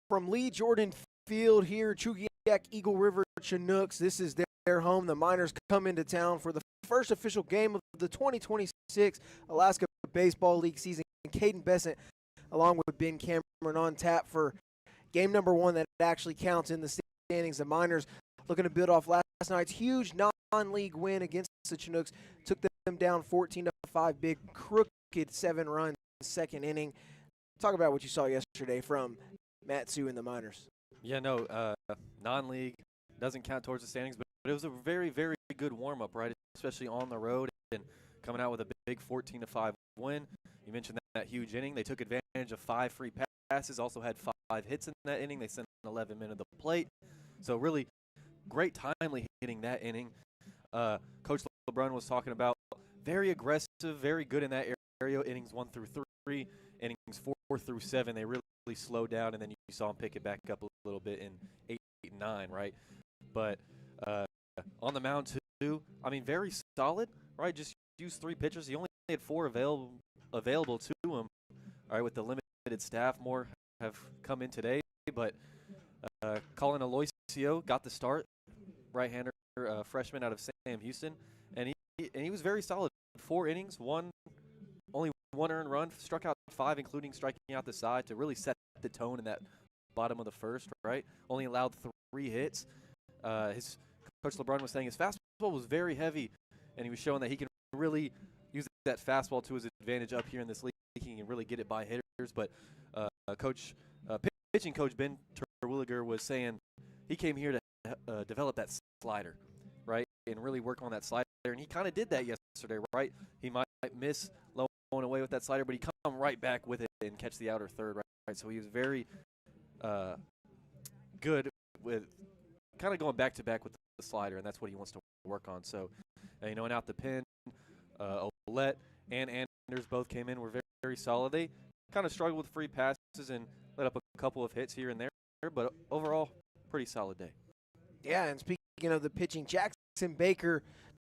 From Lee Jordan Field here, Chugiak-Eagle River Chinooks. This is their home. The Miners come into town for the first official game of the 2026 Alaska Baseball League season. Caden Bessent, along with Ben Cameron, on tap for game number one that actually counts in the standings. The Miners looking to build off last night's huge non-league win against the Chinooks. Took them down 14-5, big crooked 7-run second inning. Talk about what you saw yesterday from Matsu and the Miners. Yeah, no, non-league doesn't count towards the standings, but it was a very, very good warm-up, right, especially on the road and coming out with a big 14-5 win. You mentioned that huge inning. They took advantage of 5 free passes, also had 5 hits in that inning. They sent 11 men to the plate. So really great timely hitting that inning. Coach LeBrun was talking about very aggressive, very good in that area, innings 1 through 3, innings 4 through 7. They really slowed down, and then you saw him pick it back up a little bit in 8 and 9, right? But on the mound, too, I mean, very solid, right? Just used 3 pitchers. He only had 4 available to him, all right, with the limited staff. More have come in today, but Colin Aloisio got the start, right-hander freshman out of Sam Houston, and he was very solid. 4 innings, only 1 earned run, struck out 5, including striking out the side to really set the tone in that bottom of the first, right? Only allowed 3 hits. His Coach LeBrun was saying his fastball was very heavy, and he was showing that he can really use that fastball to his advantage up here in this league. He can really get it by hitters. But pitching coach Ben Terwilliger was saying he came here to develop that slider, right, and really work on that slider. And he kind of did that yesterday, right? He might miss going away with that slider, but he come right back with it and catch the outer third, right? So he was very good with kind of going back-to-back with the slider, and that's what he wants to work on. So, and out the pen, Olette and Anders both came in, were very, very solid. They kind of struggled with free passes and let up a couple of hits here and there, but overall, pretty solid day. Yeah, and speaking of the pitching, Jackson Baker,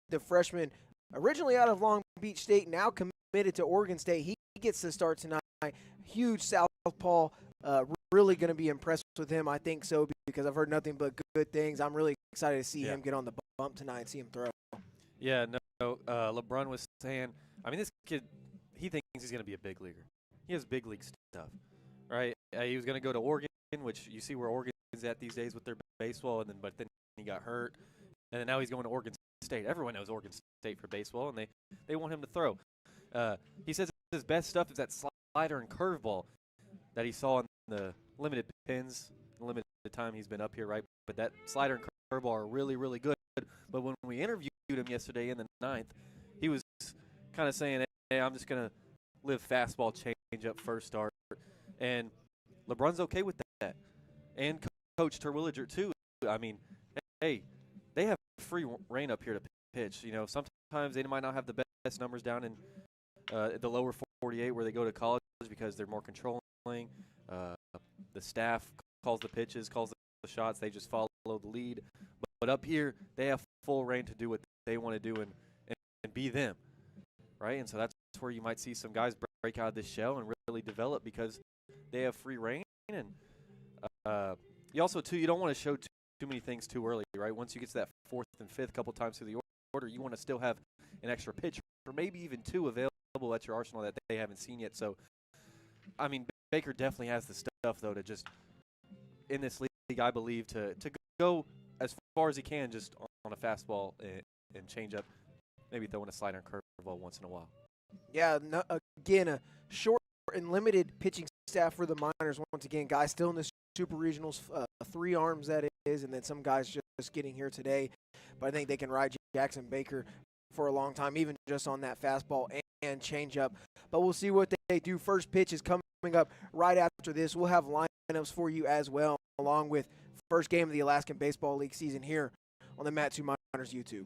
the freshman, originally out of Long Beach State, now committed to Oregon State. He gets the start tonight. Huge southpaw. Really going to be impressed with him. I think so, because I've heard nothing but good things. I'm really excited to see him get on the bump tonight and see him throw. Yeah, no, LeBrun was saying, I mean, this kid, he thinks he's going to be a big leaguer. He has big league stuff, right? He was going to go to Oregon, which you see where Oregon's at these days with their baseball, but then he got hurt, and then now he's going to Oregon State. Everyone knows Oregon State for baseball, and they want him to throw. He says his best stuff is that slider and curveball that he saw in the limited pins, the limited time he's been up here, right? But that slider and curveball are really, really good. But when we interviewed him yesterday in the 9th, he was kind of saying, hey, I'm just going to live fastball change up first start. And LeBrun's okay with that. And Coach Terwilliger, too. I mean, hey, they have free reign up here to pitch. Sometimes they might not have the best numbers down in the lower 48 where they go to college because they're more controlling. The staff calls the pitches, calls the shots. They just follow the lead. But up here, they have full reign to do what they want to do and be them, right? And so that's where you might see some guys break out of this shell and really develop because they have free reign. And you also, too, you don't want to show too many things too early, right? Once you get to that 4th and 5th couple times through the order, you want to still have an extra pitch or maybe even 2 available at your arsenal that they haven't seen yet. So, I mean, Baker definitely has the stuff, though, to just, in this league, I believe, to go as far as he can just on a fastball and change up, maybe throwing a slider and curveball once in a while. Yeah, again, a short and limited pitching staff for the Miners. Once again, guys still in the Super Regionals, 3 arms that is, and then some guys just getting here today. But I think they can ride Jackson Baker for a long time, even just on that fastball and changeup. But we'll see what they do. First pitch is coming up right after this. We'll have lineups for you as well, along with first game of the Alaskan Baseball League season here on the Matsu Miners YouTube.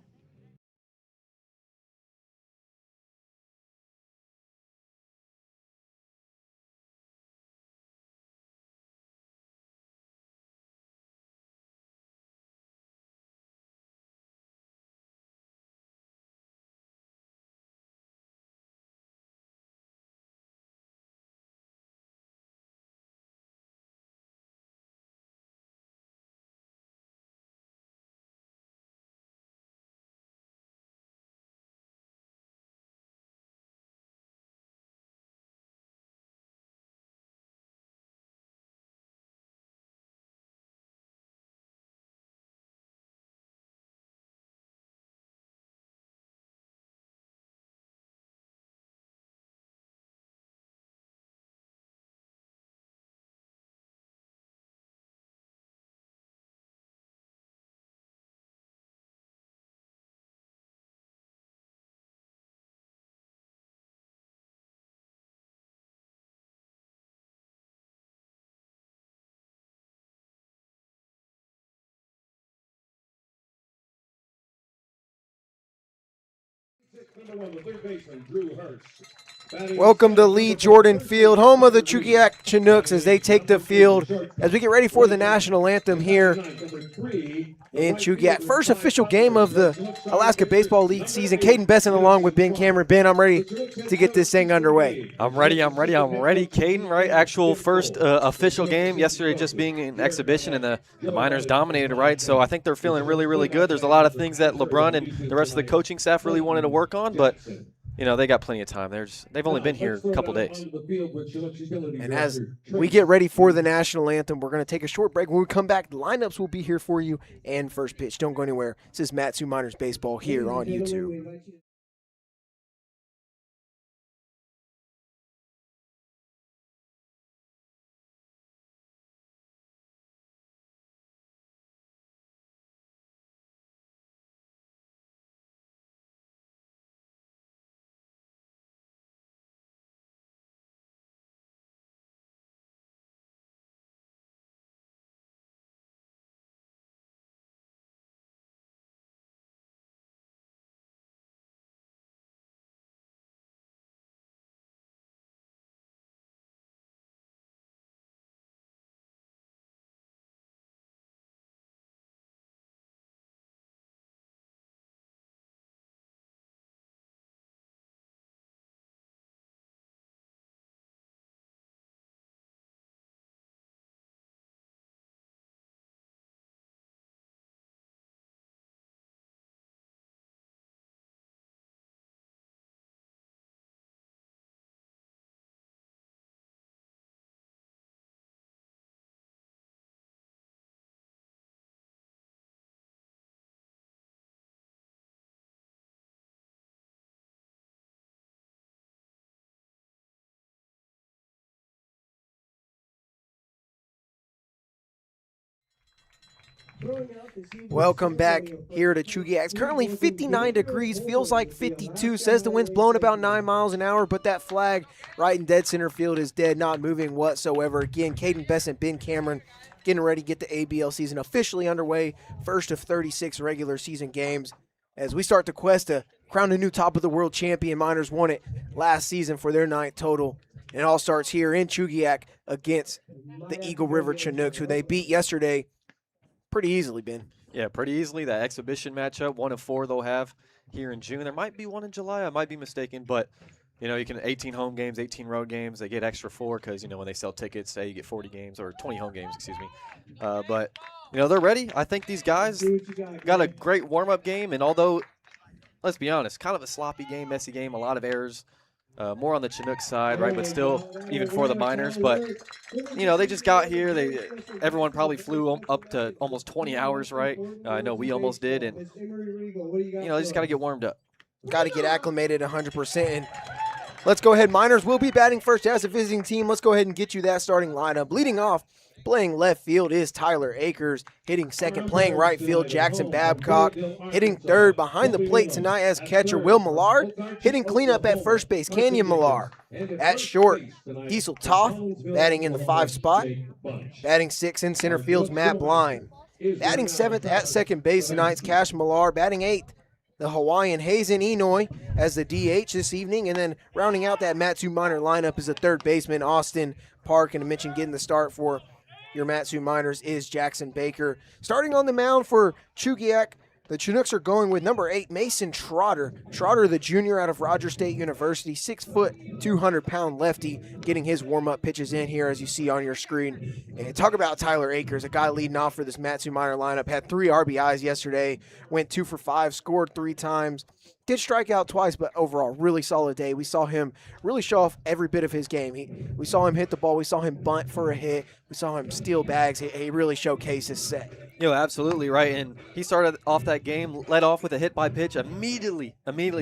Welcome to Lee Jordan Field, home of the Chugiak-Chinooks as they take the field as we get ready for the national anthem here in Chugiak. First official game of the Alaska Baseball League season. Caden Besson along with Ben Cameron. Ben, I'm ready to get this thing underway. I'm ready. Caden, right? Actual first official game. Yesterday just being an exhibition, and the Miners dominated, right? So I think they're feeling really, really good. There's a lot of things that LeBron and the rest of the coaching staff really wanted to work on, but you know, they got plenty of time. They've only been here a couple days. And as we get ready for the national anthem, we're going to take a short break. When we come back, the lineups will be here for you and first pitch. Don't go anywhere. This is Mat-Su Miners Baseball here on YouTube. Welcome back here to Chugiak. It's currently 59 degrees, feels like 52. Says the wind's blowing about 9 miles an hour, but that flag right in dead center field is dead, not moving whatsoever. Again, Caden Besson, Ben Cameron getting ready to get the ABL season officially underway. First of 36 regular season games as we start the quest to crown a new top of the world champion. Miners won it last season for their 9th total. And it all starts here in Chugiak against the Eagle River Chinooks, who they beat yesterday pretty easily, Ben. Yeah, pretty easily. That exhibition matchup, 1 of 4 they'll have here in June. There might be one in July. I might be mistaken, but you know, you can 18 home games, 18 road games. They get extra 4 because you know when they sell tickets, say you get 40 games or 20 home games, excuse me. But you know they're ready. I think these guys got a great warm-up game, and although let's be honest, kind of a sloppy game, messy game, a lot of errors. More on the Chinook side, right? But still, even for the Miners. But you know, they just got here. Everyone probably flew up to almost 20 hours, right? I know we almost did, and you know, they just got to get warmed up. Got to get acclimated 100%. And let's go ahead. Miners will be batting first as a visiting team. Let's go ahead and get you that starting lineup. Leading off, playing left field is Tyler Akers. Hitting second, playing right field, Jackson Babcock. Hitting third behind the plate tonight as catcher, Will Millard. Hitting cleanup at first base, Canyon Millar. At short, Diesel Toth, batting in the 5 spot. Batting 6 in center field's Matt Blind. Batting 7th at second base tonight's Cash Millar. Batting 8th, the Hawaiian Hazen Enoy as the DH this evening. And then rounding out that Mat-Su Miner lineup is the third baseman, Austin Park. And I mentioned getting the start for your Mat-Su Miners is Jackson Baker. Starting on the mound for Chugiak, the Chinooks are going with number 8, Mason Trotter. Trotter, the junior out of Rogers State University, 6 foot, 200-pound lefty, getting his warm-up pitches in here as you see on your screen. And talk about Tyler Akers, a guy leading off for this Mat-Su Miner lineup. Had 3 RBIs yesterday, went 2 for 5, scored 3 times. Did strike out twice, but overall, really solid day. We saw him really show off every bit of his game. We saw him hit the ball. We saw him bunt for a hit. We saw him steal bags. He really showcased his set. You know, absolutely right. And he started off that game, led off with a hit by pitch, immediately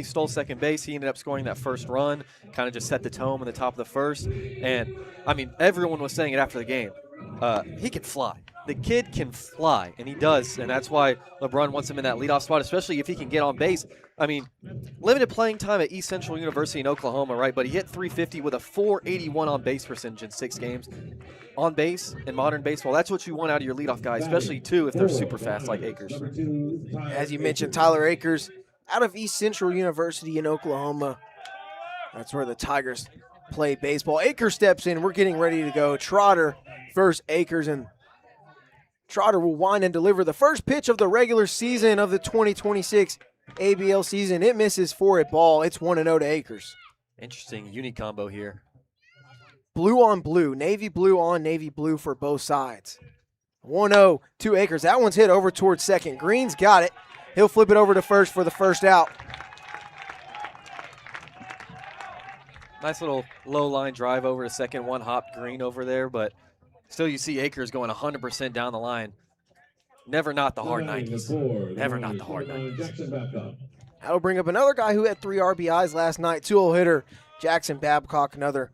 stole second base. He ended up scoring that first run, kind of just set the tone in the top of the first. And, I mean, everyone was saying it after the game. He can fly. The kid can fly, and he does, and that's why LeBron wants him in that leadoff spot, especially if he can get on base. I mean, limited playing time at East Central University in Oklahoma, right? But he hit .350 with a .481 on base percentage in 6 games. On base in modern baseball, that's what you want out of your leadoff guy, especially, too, if they're super fast like Akers. As you mentioned, Tyler Akers out of East Central University in Oklahoma. That's where the Tigers play baseball. Akers steps in. We're getting ready to go. Trotter versus Akers, and Trotter will wind and deliver the first pitch of the regular season of the 2026 ABL season. It misses for a ball. It's 1-0 to Akers. Interesting uni combo here. Blue on blue, navy blue on navy blue for both sides. 1-0 to Akers. That one's hit over towards second. Green's got it. He'll flip it over to first for the first out. Nice little low line drive over to second, one hop Green over there, but still you see Akers going 100% down the line. Never not the hard 90s. Never not the hard 90s. That'll bring up another guy who had 3 RBIs last night, 2-0 hitter, Jackson Babcock, another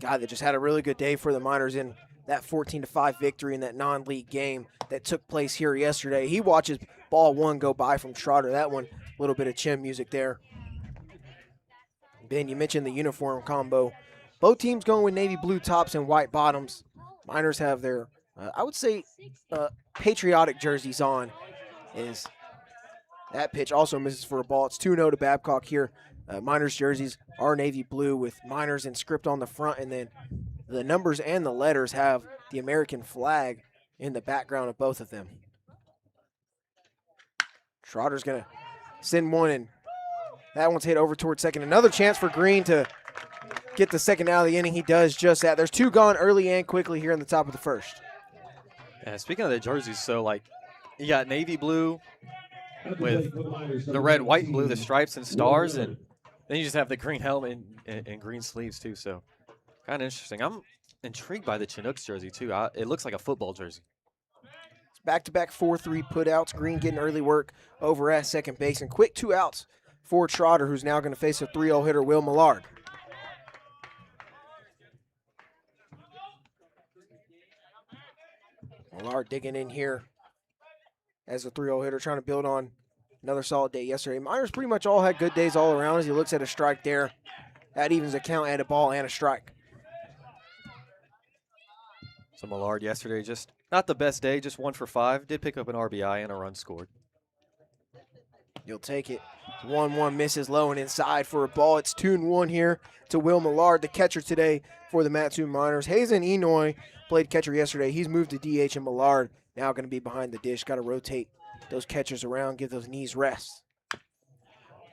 guy that just had a really good day for the Miners in that 14-5 victory in that non-league game that took place here yesterday. He watches ball one go by from Trotter. That one, a little bit of chin music there. Ben, you mentioned the uniform combo. Both teams going with navy blue tops and white bottoms. Miners have their, I would say, patriotic jerseys on. Is that pitch also misses for a ball. It's 2-0 to Babcock here. Miners jerseys are navy blue with Miners in script on the front, and then the numbers and the letters have the American flag in the background of both of them. Trotter's going to send one, and that one's hit over towards second. Another chance for Green to get the second out of the inning. He does just that. There's 2 gone early and quickly here in the top of the first. Yeah, speaking of the jerseys, so like you got navy blue with the red, white, and blue, the stripes and stars, and then you just have the green helmet and green sleeves too. So kind of interesting. I'm intrigued by the Chinooks jersey too. It looks like a football jersey. It's back-to-back 4-3 putouts. Green getting early work over at second base, and quick 2 outs for Trotter, who's now going to face a 3-0 hitter, Will Millard. Millard digging in here as a 3-0 hitter, trying to build on another solid day yesterday. Miners pretty much all had good days all around as he looks at a strike there. That evens the count at a ball and a strike. So Millard yesterday, just not the best day, just 1 for 5. Did pick up an RBI and a run scored. You'll take it. 1-1 misses low and inside for a ball. It's 2-1 here to Will Millard, the catcher today for the Mattoon Miners. Hazen Enoy played catcher yesterday. He's moved to DH, and Millard now going to be behind the dish. Got to rotate those catchers around, give those knees rest.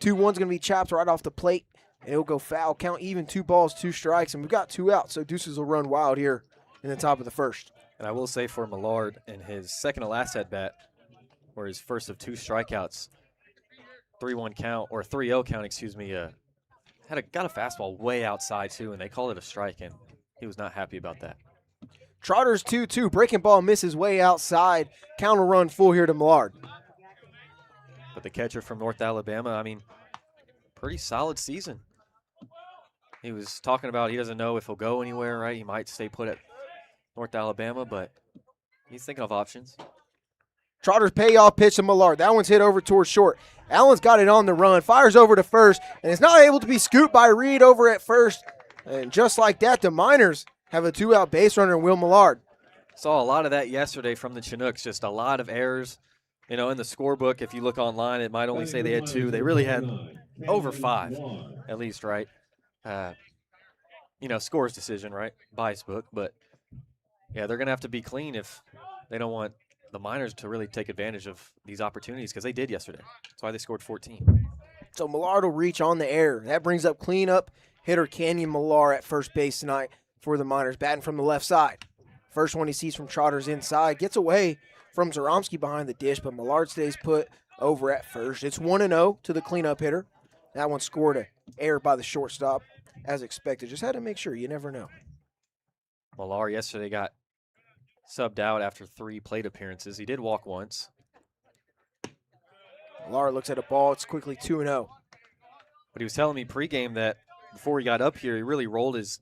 2-1's going to be chopped right off the plate, and it'll go foul. Count even, 2 balls, 2 strikes, and we've got 2 outs, so Deuces will run wild here in the top of the first. And I will say for Millard, in his second to last at bat, or his first of 2 strikeouts, 3-1 count, or 3-0 count, excuse me, got a fastball way outside too, and they called it a strike, and he was not happy about that. Trotter's 2-2. Breaking ball misses way outside. Counter run full here to Millard. But the catcher from North Alabama, I mean, pretty solid season. He was talking about he doesn't know if he'll go anywhere, right? He might stay put at North Alabama, but he's thinking of options. Trotter's payoff pitch to Millard. That one's hit over towards short. Allen's got it on the run, fires over to first, and is not able to be scooped by Reed over at first. And just like that, the Miners have a 2-out base runner in Will Millard. Saw a lot of that yesterday from the Chinooks, just a lot of errors. You know, in the scorebook, if you look online, it might only say they had 2. They really had over 5, at least, right? Scores decision, right? Bias book. But, yeah, they're going to have to be clean if they don't want the Miners to really take advantage of these opportunities, because they did yesterday. That's why they scored 14. So Millard will reach on the air. That brings up cleanup hitter Canyon Millar at first base tonight for the Miners, batting from the left side. First one he sees from Trotter's inside. Gets away from Zaromski behind the dish, but Millard stays put over at first. It's 1-0 to the cleanup hitter. That one scored an error by the shortstop, as expected. Just had to make sure. You never know. Millar yesterday got subbed out after 3 plate appearances. He did walk once. Millar looks at a ball. It's quickly 2-0. But he was telling me pregame that before he got up here, he really rolled his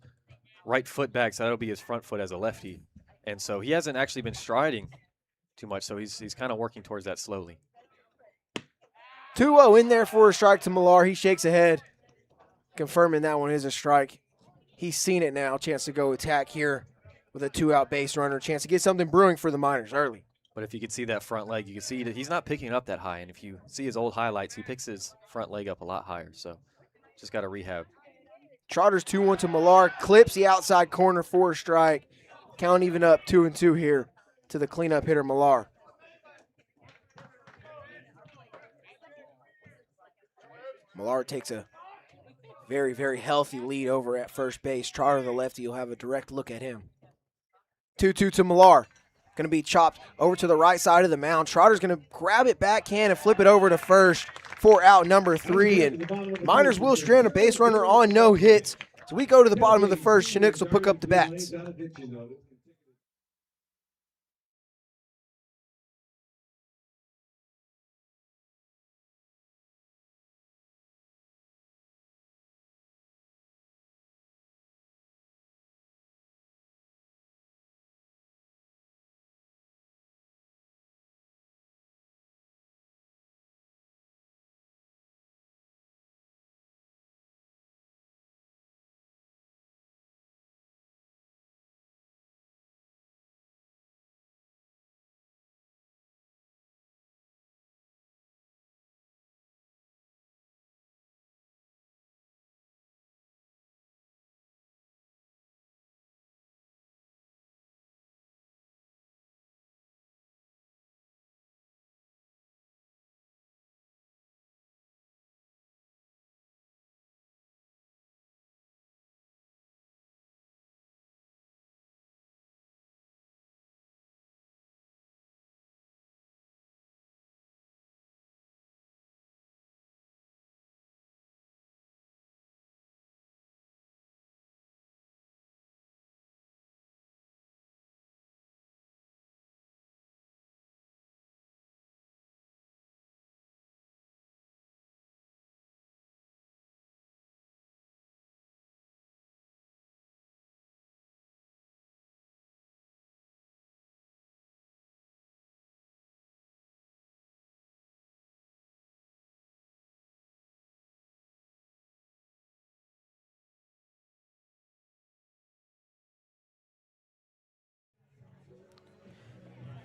right foot back, so that'll be his front foot as a lefty. And so he hasn't actually been striding too much, so he's kind of working towards that slowly. 2-0 in there for a strike to Millar. He shakes ahead, confirming that one is a strike. He's seen it now. Chance to go attack here with a 2-out base runner. Chance to get something brewing for the Miners early. But if you could see that front leg, you can see that he's not picking it up that high. And if you see his old highlights, he picks his front leg up a lot higher. So just got to rehab. Trotters 2-1 to Millar. Clips the outside corner for a strike. Count even up 2-2 here to the cleanup hitter, Millar. Millar takes a very, very healthy lead over at first base. Trotter, the lefty, you'll have a direct look at him. 2-2 to Millar. Going to be chopped over to the right side of the mound. Trotter's going to grab it backhand and flip it over to first for out number 3. And Miners will strand a base runner on no hits. So we go to the bottom of the first. Chinooks will pick up the bats.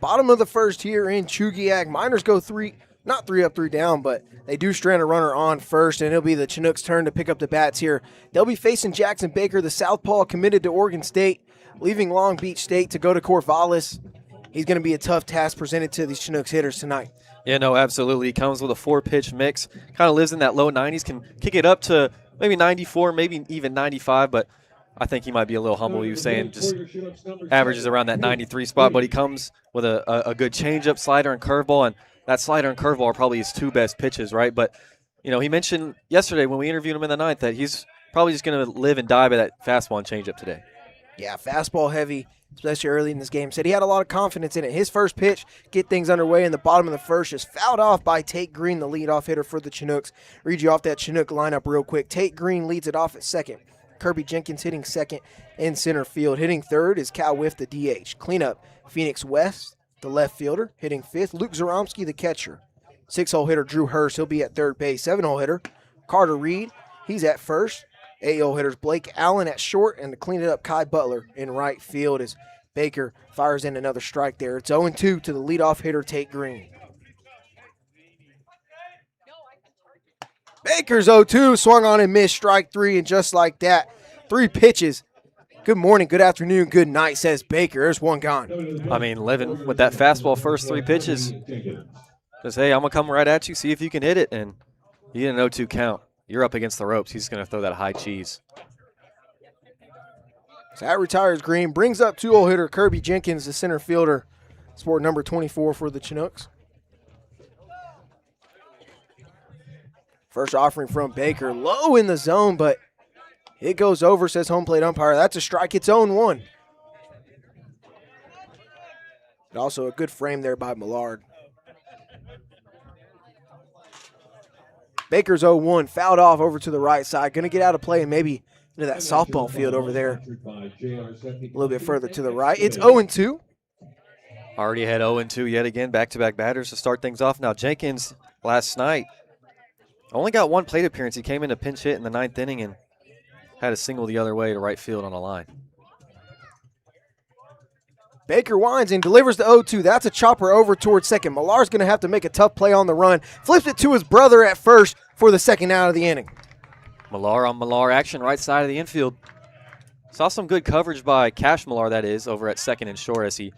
Bottom of the first here in Chugiak. Miners go not three up, 3 down, but they do strand a runner on first, and it'll be the Chinooks' turn to pick up the bats here. They'll be facing Jackson Baker, the southpaw committed to Oregon State, leaving Long Beach State to go to Corvallis. He's going to be a tough task presented to these Chinooks hitters tonight. Yeah, no, absolutely. He comes with a 4-pitch mix, kind of lives in that low 90s, can kick it up to maybe 94, maybe even 95, but I think he might be a little humble. He was saying just averages around that 93 spot, but he comes with a good changeup, slider, and curveball, and that slider and curveball are probably his 2 best pitches, right? But, he mentioned yesterday when we interviewed him in the 9th that he's probably just going to live and die by that fastball and changeup today. Yeah, fastball heavy, especially early in this game. Said he had a lot of confidence in it. His first pitch, get things underway in the bottom of the first, is fouled off by Tate Green, the leadoff hitter for the Chinooks. Read you off that Chinook lineup real quick. Tate Green leads it off at second. Kirby Jenkins hitting second in center field. Hitting third is Cal Whiff, the DH. Cleanup, Phoenix West, the left fielder. Hitting fifth, Luke Zaromsky, the catcher. 6-hole hitter, Drew Hurst, he'll be at third base. 7-hole hitter, Carter Reed, he's at first. 8-hole hitters, Blake Allen at short, and to clean it up, Kai Butler in right field as Baker fires in another strike there. It's 0-2 to the leadoff hitter, Tate Green. Baker's 0-2, swung on and missed, strike 3, and just like that, 3 pitches. Good morning, good afternoon, good night, says Baker. There's one gone. I mean, living with that fastball first 3 pitches. Says, hey, I'm going to come right at you, see if you can hit it. And you get an 0-2 count. You're up against the ropes. He's going to throw that high cheese. So that retires Green. Brings up 2-hole hitter Kirby Jenkins, the center fielder. Sport number 24 for the Chinooks. First offering from Baker. Low in the zone, but it goes over, says home plate umpire. That's a strike. It's 0-1. And also a good frame there by Millard. Baker's 0-1, fouled off over to the right side. Going to get out of play and maybe into that softball field over there. A little bit further to the right. It's 0-2. Already had 0-2 yet again. Back-to-back batters to start things off. Now Jenkins last night only got 1 plate appearance. He came in a pinch hit in the 9th inning and had a single the other way to right field on a line. Baker winds and delivers to 0-2. That's a chopper over towards second. Millar's going to have to make a tough play on the run. Flips it to his brother at first for the second out of the inning. Millar on Millar action, right side of the infield. Saw some good coverage by Cash Millar, that is, over at second and short as he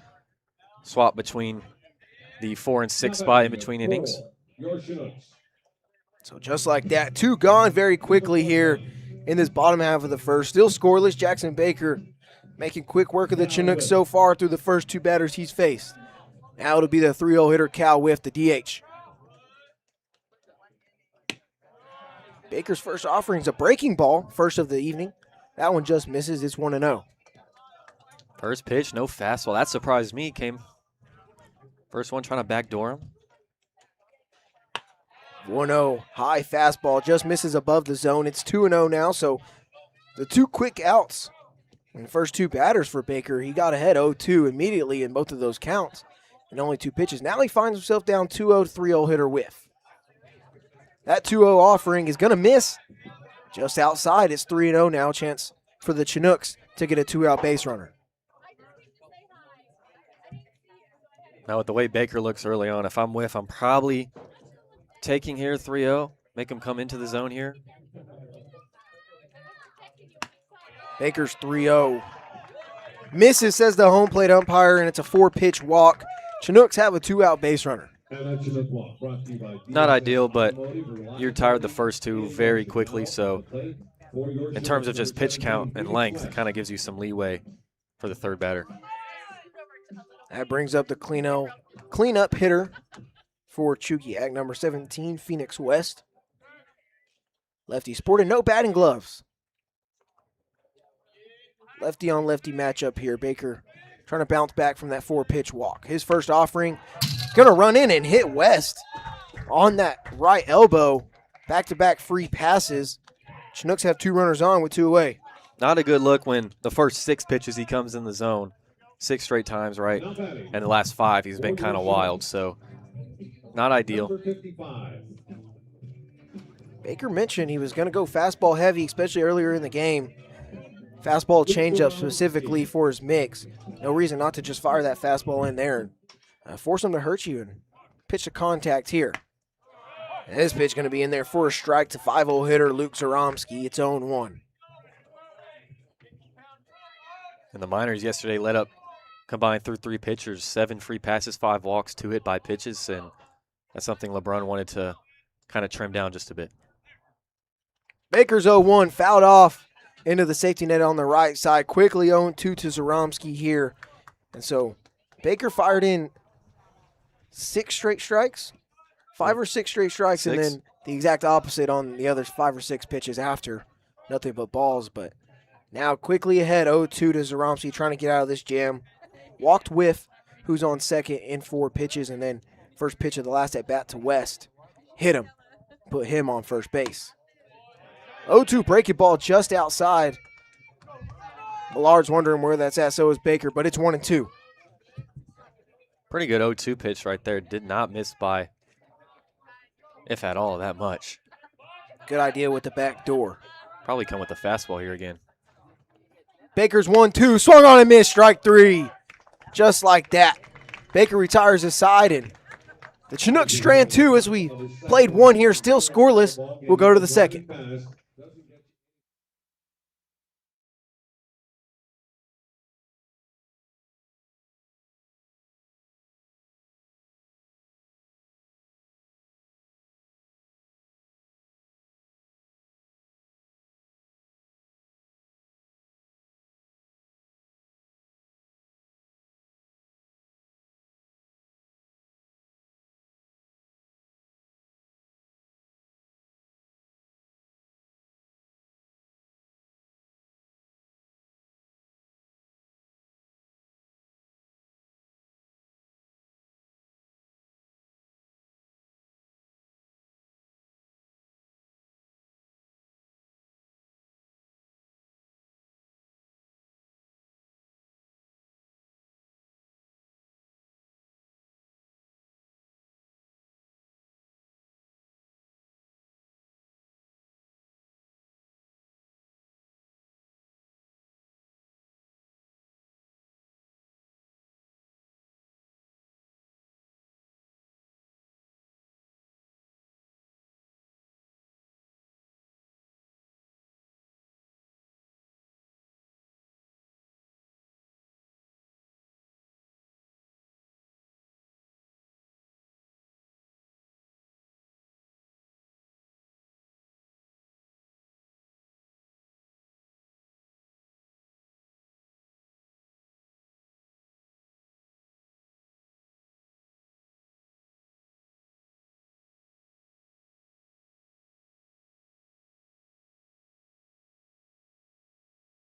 swapped between the 4 and 6 spot in between innings. So just like that, 2 gone very quickly here in this bottom half of the first. Still scoreless. Jackson Baker making quick work of the Chinooks so far through the first 2 batters he's faced. Now it'll be the 3-0 hitter Cal Whiff, the DH. Baker's first offering is a breaking ball, first of the evening. That one just misses. It's 1-0. First pitch, no fastball. That surprised me. Came first one trying to backdoor him. 1-0, high fastball, just misses above the zone. It's 2-0 now, so the 2 quick outs in the first 2 batters for Baker. He got ahead 0-2 immediately in both of those counts and only 2 pitches. Now he finds himself down 2-0, 3-0 hitter Whiff. That 2-0 offering is going to miss just outside. It's 3-0 now, chance for the Chinooks to get a 2-out base runner. Now with the way Baker looks early on, if I'm Whiff, I'm probably taking here 3-0, make him come into the zone here. Baker's 3-0. Misses, says the home plate umpire, and it's a 4-pitch walk. Chinooks have a 2-out base runner. Not ideal, but you retired the first 2 very quickly, so in terms of just pitch count and length, it kind of gives you some leeway for the 3rd batter. That brings up the cleanup hitter for Chugiak, number 17, Phoenix West. Lefty sporting no batting gloves. Lefty on lefty matchup here. Baker trying to bounce back from that 4-pitch walk. His first offering is going to run in and hit West on that right elbow. Back-to-back free passes. Chinooks have 2 runners on with 2 away. Not a good look when the first 6 pitches he comes in the zone. 6 straight times, right? And the last 5 he's been kind of wild, so not ideal. Baker mentioned he was going to go fastball heavy, especially earlier in the game. Fastball changeup specifically for his mix. No reason not to just fire that fastball in there and force him to hurt you and pitch to contact here. And this pitch going to be in there for a strike to 5-0 hitter Luke Zaromski. It's 0-1. And the Miners yesterday let up combined through 3 pitchers, 7 free passes, 5 walks, 2 hit by pitches, and that's something LeBron wanted to kind of trim down just a bit. Baker's 0-1, fouled off into the safety net on the right side. Quickly 0-2 to Zaromski here. And so Baker fired in 6 straight strikes, 5 or 6 straight strikes, 6. and then the exact opposite on the other 5 or 6 pitches after. Nothing but balls, but now quickly ahead 0-2 to Zaromski, trying to get out of this jam. Walked Whiff, who's on second in 4 pitches, and then first pitch of the last at bat to West. Hit him, put him on first base. 0-2 breaking ball just outside. Millard's wondering where that's at, so is Baker, but it's 1-2. Pretty good 0-2 pitch right there. Did not miss by, if at all, that much. Good idea with the back door. Probably come with the fastball here again. Baker's 1-2, swung on and missed, strike 3. Just like that. Baker retires his side, and the Chinooks strand 2 as we played 1 here, still scoreless. We'll go to the second.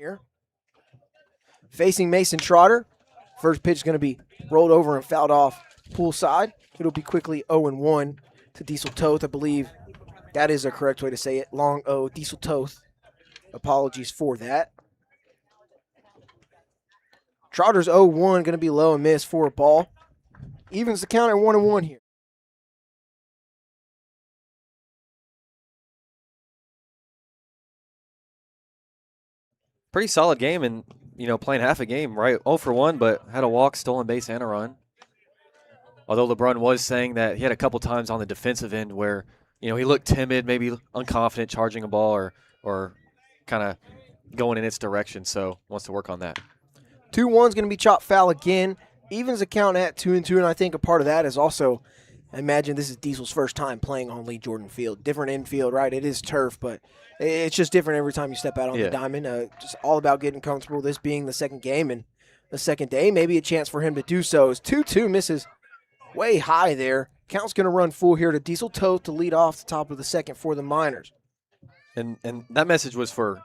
here. Facing Mason Trotter. First pitch is going to be rolled over and fouled off poolside. It'll be quickly 0-1 to Diesel Toth. I believe that is the correct way to say it. Long O, Diesel Toth. Apologies for that. Trotter's 0-1, going to be low and miss for a ball. Evens the count at 1-1 here. Pretty solid game, and playing half a game, right? 0 for 1, but had a walk, stolen base, and a run. Although LeBrun was saying that he had a couple times on the defensive end where he looked timid, maybe unconfident charging a ball or kind of going in its direction. So wants to work on that. 2-1's going to be chopped foul again. Evens the count at 2-2, and I think a part of that is also, I imagine this is Diesel's first time playing on Lee Jordan Field. Different infield, right? It is turf, but it's just different every time you step out on the diamond. Just all about getting comfortable. This being the second game and the second day, maybe a chance for him to do so. As 2-2 misses way high there. Count's going to run full here to Diesel Toth to lead off the top of the second for the Miners. And that message was for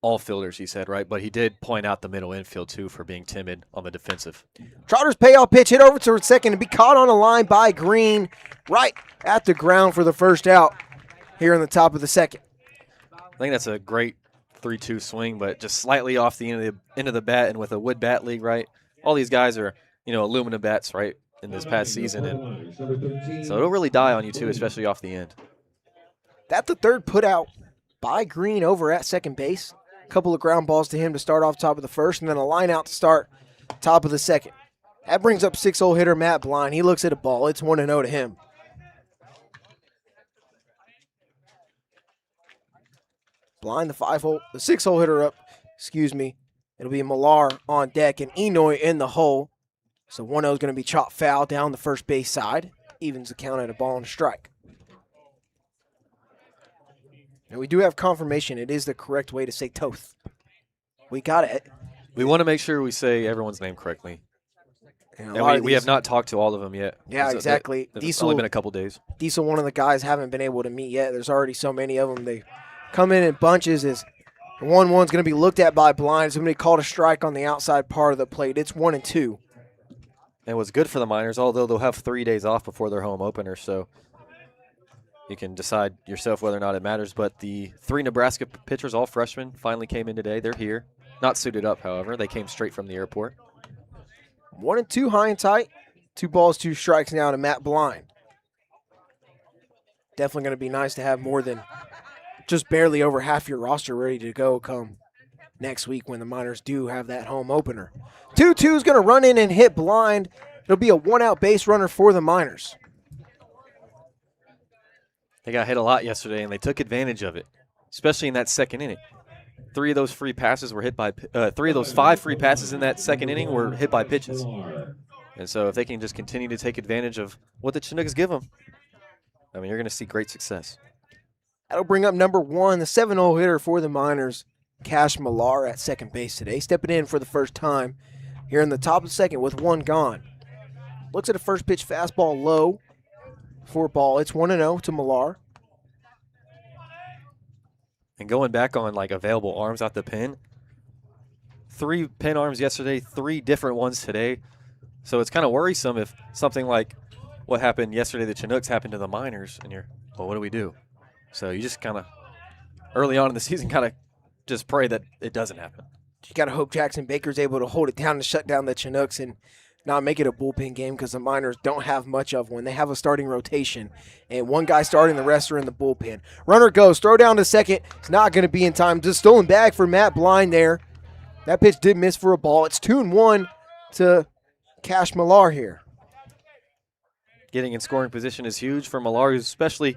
all fielders, he said, right? But he did point out the middle infield, too, for being timid on the defensive. Trotter's payoff pitch hit over to second and be caught on a line by Green right at the ground for the first out here in the top of the second. I think that's a great 3-2 swing, but just slightly off the end of the bat, and with a wood bat league, right? All these guys are, aluminum bats, right, in this past season, and so it'll really die on you, too, especially off the end. That's the third put out by Green over at second base. Couple of ground balls to him to start off top of the first, and then a line out to start top of the second. That brings up 6-hole hitter Matt Blind. He looks at a ball. It's 1-0 to him. Blind, the 6-hole hitter up. Excuse me. It'll be Millar on deck and Enoy in the hole. So 1-0 is going to be chopped foul down the first base side. Evens the count at a ball and a strike. And we do have confirmation. It is the correct way to say Toth. We got it. We want to make sure we say everyone's name correctly. And we have not talked to all of them yet. Yeah, exactly. It's only been a couple days. Diesel, one of the guys, haven't been able to meet yet. There's already so many of them. They come in bunches. As the 1-1's going to be looked at by Blind. It's going to be called a strike on the outside part of the plate. It's 1-2. And what's good for the Miners, although they'll have 3 days off before their home opener, so you can decide yourself whether or not it matters. But the 3 Nebraska pitchers, all freshmen, finally came in today. They're here. Not suited up, however. They came straight from the airport. 1-2, high and tight. 2 balls, 2 strikes now to Matt Blind. Definitely going to be nice to have more than just barely over half your roster ready to go come next week when the Miners do have that home opener. 2-2 is going to run in and hit Blind. It'll be a 1-out base runner for the Miners. They got hit a lot yesterday, and they took advantage of it, especially in that second inning. 3 of those free passes were hit by 3 of those 5 free passes in that second inning were hit by pitches. And so if they can just continue to take advantage of what the Chinooks give them, I mean, you're going to see great success. That'll bring up number 1, the 7-hole hitter for the Miners, Cash Millar at second base today, stepping in for the first time here in the top of the second with 1 gone. Looks at a first pitch fastball low for a ball. It's 1-0 to Millar. And going back on like available arms out the pen, 3 pin arms yesterday, 3 different ones today. So it's kind of worrisome if something like what happened yesterday, the Chinooks, happened to the Miners, and you're, well, what do we do? So you just kind of, early on in the season, kind of just pray that it doesn't happen. You got to hope Jackson Baker's able to hold it down and shut down the Chinooks and not make it a bullpen game, because the Miners don't have much of one. They have a starting rotation, and 1 guy starting, the rest are in the bullpen. Runner goes, throw down to second. It's not going to be in time. Just stolen bag for Matt Blind there. That pitch did miss for a ball. It's 2-1 to Cash Millar here. Getting in scoring position is huge for Millar, who especially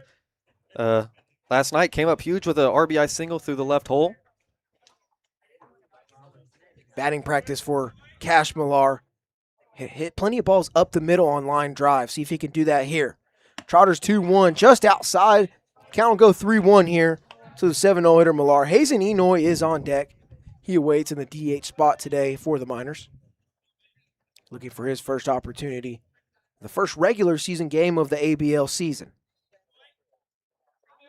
last night came up huge with an RBI single through the left hole. Batting practice for Cash Millar. Hit plenty of balls up the middle on line drive. See if he can do that here. Trotter's 2-1 just outside. Count will go 3-1 here to the 7-0 hitter Millar. Hazen Enoy is on deck. He awaits in the DH spot today for the Miners. Looking for his first opportunity. The first regular season game of the ABL season.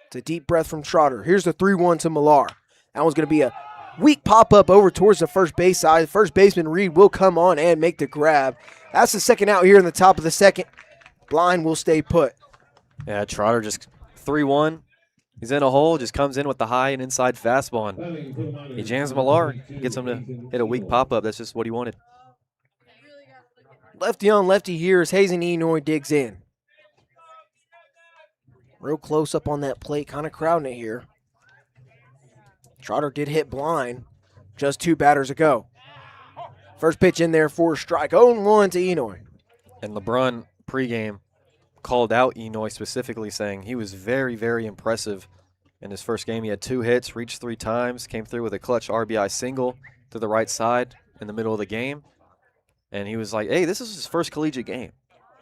It's a deep breath from Trotter. Here's the 3-1 to Millar. That one's going to be a Weak pop-up over towards the first base side. First baseman Reed will come on and make the grab. That's the second out here in the top of the second. Blind will stay put. Yeah, Trotter just 3-1. He's in a hole, just comes in with the high and inside fastball, and he jams Millar, gets him to hit a weak pop-up. That's just what he wanted. Lefty on lefty here as Hazen Enoy digs in. Real close up on that plate, kind of crowding it here. Trotter did hit Blind just 2 batters ago. First pitch in there for a strike. 0-1 to Enoy. And LeBron pregame called out Enoy specifically, saying he was very, very impressive in his first game. He had 2 hits, reached 3 times, came through with a clutch RBI single to the right side in the middle of the game. And he was like, hey, this is his first collegiate game.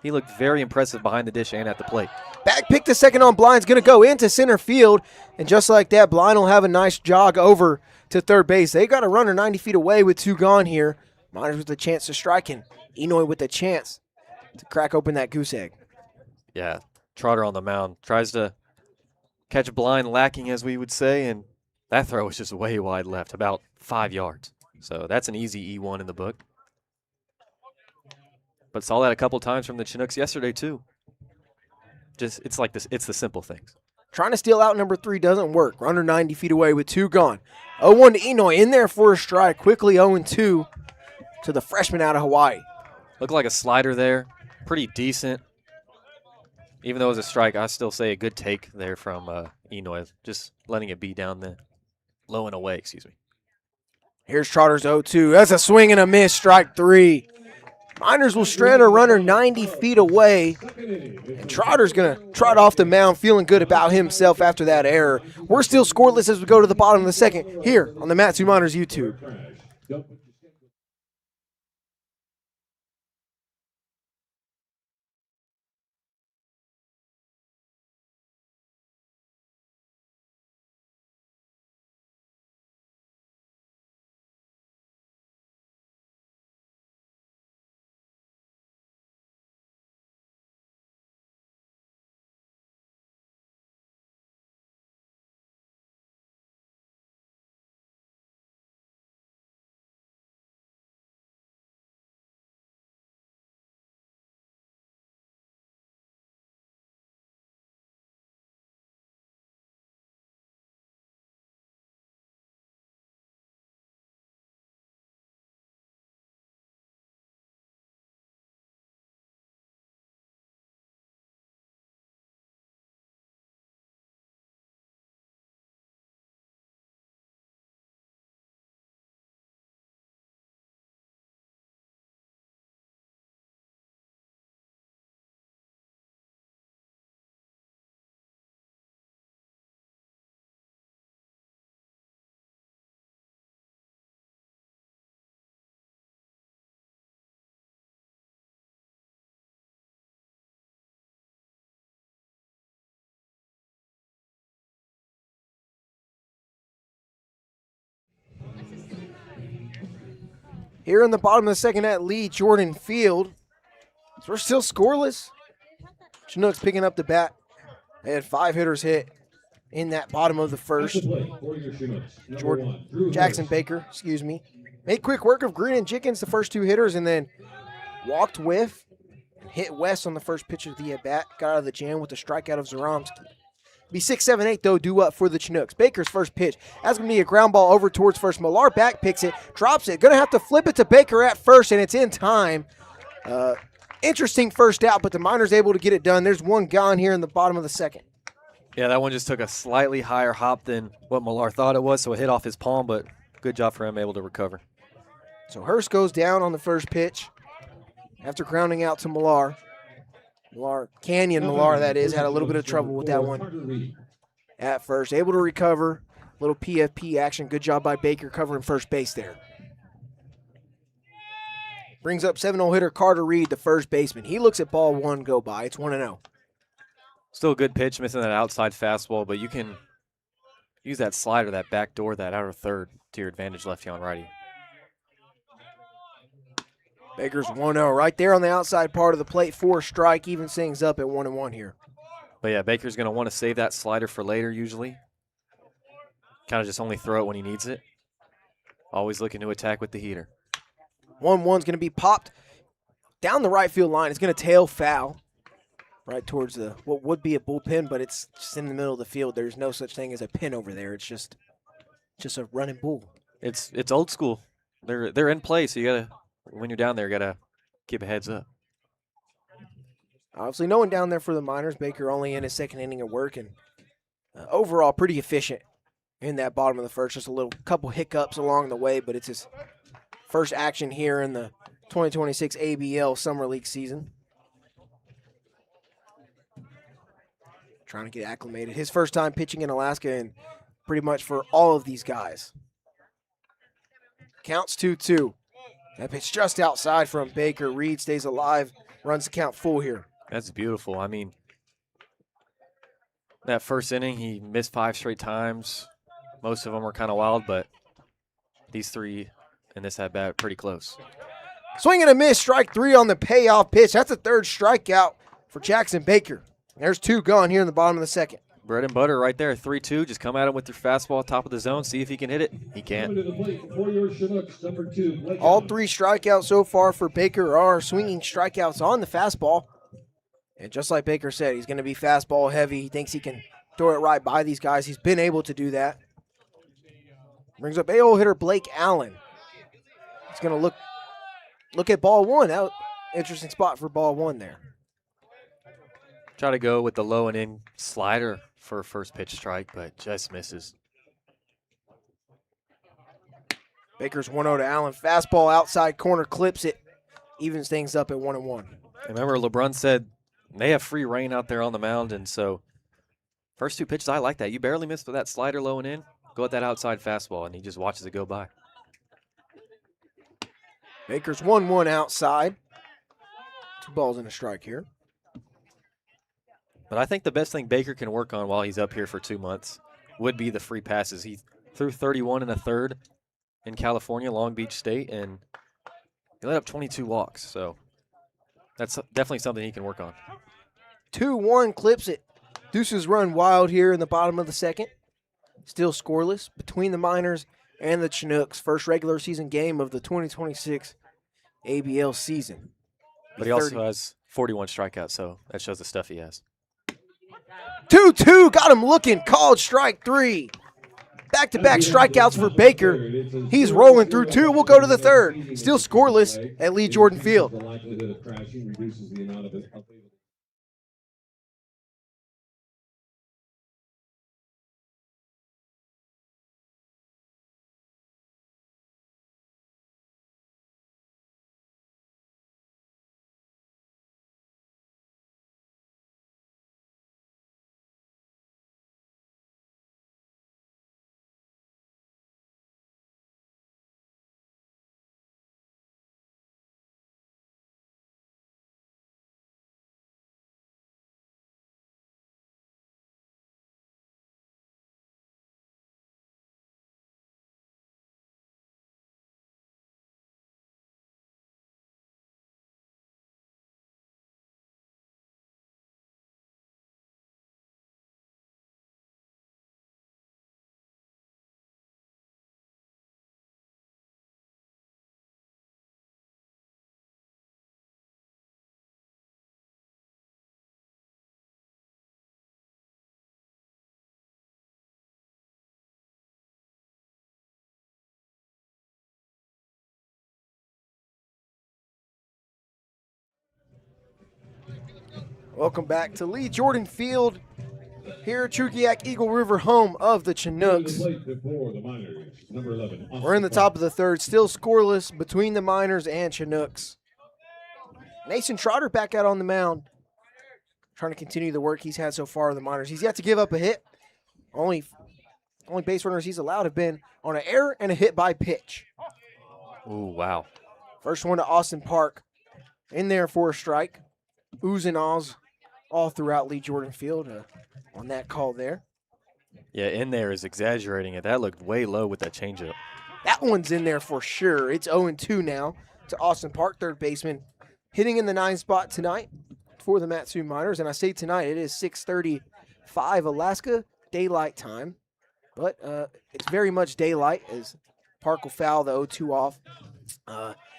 He looked very impressive behind the dish and at the plate. Back pick to second on Blind's going to go into center field. And just like that, Blind will have a nice jog over to third base. They got a runner 90 feet away with 2 gone here. Miners with a chance to strike him. Enoy with a chance to crack open that goose egg. Yeah, Trotter on the mound. Tries to catch Blind lacking, as we would say, and that throw was just way wide left, about 5 yards. So that's an easy E1 in the book. But saw that a couple times from the Chinooks yesterday, too. Just, it's like this, it's the simple things. Trying to steal out number 3 doesn't work. Runner 90 feet away with 2 gone. 0-1 to Enoy in there for a strike. Quickly 0-2 to the freshman out of Hawaii. Looked like a slider there. Pretty decent. Even though it was a strike, I still say a good take there from Enoy. Just letting it be down the low and away, excuse me. Here's Trotter's 0-2. That's a swing and a miss, strike 3. Miners will strand a runner 90 feet away. And Trotter's going to trot off the mound feeling good about himself after that error. We're still scoreless as we go to the bottom of the second here on the Matsu Miners YouTube. Here in the bottom of the second at Lee Jordan Field. So we're still scoreless. Chinooks picking up the bat. They had 5 hitters hit in that bottom of the first. Jackson Baker, made quick work of Green and Jickens, the first 2 hitters, and then walked with and hit West on the first pitch of the at-bat. Got out of the jam with the strikeout of Zaromsky. Be 6-7-8, though, due up for the Chinooks. Baker's first pitch. That's going to be a ground ball over towards first. Millar back picks it, drops it. Going to have to flip it to Baker at first, and it's in time. Interesting first out, but the Miners able to get it done. There's 1 gone here in the bottom of the second. Yeah, that one just took a slightly higher hop than what Millar thought it was, so it hit off his palm, but good job for him, able to recover. So Hurst goes down on the first pitch after grounding out to Millar. Millar, that is, had a little bit of trouble with that one at first. Able to recover. Little PFP action. Good job by Baker covering first base there. Brings up 7-0 hitter Carter Reed, the first baseman. He looks at ball 1 go by. It's 1-0. Still a good pitch, missing that outside fastball, but you can use that slider, that back door, that outer third to your advantage, lefty on righty. Baker's 1-0 right there on the outside part of the plate for a strike, even things up at 1-1 here. But yeah, Baker's going to want to save that slider for later usually. Kind of just only throw it when he needs it. Always looking to attack with the heater. 1-1's going to be popped down the right field line. It's going to tail foul right towards what would be a bullpen, but it's just in the middle of the field. There's no such thing as a pin over there. It's just a running bull. It's old school. They're in play, so you gotta, when you're down there, you gotta give a heads up. Obviously, no one down there for the Miners. Baker only in his second inning of work, and overall pretty efficient in that bottom of the first. Just a couple hiccups along the way, but it's his first action here in the 2026 ABL Summer League season. Trying to get acclimated. His first time pitching in Alaska, and pretty much for all of these guys. Counts 2-2. That pitch just outside from Baker. Reed stays alive, runs the count full here. That's beautiful. I mean, that first inning, he missed 5 straight times. Most of them were kind of wild, but these 3 in this at-bat pretty close. Swing and a miss, strike 3 on the payoff pitch. That's the 3rd strikeout for Jackson Baker. There's 2 gone here in the bottom of the second. Bread and butter right there, 3-2. Just come at him with your fastball, top of the zone, see if he can hit it. He can't. All 3 strikeouts so far for Baker are swinging strikeouts on the fastball. And just like Baker said, he's going to be fastball heavy. He thinks he can throw it right by these guys. He's been able to do that. Brings up A-hole hitter Blake Allen. He's going to look at ball 1. That was an interesting spot for ball 1 there. Try to go with the low and in slider for a first pitch strike, but just misses. Baker's 1-0 to Allen. Fastball outside corner, clips it. Evens things up at 1-1. Remember, LeBron said they have free reign out there on the mound, and so first 2 pitches, I like that. You barely missed with that slider low and in. Go at that outside fastball, and he just watches it go by. Baker's 1-1 outside. 2 balls and a strike here. But I think the best thing Baker can work on while he's up here for 2 months would be the free passes. He threw 31 1/3 in California, Long Beach State, and he let up 22 walks. So that's definitely something he can work on. 2-1 clips it. Deuces run wild here in the bottom of the second. Still scoreless between the Miners and the Chinooks. First regular season game of the 2026 ABL season. But he also has 41 strikeouts, so that shows the stuff he has. 2-2, got him looking, called strike 3. Back-to-back strikeouts for Baker. He's rolling through 2. We'll go to the 3rd. Still scoreless at Lee Jordan Field. Welcome back to Lee Jordan Field here at Chugiak-Eagle River, home of the Chinooks. We're in the top of the 3rd, still scoreless between the Miners and Chinooks. Mason Trotter back out on the mound, trying to continue the work he's had so far in the Miners. He's yet to give up a hit. Only base runners he's allowed have been on an error and a hit by pitch. Ooh, wow. First one to Austin Park, in there for a strike. Oohs and ahs all throughout Lee Jordan Field on that call there. Yeah, in there is exaggerating it. That looked way low with that changeup. That one's in there for sure. It's 0-2 now to Austin Park, 3rd baseman, hitting in the 9 spot tonight for the Matsu Miners. And I say tonight, it is 6:35 Alaska daylight time. But it's very much daylight as Park will foul the 0-2 off.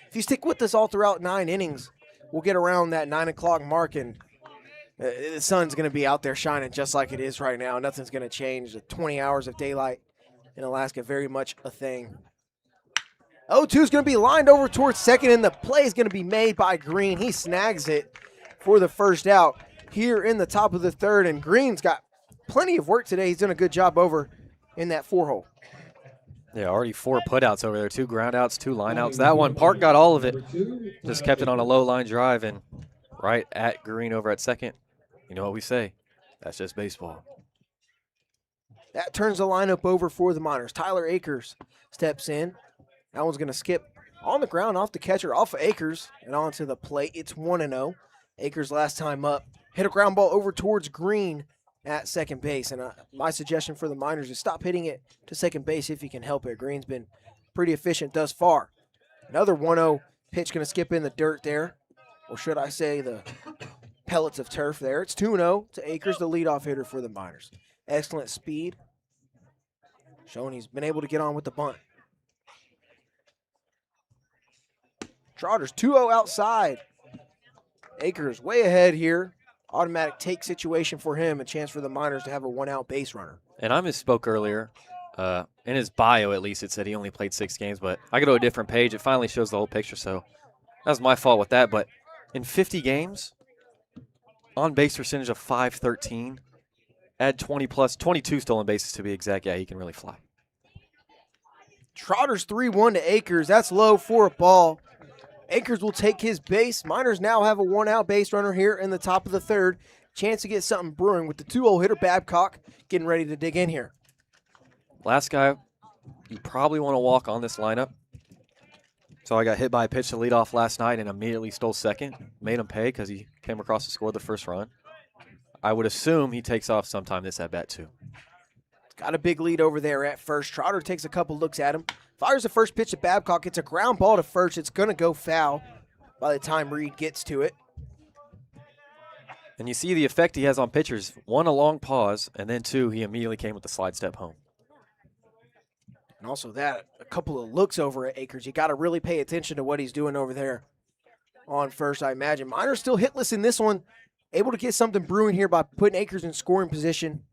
If you stick with us all throughout 9 innings, we'll get around that 9 o'clock mark, and the sun's going to be out there shining just like it is right now. Nothing's going to change. The 20 hours of daylight in Alaska, very much a thing. 0-2 is going to be lined over towards second, and the play is going to be made by Green. He snags it for the first out here in the top of the third, and Green's got plenty of work today. He's done a good job over in that 4-hole. Yeah, already 4 putouts over there, 2 groundouts, 2 lineouts. That one, Park got all of it. Just kept it on a low line drive and right at Green over at second. You know what we say? That's just baseball. That turns the lineup over for the Miners. Tyler Akers steps in. That one's going to skip on the ground off the catcher, off of Akers, and onto the plate. It's 1-0. Akers last time up. Hit a ground ball over towards Green at second base. And my suggestion for the Miners is stop hitting it to second base if you can help it. Green's been pretty efficient thus far. Another 1-0 pitch going to skip in the dirt there. Or should I say the pellets of turf there. It's 2-0 to Akers, the leadoff hitter for the Miners. Excellent speed. Showing he's been able to get on with the bunt. Trotter's 2-0 outside. Akers way ahead here. Automatic take situation for him. A chance for the Miners to have a 1-out base runner. And I misspoke earlier. In his bio, at least, it said he only played 6 games. But I go to a different page. It finally shows the whole picture. So that was my fault with that. But in 50 games, on base percentage of .513, add 20+, 22 stolen bases to be exact. Yeah, he can really fly. Trotter's 3-1 to Akers. That's low for a ball. Akers will take his base. Miners now have a 1-out base runner here in the top of the third. Chance to get something brewing with the 2-0 hitter Babcock getting ready to dig in here. Last guy you probably want to walk on this lineup. So I got hit by a pitch to lead off last night and immediately stole second. Made him pay because he came across to score the first run. I would assume he takes off sometime this at-bat too. Got a big lead over there at first. Trotter takes a couple looks at him. Fires the first pitch to Babcock. It's a ground ball to first. It's going to go foul by the time Reed gets to it. And you see the effect he has on pitchers. 1, a long pause, and then 2, he immediately came with the slide step home. And also that, a couple of looks over at Akers. You got to really pay attention to what he's doing over there on first, I imagine. Miners still hitless in this one. Able to get something brewing here by putting Akers in scoring position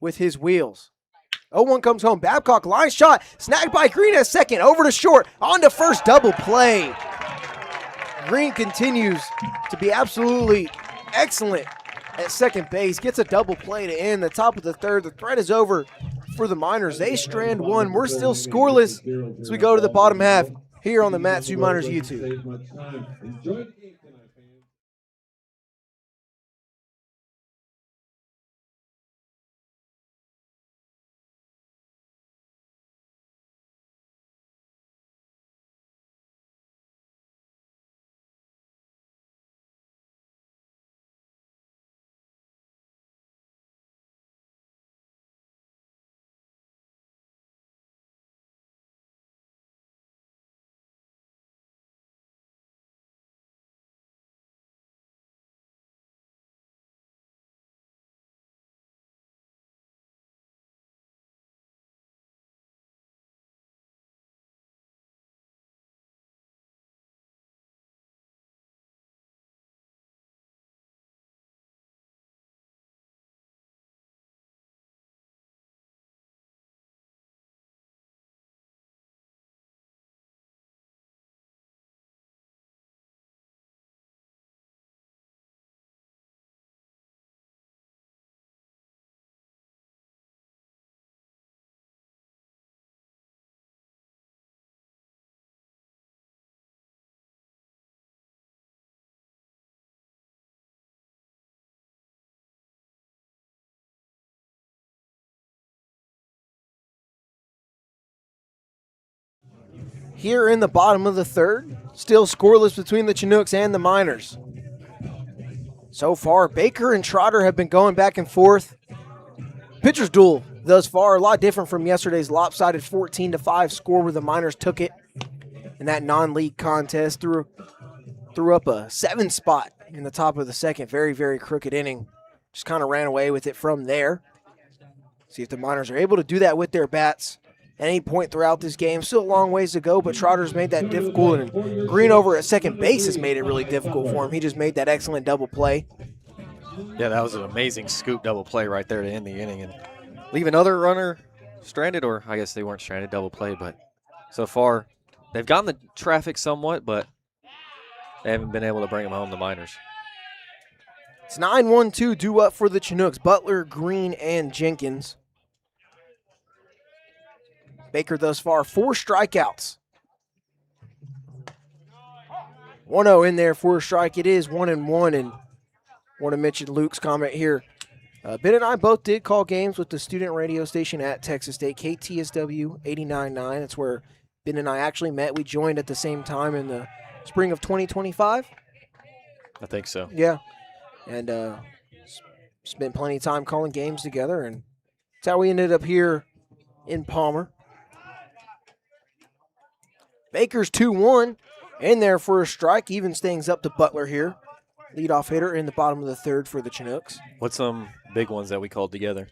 with his wheels. 0-1 comes home. Babcock line shot. Snagged by Green at second. Over to short. On to first. Double play. Green continues to be absolutely excellent at second base. Gets a double play to end the top of the third. The threat is over for the Miners. They strand one. We're still scoreless as we go to the bottom half here on the Mat-Su Miners YouTube. Here in the bottom of the third, still scoreless between the Chinooks and the Miners. So far, Baker and Trotter have been going back and forth. Pitcher's duel thus far, a lot different from yesterday's lopsided 14-5 score where the Miners took it in that non-league contest. Threw up a 7 spot in the top of the second. Very, very crooked inning. Just kind of ran away with it from there. See if the Miners are able to do that with their bats any point throughout this game. Still a long ways to go, but Trotter's made that difficult, and Green over at second base has made it really difficult for him. He just made that excellent double play. Yeah, that was an amazing scoop double play right there to end the inning and leave another runner stranded, or I guess they weren't stranded, double play, but so far they've gotten the traffic somewhat, but they haven't been able to bring them home, the Miners. It's 9-1-2 due up for the Chinooks. Butler, Green, and Jenkins. Baker thus far, 4 strikeouts. 1-0 in there for a strike. It is 1-1, and want to mention Luke's comment here. Ben and I both did call games with the student radio station at Texas State, KTSW 89.9. That's where Ben and I actually met. We joined at the same time in the spring of 2025. I think so. Yeah. And spent plenty of time calling games together, and that's how we ended up here in Palmer. Baker's 2-1 in there for a strike. Evens things up to Butler here. Leadoff hitter in the bottom of the third for the Chinooks. What's some big ones that we called together?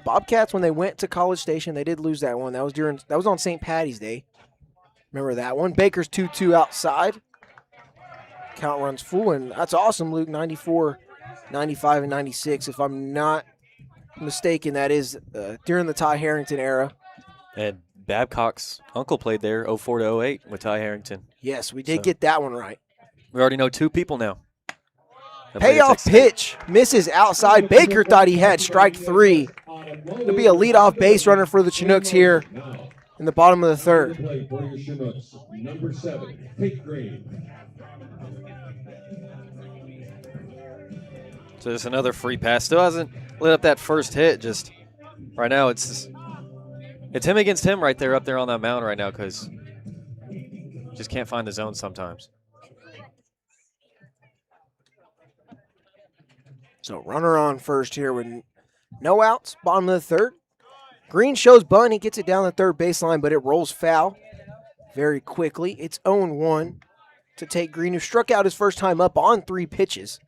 Bobcats, when they went to College Station, they did lose that one. That was on St. Patty's Day. Remember that one? Baker's 2-2 outside. Count runs full, and that's awesome, Luke. 94, 95, and 96. If I'm not mistaken, that is during the Ty Harrington era. And Babcock's uncle played there 04 to 08 with Ty Harrington. Yes, we did get that one right. We already know 2 people now. Payoff pitch. Misses outside. Baker thought he had strike 3. It'll be a leadoff base runner for the Chinooks here in the bottom of the third. Number 7, Tate Green. So just another free pass. Still hasn't lit up that first hit. Just right now, it's him against him right there up there on that mound right now because just can't find the zone sometimes. So runner on first here with no outs, bottom of the third. Green shows bunt. He gets it down the third baseline, but it rolls foul very quickly. It's 0-1 to Tate Green, who struck out his first time up on 3 pitches.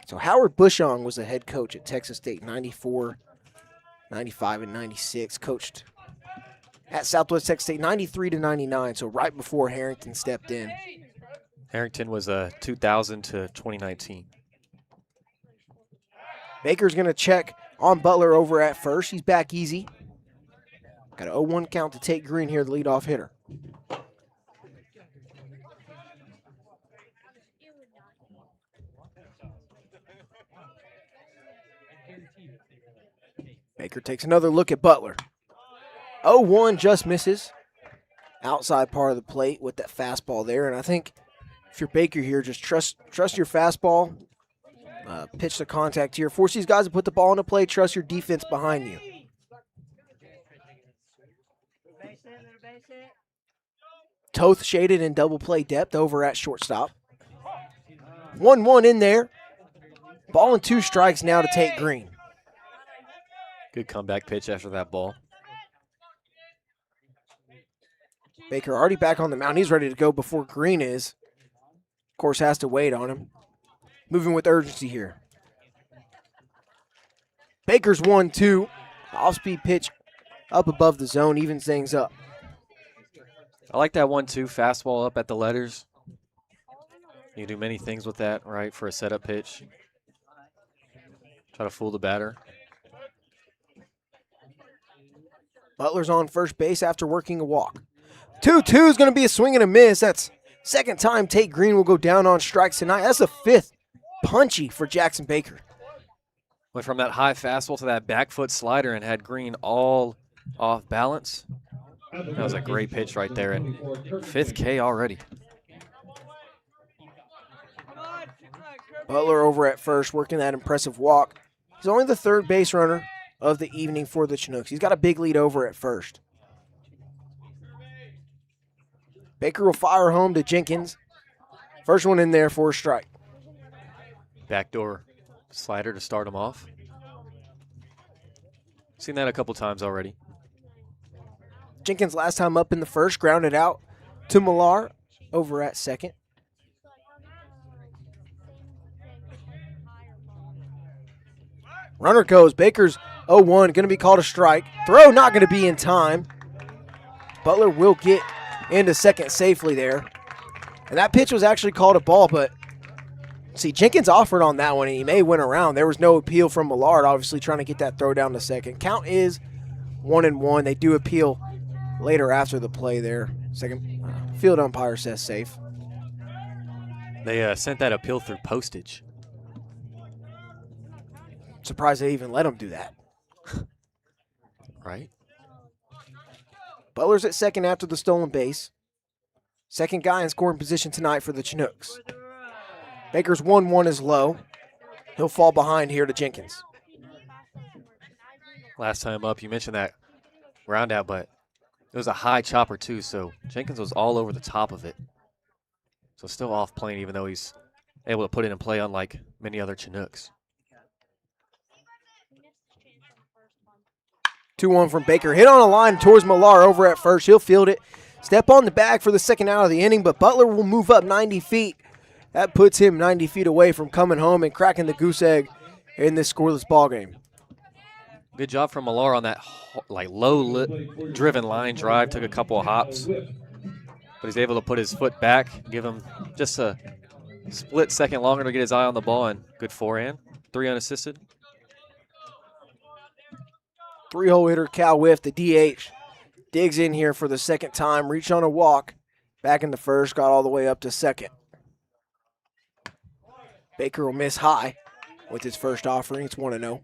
So Howard Bushong was the head coach at Texas State, 94, 95, and 96. Coached at Southwest Texas State, 93 to 99, so right before Harrington stepped in. Harrington was 2000 to 2019. Baker's going to check on Butler over at first. He's back easy. Got an 0-1 count to Tate Green here, the leadoff hitter. Baker takes another look at Butler. 0-1 just misses. Outside part of the plate with that fastball there. And I think if you're Baker here, just trust your fastball. Pitch to contact here. Force these guys to put the ball into play. Trust your defense behind you. Toth shaded in double play depth over at shortstop. 1-1 in there. Ball and 2 strikes now to Tate Green. Good comeback pitch after that ball. Baker already back on the mound. He's ready to go before Green is. Of course, has to wait on him. Moving with urgency here. Baker's 1-2. Off-speed pitch up above the zone, evens things up. I like that 1-2 fastball up at the letters. You can do many things with that, right, for a setup pitch. Try to fool the batter. Butler's on first base after working a walk. 2-2 is going to be a swing and a miss. That's second time Tate Green will go down on strikes tonight. That's the 5th punchy for Jackson Baker. Went from that high fastball to that back foot slider and had Green all off balance. That was a great pitch right there, and 5th K already. Butler over at first, working that impressive walk. He's only the 3rd base runner of the evening for the Chinooks. He's got a big lead over at first. Baker will fire home to Jenkins. First one in there for a strike. Backdoor slider to start him off. Seen that a couple times already. Jenkins last time up in the first, grounded out to Millar over at second. Runner goes. Baker's 0-1, going to be called a strike. Throw not going to be in time. Butler will get into second safely there. And that pitch was actually called a ball, but see, Jenkins offered on that one, and he may win around. There was no appeal from Millard, obviously trying to get that throw down to second. Count is 1-1. They do appeal later after the play there. Second field umpire says safe. They sent that appeal through postage. Surprised they even let him do that. Right? Butler's at second after the stolen base. Second guy in scoring position tonight for the Chinooks. Baker's 1-1 is low. He'll fall behind here to Jenkins. Last time up, you mentioned that ground out, but it was a high chopper too, so Jenkins was all over the top of it. So still off plane, even though he's able to put it in play unlike many other Chinooks. 2-1 from Baker. Hit on a line towards Millar over at first. He'll field it. Step on the bag for the second out of the inning, but Butler will move up 90 feet. That puts him 90 feet away from coming home and cracking the goose egg in this scoreless ball game. Good job from Millar on that low-driven line drive. Took a couple of hops, but he's able to put his foot back, give him just a split second longer to get his eye on the ball, and good forehand. 3 unassisted. 3-hole hitter Cal Whiff, the DH, digs in here for the second time, reached on a walk, back in the first, got all the way up to second. Baker will miss high with his first offering. It's 1-0.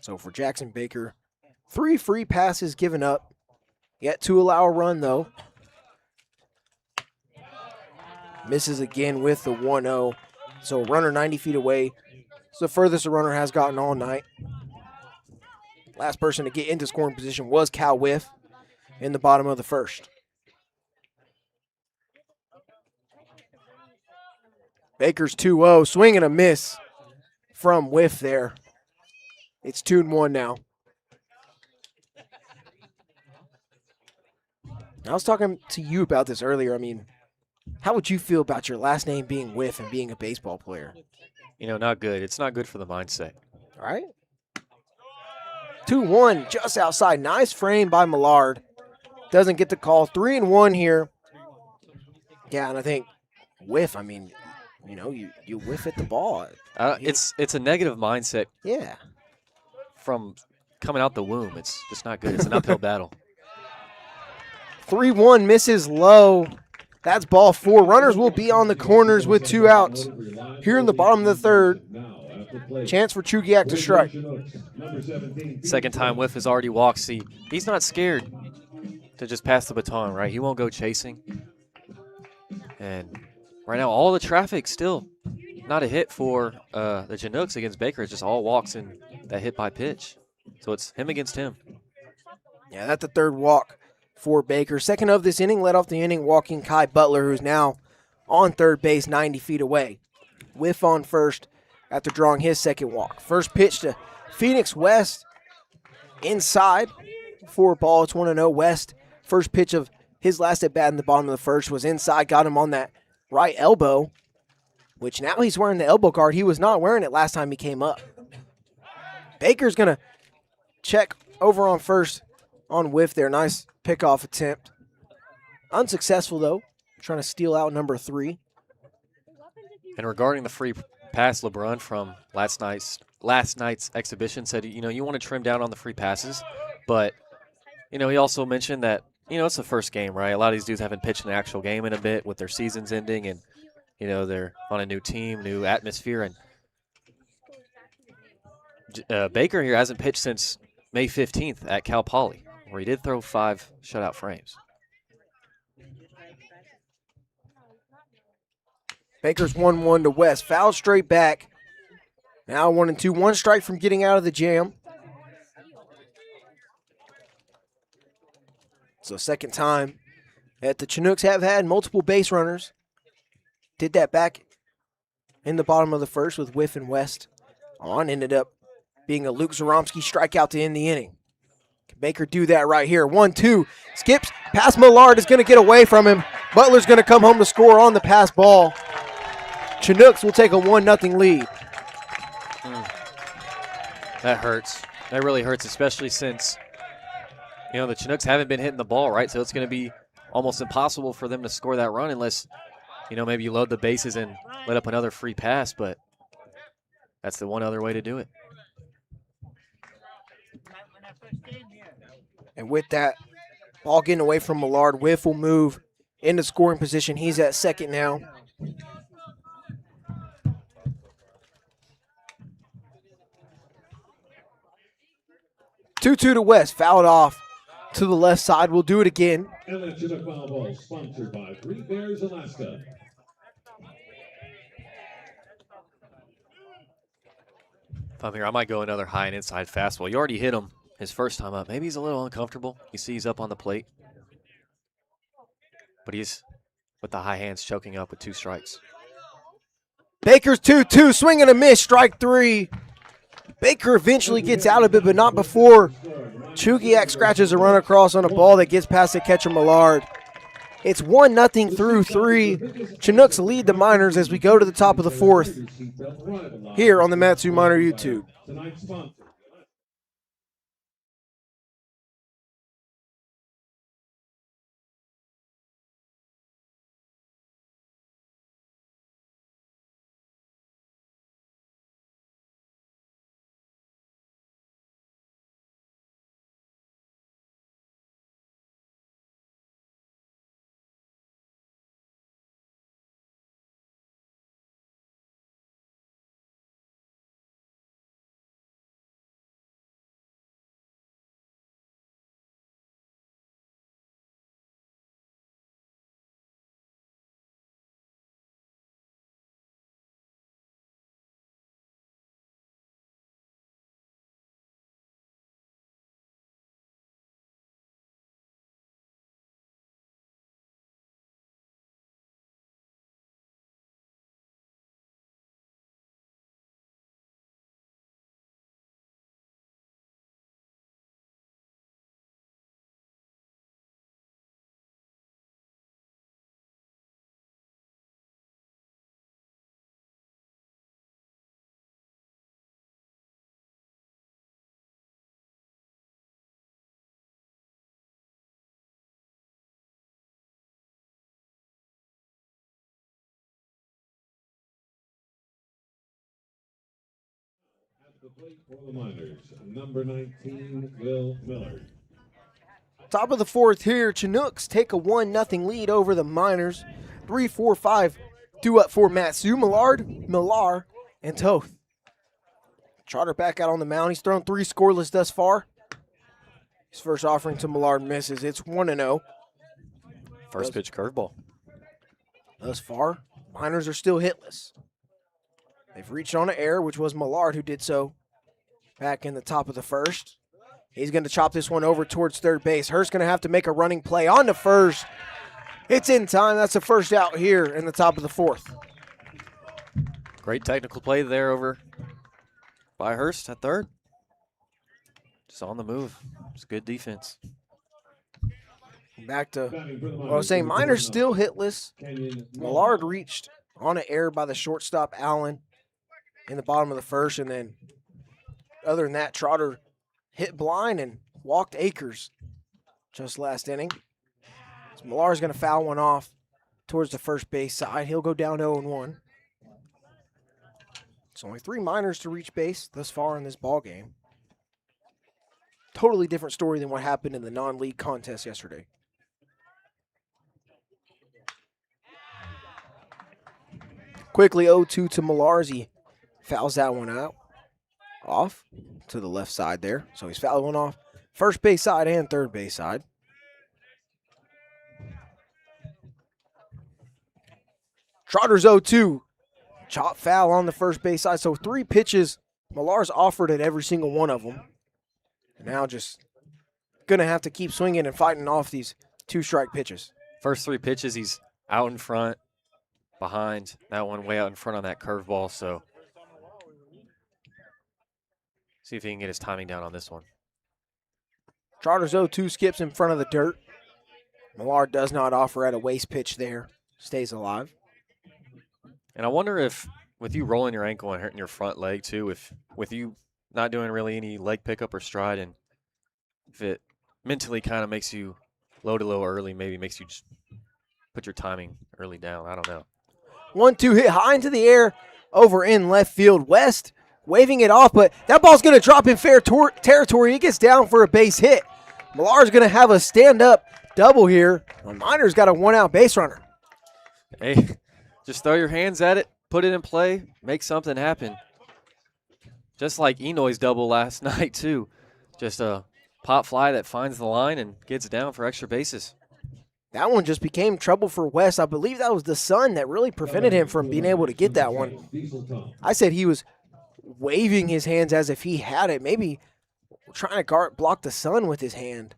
So for Jackson Baker, 3 free passes given up, yet to allow a run though. Misses again with the 1-0. So runner 90 feet away. It's the furthest a runner has gotten all night. Last person to get into scoring position was Cal Whiff in the bottom of the first. Baker's 2-0. Swing and a miss from Whiff there. It's 2-1 now. I was talking to you about this earlier. I mean, how would you feel about your last name being Whiff and being a baseball player? You know, not good. It's not good for the mindset. All right. 2-1 just outside. Nice frame by Millard. Doesn't get the call. 3-1 here. Yeah, and I think Whiff, I mean, you know, you whiff at the ball. It's a negative mindset. Yeah. From coming out the womb. It's just not good. It's an uphill battle. 3-1 misses low. That's ball 4. Runners will be on the corners with 2 outs. Here in the bottom of the third, chance for Chugiak to strike. Second time Whiff has already walked. See, he's not scared to just pass the baton, right? He won't go chasing. And right now, all the traffic still not a hit for the Chinooks against Baker. It's just all walks in that hit by pitch. So it's him against him. Yeah, that's the third walk for Baker. Second of this inning, led off the inning walking Kai Butler, who's now on third base 90 feet away. Whiff on first after drawing his second walk. First pitch to Phoenix West inside for a ball. It's 1-0 West. First pitch of his last at bat in the bottom of the first was inside, got him on that right elbow, which now he's wearing the elbow guard. He was not wearing it last time he came up. Baker's going to check over on first on Whiff there. Nice pickoff attempt. Unsuccessful, though. Trying to steal out number 3. And regarding the free pass, LeBron from last night's exhibition said, you know, you want to trim down on the free passes. But, you know, he also mentioned that, you know, it's the first game, right? A lot of these dudes haven't pitched an actual game in a bit with their seasons ending. And, you know, they're on a new team, new atmosphere. And Baker here hasn't pitched since May 15th at Cal Poly, where he did throw 5 shutout frames. Baker's 1-1 to West. Foul straight back. Now 1-2. 1 strike from getting out of the jam. So second time that the Chinooks have had multiple base runners. Did that back in the bottom of the first with Whiff and West on. Ended up being a Luke Zaromsky strikeout to end the inning. Can Baker do that right here? 1-2. Skips past Millard, is going to get away from him. Butler's going to come home to score on the pass ball. Chinooks will take a 1-0 lead. That hurts. That really hurts, especially since, the Chinooks haven't been hitting the ball, right? So it's going to be almost impossible for them to score that run unless, maybe you load the bases and let up another free pass, but that's the one other way to do it. And with that, ball getting away from Millard, Whiff will move into scoring position. He's at second now. Two-two to West, fouled off to the left side. We'll do it again. And that Chinook foul ball sponsored by Three Bears, Alaska. If I'm here, I might go another high and inside fastball. You already hit him his first time up. Maybe he's a little uncomfortable. You see he's up on the plate. But he's, with the high hands, choking up with 2 strikes. Baker's 2-2, swing and a miss, strike 3. Baker eventually gets out of it, but not before Chugiak scratches a run across on a ball that gets past the catcher Millard. It's 1-0 through 3. Chinooks lead the Miners as we go to the top of the 4th here on the Matsu Miner YouTube. Tonight's sponsor. The plate for the Miners, number 19, Will Miller. Top of the 4th here, Chinooks take a 1-0 lead over the Miners. 3, 4, 5 due up for Matsu, Millard, Millar, and Toth. Trotter back out on the mound. He's thrown 3 scoreless thus far. His first offering to Millard misses. It's 1-0. First pitch curveball. Thus far, Miners are still hitless. They've reached on an error, which was Millard who did so back in the top of the 1st. He's going to chop this one over towards third base. Hurst's going to have to make a running play on to first. It's in time. That's the first out here in the top of the 4th. Great technical play there over by Hurst at third. Just on the move. It's good defense. Back to what I was saying, Miners still hitless. Millard reached on an error by the shortstop, Allen, in the bottom of the 1st. And then other than that, Trotter hit blind and walked Akers just last inning. So Millar's going to foul one off towards the first base side. He'll go down 0-1. It's only 3 Miners to reach base thus far in this ball game. Totally different story than what happened in the non-league contest yesterday. Quickly 0-2 to Millarzi. Fouls that one out. Off to the left side there. So he's fouled one off first base side and third base side. Trotter's 0-2. Chop foul on the first base side. So 3 pitches. Millar's offered at every single one of them. And now just going to have to keep swinging and fighting off these 2-strike pitches. First 3 pitches, he's out in front, behind. That one way out in front on that curveball. So see if he can get his timing down on this one. Trotter's 0-2 skips in front of the dirt. Millard does not offer at a waste pitch there. Stays alive. And I wonder if, with you rolling your ankle and hurting your front leg too, if with you not doing really any leg pickup or stride, and if it mentally kind of makes you load a little early, maybe makes you just put your timing early down. I don't know. 1-2 hit high into the air over in left field. West waving it off, but that ball's going to drop in fair territory. He gets down for a base hit. Millar's going to have a stand-up double here. The Miners got a one-out base runner. Hey, just throw your hands at it, put it in play, make something happen. Just like Enoy's double last night too. Just a pop fly that finds the line and gets down for extra bases. That one just became trouble for West. I believe that was the sun that really prevented him from being able to get that one. I said he was waving his hands as if he had it, maybe trying to block the sun with his hand.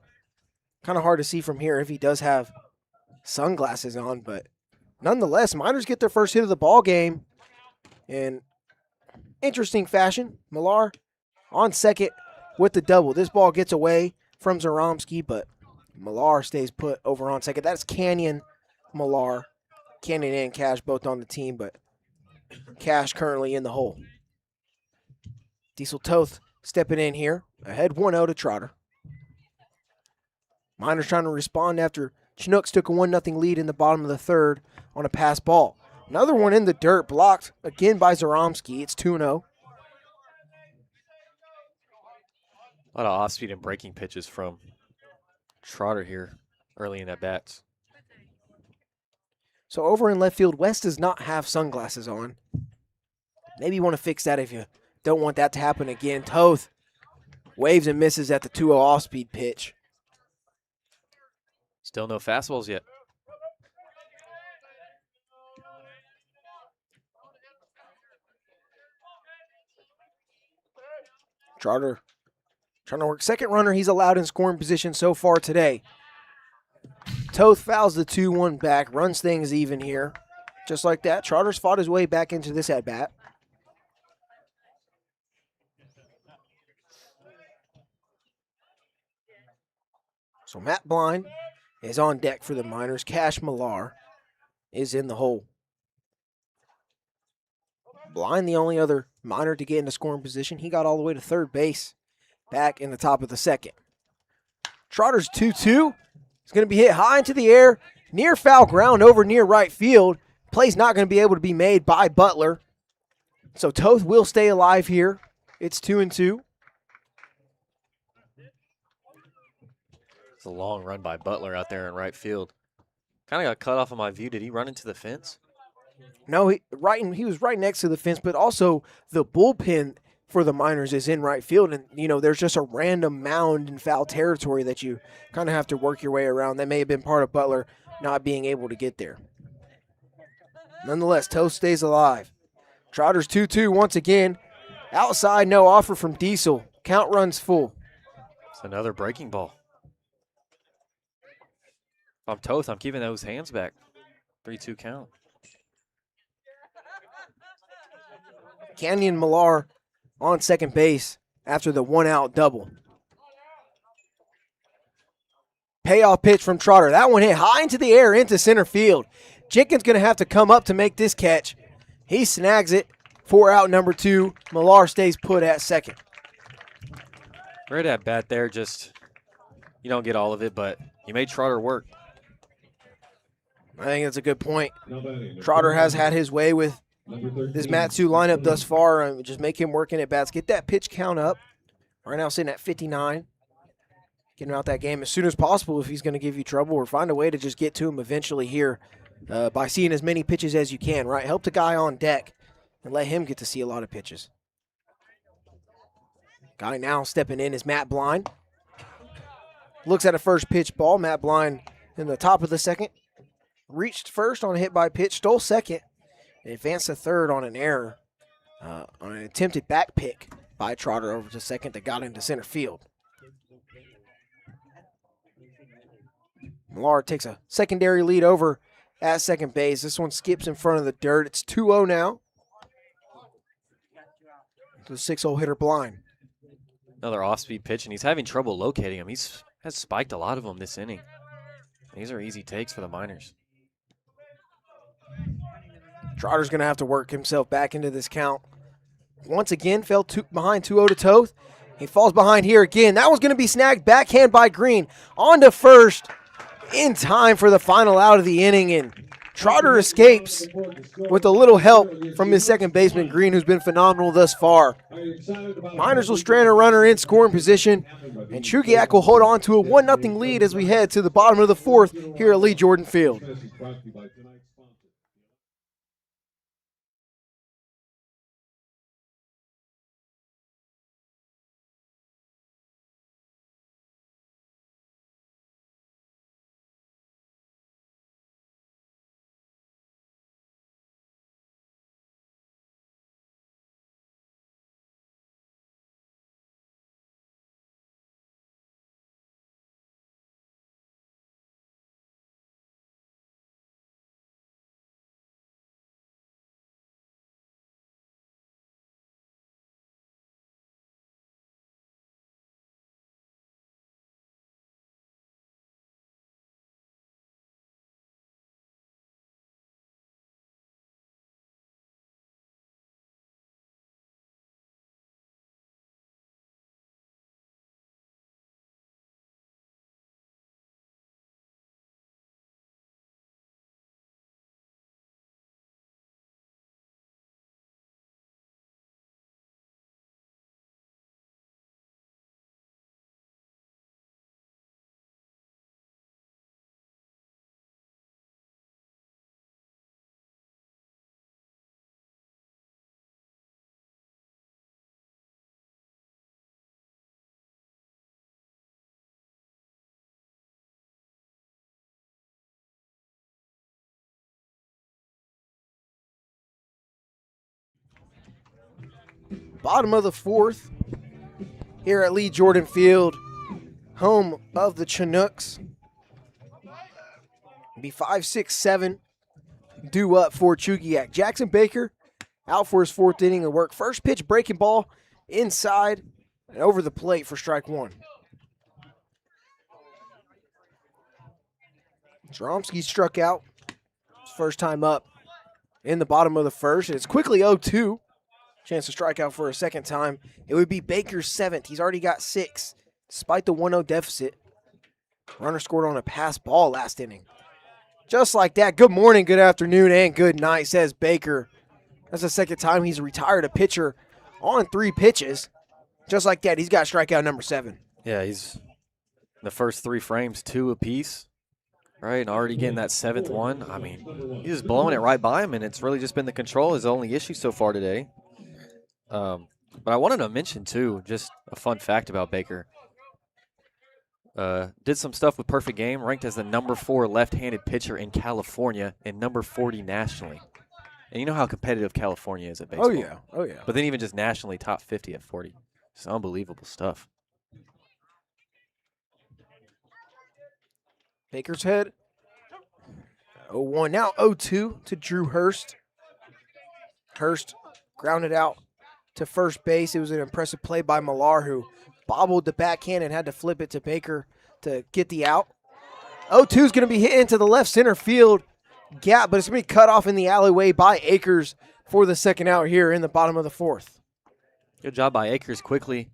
Kind of hard to see from here if he does have sunglasses on, but nonetheless, Miners get their first hit of the ball game in interesting fashion. Millar on second with the double. This ball gets away from Zaromski, but Millar stays put over on second. That's Canyon, Millar. Canyon and Cash both on the team, but Cash currently in the hole. Diesel Toth stepping in here. Ahead 1-0 to Trotter. Miners trying to respond after Chinooks took a 1-0 lead in the bottom of the third on a pass ball. Another one in the dirt, blocked again by Zaromski. It's 2-0. A lot of off-speed and breaking pitches from Trotter here early in at bats. So over in left field, West does not have sunglasses on. Maybe you want to fix that if you don't want that to happen again. Toth waves and misses at the 2-0 off-speed pitch. Still no fastballs yet. Trotter trying to work second runner he's allowed in scoring position so far today. Toth fouls the 2-1 back, runs things even here. Just like that, Trotter's fought his way back into this at-bat. So Matt Blind is on deck for the Miners. Cash Millar is in the hole. Blind, the only other Miner to get into scoring position. He got all the way to third base, back in the top of the second. Trotter's 2-2. It's going to be hit high into the air, near foul ground over near right field. Play's not going to be able to be made by Butler. So Toth will stay alive here. It's 2-2. It's a long run by Butler out there in right field. Kind of got cut off of my view. Did he run into the fence? No, he was right next to the fence, but also the bullpen for the Miners is in right field. And, there's just a random mound in foul territory that you kind of have to work your way around. That may have been part of Butler not being able to get there. Nonetheless, Toth stays alive. Trotter's 2-2 once again. Outside, no offer from Diesel. Count runs full. It's another breaking ball. If I'm Toth, I'm keeping those hands back. 3-2 count. Canyon Millar on second base after the one-out double. Payoff pitch from Trotter. That one hit high into the air into center field. Jenkins going to have to come up to make this catch. He snags it for out number 2. Millar stays put at second. Right at bat there, just you don't get all of it, but you made Trotter work. I think that's a good point. Trotter has had his way with this Matsu lineup thus far, and just make him work in at bats. Get that pitch count up. Right now sitting at 59. Get him out that game as soon as possible if he's going to give you trouble, or find a way to just get to him eventually here by seeing as many pitches as you can, right? Help the guy on deck and let him get to see a lot of pitches. Guy now stepping in is Matt Blind. Looks at a first pitch ball. Matt Blind in the top of the second. Reached first on a hit by pitch, stole second, and advanced to third on an error, on an attempted back pick by Trotter over to second that got into center field. Millar takes a secondary lead over at second base. This one skips in front of the dirt. It's 2-0 now. The 6-0 hitter Blind. Another off-speed pitch, and he's having trouble locating him. Has spiked a lot of them this inning. These are easy takes for the Miners. Trotter's going to have to work himself back into this count. Once again, fell behind 2-0 to Toth. He falls behind here again. That was going to be snagged backhand by Green. On to first in time for the final out of the inning. And Trotter escapes with a little help from his second baseman, Green, who's been phenomenal thus far. Miners will strand a runner in scoring position, and Chugiak will hold on to a 1-0 lead as we head to the bottom of the fourth here at Lee Jordan Field. Bottom of the fourth here at Lee Jordan Field, home of the Chinooks. Be 5, 6, 7 due up for Chugiak. Jackson Baker out for his fourth inning of work. First pitch breaking ball inside and over the plate for strike one. Dromsky struck out his first time up in the bottom of the first, and it's quickly 0-2. Chance to strike out for a second time. It would be Baker's seventh. He's already got 6, despite the 1-0 deficit. Runner scored on a pass ball last inning. Just like that, good morning, good afternoon, and good night, says Baker. That's the second time he's retired a pitcher on 3 pitches. Just like that, he's got strikeout number 7. Yeah, he's the first 3 frames, 2 apiece. Right, and already getting that 7th one. I mean, he's just blowing it right by him, and it's really just been the control his only issue so far today. But I wanted to mention, too, just a fun fact about Baker. Did some stuff with Perfect Game, ranked as the number 4 left-handed pitcher in California and number 40 nationally. And you know how competitive California is at baseball. Oh, yeah. But then even just nationally, top 50 at 40. It's unbelievable stuff. Baker's head. 0-1, now 0-2 to Drew Hurst. Hurst grounded out to first base. It was an impressive play by Millar, who bobbled the backhand and had to flip it to Baker to get the out. 0-2 is going to be hit into the left center field gap, but it's going to be cut off in the alleyway by Akers for the second out here in the bottom of the fourth. Good job by Akers quickly.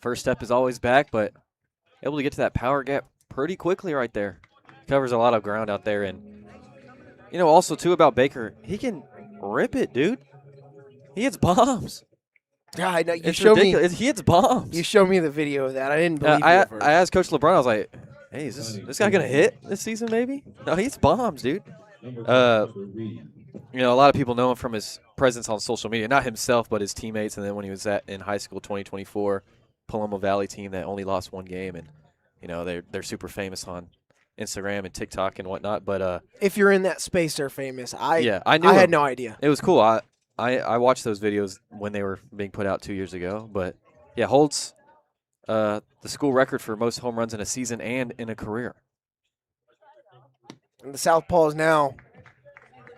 First step is always back, but able to get to that power gap pretty quickly right there. Covers a lot of ground out there. And, you know, also, too, about Baker, he can rip it, dude. He hits bombs. Yeah, I know. It's ridiculous. He hits bombs. You showed me the video of that. I didn't believe it at first. I asked Coach LeBron, I was like, hey, is this guy going to hit this season maybe? No, he hits bombs, dude. You know, a lot of people know him from his presence on social media. Not himself, but his teammates. And then when he was in high school, 2024, Paloma Valley team that only lost 1 game. And, you know, they're super famous on Instagram and TikTok and whatnot. But if you're in that space, they're famous. I knew I him. had no idea. It was cool. I watched those videos when they were being put out 2 years ago. But, yeah, holds the school record for most home runs in a season and in a career. And the Southpaw is now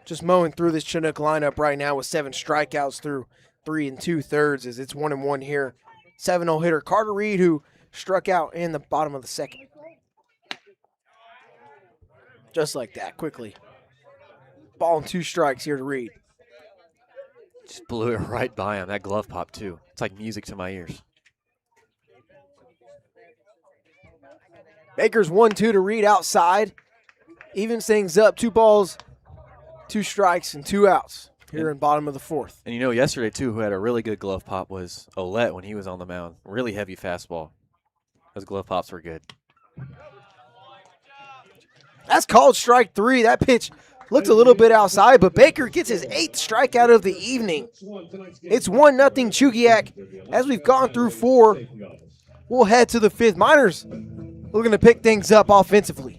just mowing through this Chinook lineup right now with 7 strikeouts through 3 2/3 as it's 1-1 here. 7-0 hitter Carter Reed, who struck out in the bottom of the second. Just like that, quickly. Ball and 2 strikes here to Reed. Just blew it right by him. That glove pop, too. It's like music to my ears. Baker's 1-2 to Reed outside. Evens things up. 2 balls, 2 strikes, and 2 outs here in bottom of the 4th. And you know, yesterday, too, who had a really good glove pop was Olette when he was on the mound. Really heavy fastball. Those glove pops were good. That's called strike 3. That pitch looked a little bit outside, but Baker gets his 8th strikeout of the evening. It's 1-0 Chugiak. As we've gone through 4, we'll head to the 5th. Miners looking to pick things up offensively.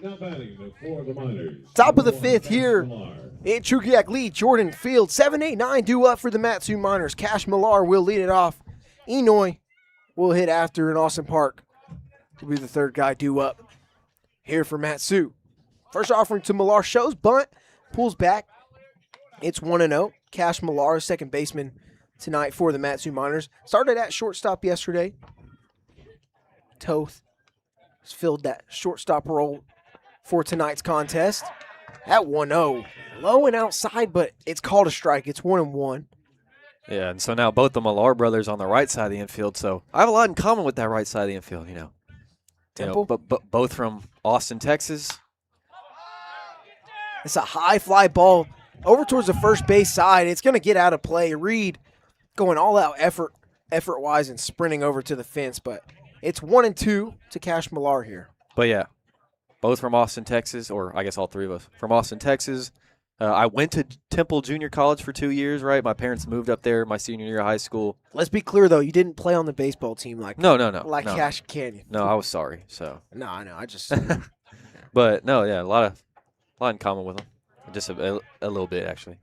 Now batting for the Miners. Top of the 5th here in Chugiak lead. Jordan Field, 7, 8, 9 due up for the Matsu Miners. Cash Millar will lead it off. Enoy will hit after in Austin Park. Will be the 3rd guy due up here for Matsu. First offering to Millar, shows bunt, pulls back. It's 1-0. Cash Millar, second baseman tonight for the Matsu Miners. Started at shortstop yesterday. Toth has filled that shortstop role for tonight's contest. At 1-0. Low and outside, but it's called a strike. It's 1-1. Yeah, and so now both the Millar brothers on the right side of the infield. So I have a lot in common with that right side of the infield, you know. Temple? But both from Austin, Texas. It's a high fly ball over towards the first base side. It's going to get out of play. Reed going all out effort-wise and sprinting over to the fence, but it's 1-2 to Cash Millar here. But yeah, both from Austin, Texas, or I guess all 3 of us from Austin, Texas. I went to Temple Junior College for 2 years, right? My parents moved up there my senior year of high school. Let's be clear, though. You didn't play on the baseball team like No. Cash Canyon. No, I was sorry. So No, I know. I just But no, yeah, a lot in common with them. Just a little bit, actually.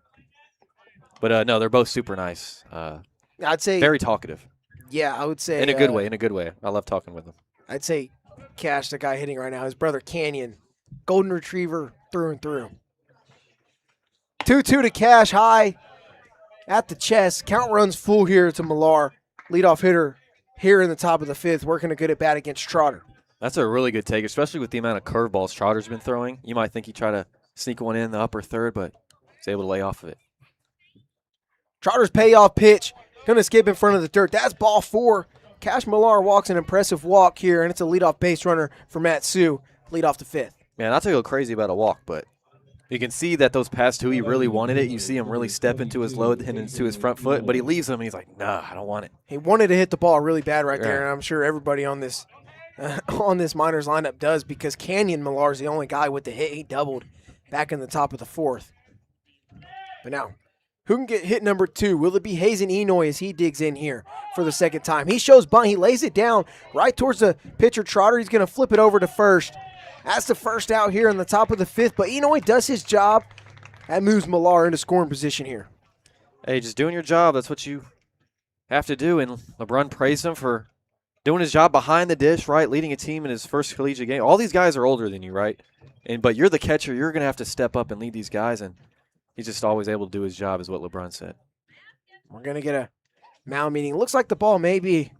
But no, they're both super nice. I'd say Very talkative. Yeah, I would say In a good way. In a good way. I love talking with them. I'd say Cash, the guy hitting right now, his brother Canyon, golden retriever through and through. 2-2 to Cash, high at the chest. Count runs full here to Millar, leadoff hitter here in the top of the 5th, working a good at bat against Trotter. That's a really good take, especially with the amount of curveballs Trotter's been throwing. You might think he tried to sneak one in the upper 3rd, but he's able to lay off of it. Trotter's payoff pitch, going to skip in front of the dirt. That's ball 4. Cash Millar walks an impressive walk here, and it's a leadoff base runner for Matsu, lead off the 5th. Man, not to go crazy about a walk, but you can see that those past 2, he really wanted it. You see him really step into his load and into his front foot, but he leaves them, and he's like, nah, I don't want it. He wanted to hit the ball really bad right there, and I'm sure everybody on this Miners lineup does, because Canyon Millar's the only guy with the hit. He doubled back in the top of the 4th. But now, who can get hit number 2? Will it be Hazen Enoy as he digs in here for the 2nd time? He shows bunt. He lays it down right towards the pitcher Trotter. He's going to flip it over to first. That's the first out here in the top of the 5th, but Enoy does his job. That moves Millar into scoring position here. Hey, just doing your job. That's what you have to do, and LeBron praised him for doing his job behind the dish, right, leading a team in his first collegiate game. All these guys are older than you, right? But you're the catcher. You're going to have to step up and lead these guys, and he's just always able to do his job, is what LeBron said. We're going to get a mound meeting. Looks like the ball may be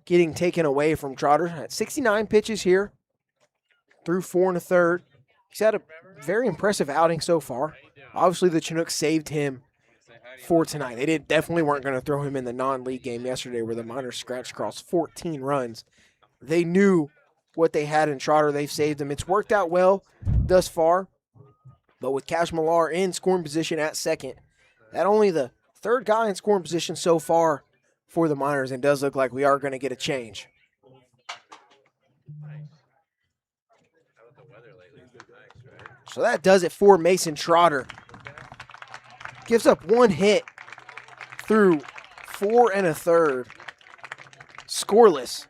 getting taken away from Trotter. At 69 pitches here, through 4 1/3. He's had a very impressive outing so far. Obviously, the Chinooks saved him for tonight. They definitely weren't going to throw him in the non-league game yesterday where the Miners scratched across 14 runs. They knew what they had in Trotter. They've saved him. It's worked out well thus far. But with Cash Millar in scoring position at second, that only the third guy in scoring position so far for the Miners, and does look like we are going to get a change. So that does it for Mason Trotter. Gives up one hit through 4 1/3. Scoreless.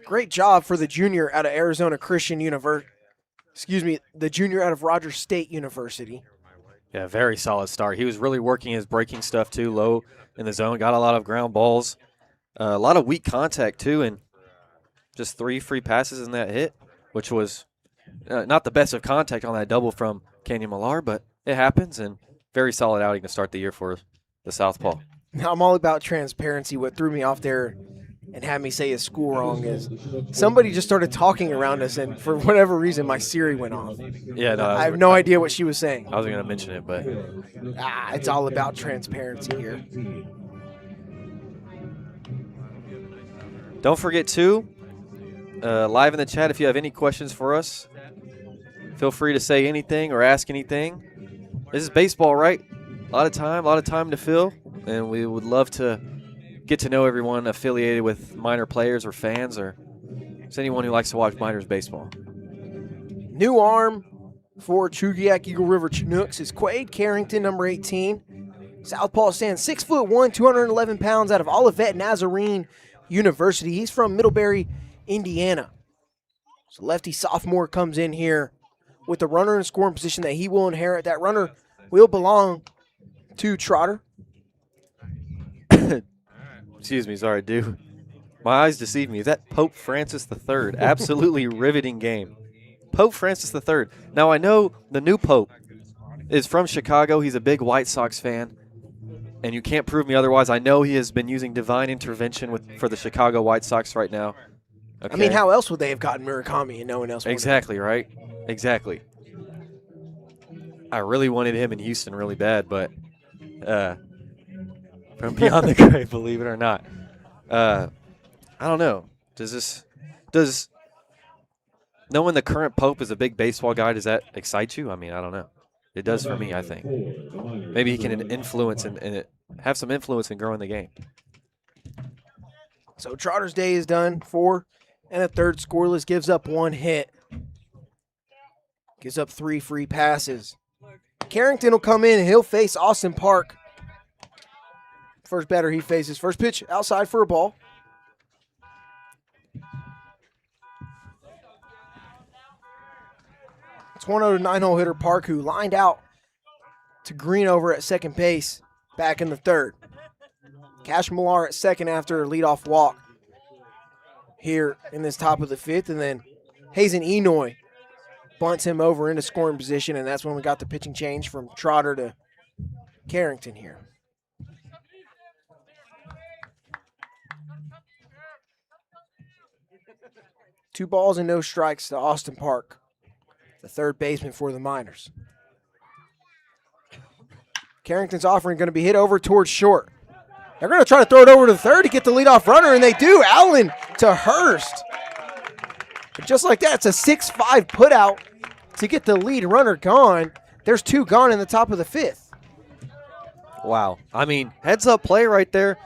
Great job for the junior out of Arizona Christian University. The junior out of Rogers State University. Yeah, very solid start. He was really working his breaking stuff too, low in the zone. Got a lot of ground balls. A lot of weak contact too, and just 3 free passes in that hit, which was not the best of contact on that double from Kenyon Millar, but it happens, and very solid outing to start the year for the Southpaw. Now, I'm all about transparency. What threw me off there and had me say his school wrong is somebody just started talking around us, and for whatever reason, my Siri went off. Yeah, no, I have no idea what she was saying. I wasn't going to mention it, but It's all about transparency here. don't forget to live in the chat if you have any questions for us. Feel free to say anything or ask anything. This is baseball, right? A lot of time to fill, and we would love to get to know everyone affiliated with Miner players or fans or just anyone who likes to watch Miners baseball. New arm for Chugiak-Eagle River Chinooks is Quade Carrington, number 18. Southpaw stands 6'1", 211 pounds, out of Olivet Nazarene University. He's from Middlebury, Indiana. So lefty sophomore comes in here with the runner in scoring position that he will inherit. That runner will belong to Trotter. Excuse me, sorry, dude. My eyes deceive me. Is that Pope Francis III? Absolutely riveting game. Pope Francis III. Now, I know the new Pope is from Chicago. He's a big White Sox fan, and you can't prove me otherwise. I know he has been using divine intervention for the Chicago White Sox right now. Okay. I mean, how else would they have gotten Murakami and no one else wanted Exactly, right? Exactly. I really wanted him in Houston really bad, but from beyond the grave, believe it or not. I don't know. Does knowing the current Pope is a big baseball guy, does that excite you? I mean, I don't know. It does for me, I think. Maybe he can influence and have some influence in growing the game. So Trotter's day is done. 4 1/3 scoreless, gives up 1 hit. Gives up 3 free passes. Carrington will come in and he'll face Austin Park. First batter he faces. First pitch outside for a ball. It's 1-0 to 9-hole hitter Park, who lined out to Green over at second base back in the third. Cash Millar at second after a leadoff walk here in this top of the fifth. And then Hazen Enoy bunts him over into scoring position, and that's when we got the pitching change from Trotter to Carrington here. Two balls and no strikes to Austin Park, the third baseman for the Miners. Carrington's offering going to be hit over towards short. They're going to try to throw it over to the third to get the leadoff runner, and they do. Allen to Hurst. But just like that, it's a 6-5 putout to get the lead runner gone. There's 2 gone in the top of the fifth. Wow. I mean, heads-up play right there.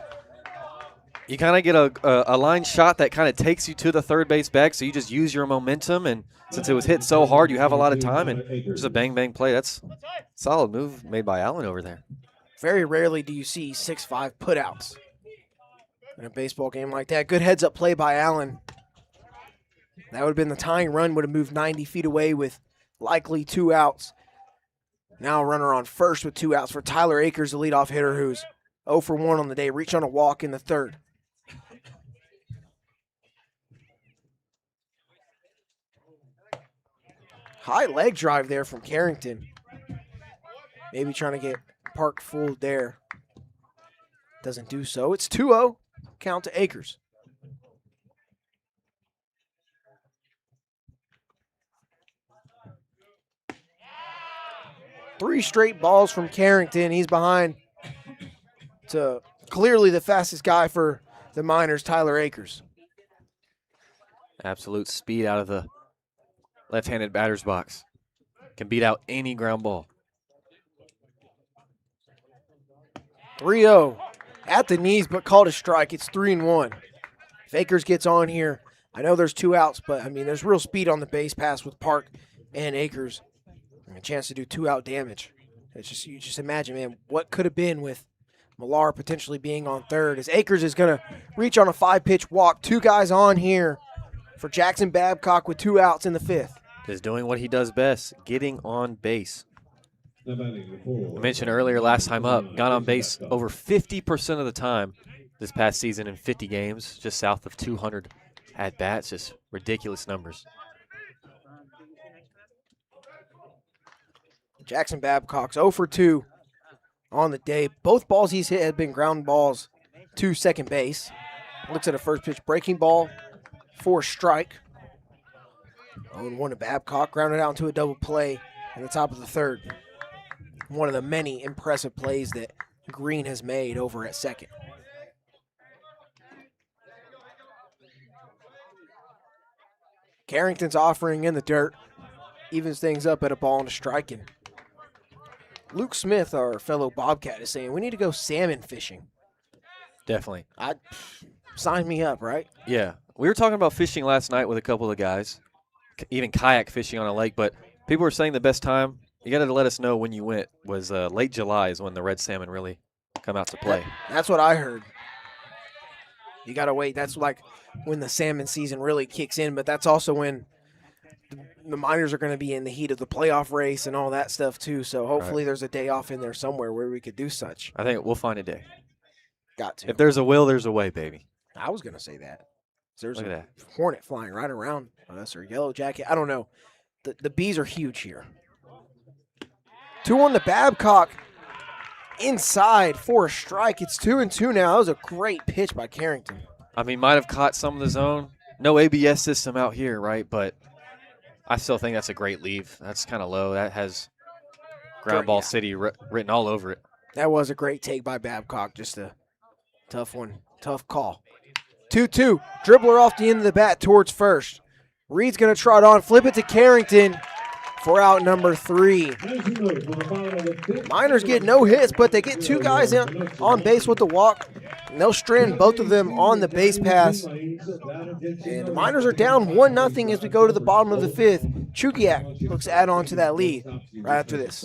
You kind of get a line shot that kind of takes you to the third base bag, so you just use your momentum, and since it was hit so hard, you have a lot of time, and just a bang-bang play. That's a solid move made by Allen over there. Very rarely do you see 6-5 putouts in a baseball game like that. Good heads-up play by Allen. That would have been the tying run, would have moved 90 feet away with likely 2 outs. Now a runner on first with 2 outs for Tyler Akers, the leadoff hitter, who's 0 for 1 on the day, reached on a walk in the third. High leg drive there from Carrington. Maybe trying to get Park fooled there. Doesn't do so. It's 2-0. Count to Akers. 3 straight balls from Carrington. He's behind to clearly the fastest guy for the Miners, Tyler Akers. Absolute speed out of the left-handed batter's box. Can beat out any ground ball. 3-0 at the knees, but called a strike. It's 3-1. If Akers gets on here, I know there's 2 outs, but I mean, there's real speed on the base pass with Park and Akers. And a chance to do 2-out damage. It's just, you just imagine, man, what could have been with Millar potentially being on third, as Akers is going to reach on a 5-pitch walk. 2 guys on here for Jackson Babcock with 2 outs in the 5th. Just doing what he does best, getting on base. I I mentioned earlier last time up, got on base over 50% of the time this past season in 50 games, just south of 200 at-bats, just ridiculous numbers. Jackson Babcock's 0 for 2 on the day. Both balls he's hit have been ground balls to second base. Looks at a first pitch breaking ball for a strike. 0-1 to Babcock, grounded out into a double play in the top of the 3rd. One of the many impressive plays that Green has made over at second. Carrington's offering in the dirt, evens things up at a ball and a strike. And Luke Smith, our fellow Bobcat, is saying we need to go salmon fishing. Definitely. Sign me up, right? Yeah. We were talking about fishing last night with a couple of guys, even kayak fishing on a lake, but people were saying the best time, you got to let us know when you went, was late July is when the red salmon really come out to play. That's what I heard. You got to wait. That's like when the salmon season really kicks in, but that's also when the Miners are going to be in the heat of the playoff race and all that stuff too. So hopefully there's a day off in there somewhere where we could do such. I think we'll find a day. Got to. If there's a will, there's a way, baby. I was going to say that. There's Look a at that. hornet flying right around us, or yellow jacket. I don't know. The bees are huge here. 2-1 to Babcock. Inside for a strike. It's 2-2 now. That was a great pitch by Carrington. I mean, might have caught some of the zone. No ABS system out here, right? But I still think that's a great leave. That's kind of low. That has Ground Ball City written all over it. That was a great take by Babcock. Just a tough one. Tough call. 2-2. Dribbler off the end of the bat towards first. Reed's going to trot on. Flip it to Carrington for out number 3. Miners get no hits, but they get 2 guys on base with the walk. And they'll strand both of them on the base pass. And the Miners are down 1-0 as we go to the bottom of the 5th. Chugiak looks to add on to that lead right after this.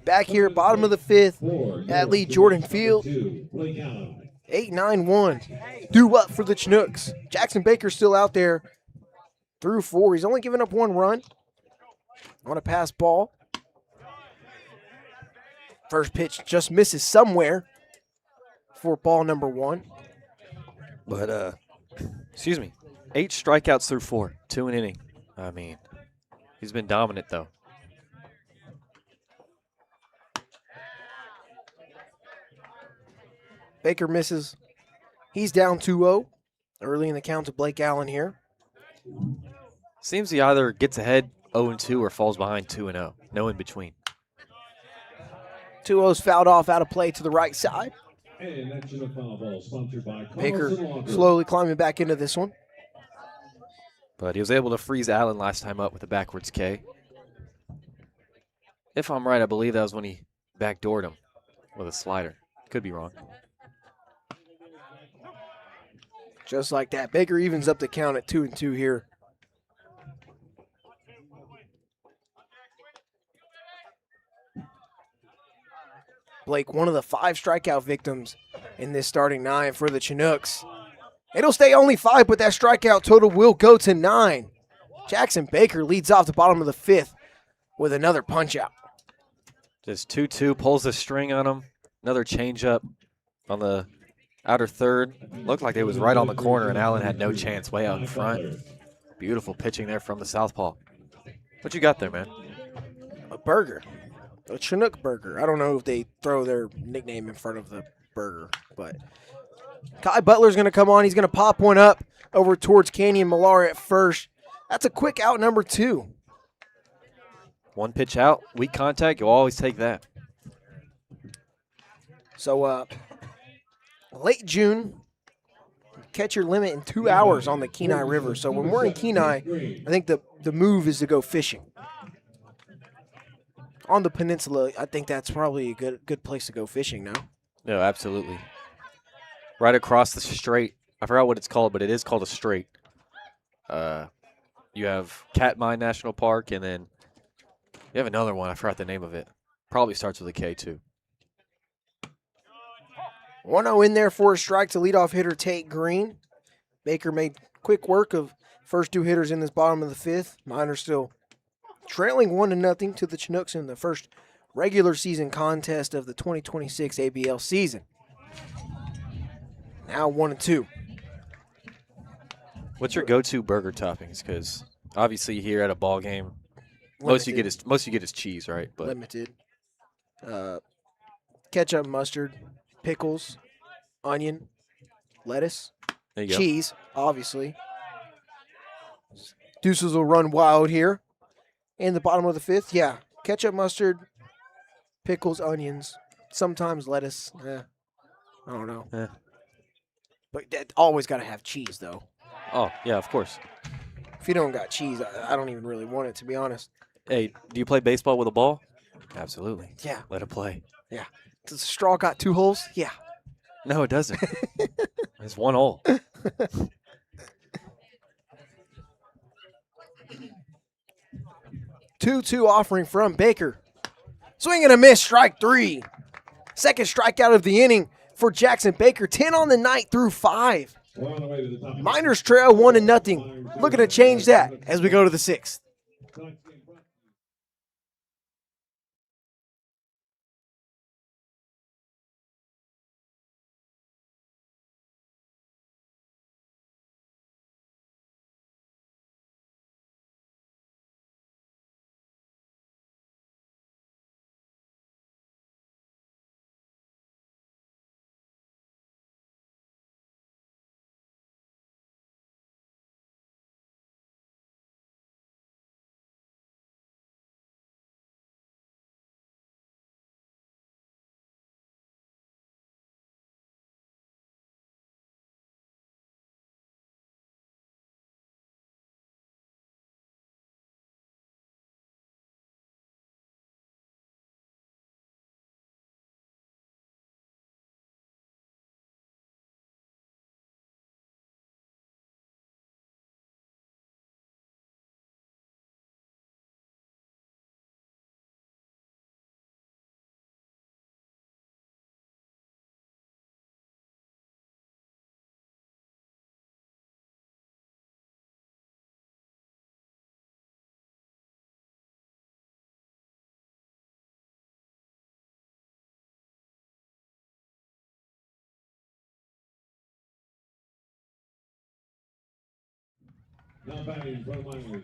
Back here, bottom of the 5th, at lead Jordan Field. 8-9-1. Due up for the Chinooks. Jackson Baker's still out there through 4. He's only given up 1 run on a pass ball. First pitch just misses somewhere for ball number 1. But, excuse me, 8 strikeouts through 4, 2 an inning. I mean, he's been dominant, though. Baker misses. He's down 2-0 early in the count to Blake Allen here. Seems he either gets ahead 0-2 or falls behind 2-0. No in between. 2-0's fouled off out of play to the right side. And that's your foul ball, sponsored by Baker Carlson Walker. slowly climbing back into this one. But he was able to freeze Allen last time up with a backwards K. If I'm right, I believe that was when he backdoored him with a slider. Could be wrong. Just like that. Baker evens up the count at 2-2 here. Blake, one of the 5 strikeout victims in this starting 9 for the Chinooks. It'll stay only 5, but that strikeout total will go to 9. Jackson Baker leads off the bottom of the 5th with another punch-out. Just 2-2, pulls the string on him. Another changeup on the outer third. Looked like it was right on the corner, and Allen had no chance way out in front. Beautiful pitching there from the southpaw. What you got there, man? A burger. A Chinook burger. I don't know if they throw their nickname in front of the burger, but Kai Butler's going to come on. He's going to pop one up over towards Canyon Millar at first. That's a quick out number 2. One pitch out, weak contact, you'll always take that. So, late June, catcher limit in 2 hours on the Kenai River. So when we're in Kenai, I think the move is to go fishing. On the peninsula, I think that's probably a good place to go fishing now. No, absolutely. Right across the strait. I forgot what it's called, but it is called a strait. You have Katmai National Park, and then you have another one. I forgot the name of it. Probably starts with a K, too. 1-0 in there for a strike to leadoff hitter Tate Green. Baker made quick work of first 2 hitters in this bottom of the 5th. Miners still trailing 1-0 to the Chinooks in the first regular season contest of the 2026 ABL season. Now 1-2. What's your go-to burger toppings? Because obviously here at a ball game, most you get is cheese, right? But limited. Ketchup, mustard, pickles, onion, lettuce, there you go. cheese, obviously. Deuces will run wild here. In the bottom of the 5th, yeah. Ketchup, mustard, pickles, onions, sometimes lettuce. I don't know. But that always got to have cheese, though. Oh, yeah, of course. If you don't got cheese, I don't even really want it, to be honest. Hey, do you play baseball with a ball? Absolutely. Yeah. Let it play. Yeah. Does the straw got 2 holes? Yeah. No, it doesn't. It's 1 hole. 2-2 offering from Baker. Swing and a miss, strike 3. Second strikeout of the inning for Jackson Baker. 10 on the night through 5. Miners trail 1-0. Looking to change that as we go to the 6th.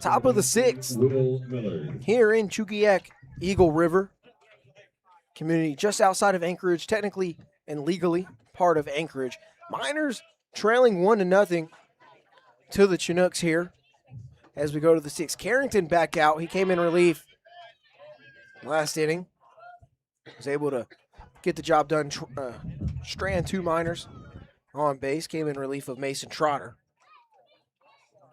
Top of the 6th here in Chugiak-Eagle River. Community just outside of Anchorage, technically and legally part of Anchorage. Miners trailing 1-0 to the Chinooks here as we go to the 6th. Carrington back out. He came in relief last inning. Was able to get the job done. Strand 2 Miners on base. Came in relief of Mason Trotter.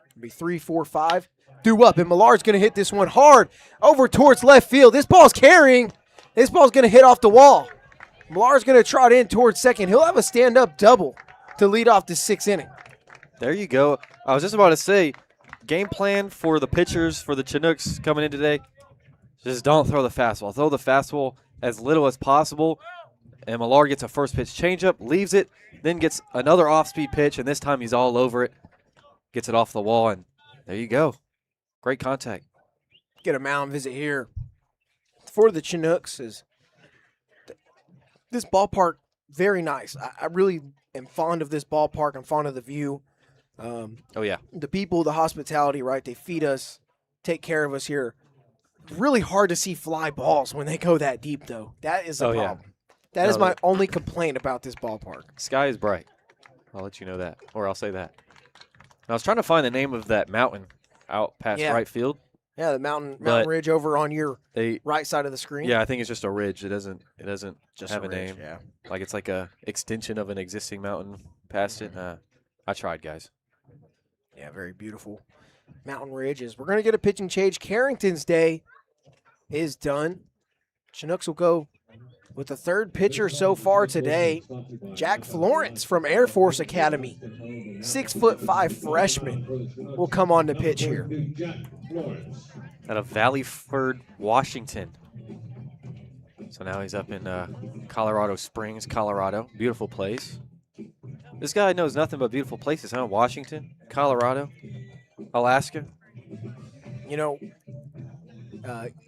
It'll be 3-4-5. Due up, and Millard's going to hit this one hard over towards left field. This ball's carrying. This ball's going to hit off the wall. Millard's going to trot in towards second. He'll have a stand-up double to lead off the 6th inning. There you go. I was just about to say, game plan for the pitchers for the Chinooks coming in today, just don't throw the fastball. Throw the fastball as little as possible, and Millard gets a first pitch changeup, leaves it, then gets another off-speed pitch, and this time he's all over it, gets it off the wall, and there you go. Great contact. Get a mound visit here for the Chinooks. This ballpark, very nice. I really am fond of this ballpark. I'm fond of the view. Oh, yeah. The people, the hospitality, right? They feed us, take care of us here. Really hard to see fly balls when they go that deep, though. That is a problem. That is my only complaint about this ballpark. Sky is bright. I'll let you know that, or I'll say that. I was trying to find the name of that mountain out past right field. Yeah, the mountain ridge over on your right side of the screen. Yeah, I think it's just a ridge. It doesn't just have a ridge, name. Yeah. Like it's like a extension of an existing mountain past it. I tried, guys. Yeah, very beautiful mountain ridges. We're going to get a pitching change. Carrington's day is done. Chinooks will go with the 3rd pitcher so far today, Jack Florence from Air Force Academy. 6'5" freshman will come on to pitch here. Out of Valleyford, Washington. So now he's up in Colorado Springs, Colorado. Beautiful place. This guy knows nothing but beautiful places, huh? Washington, Colorado, Alaska. You know,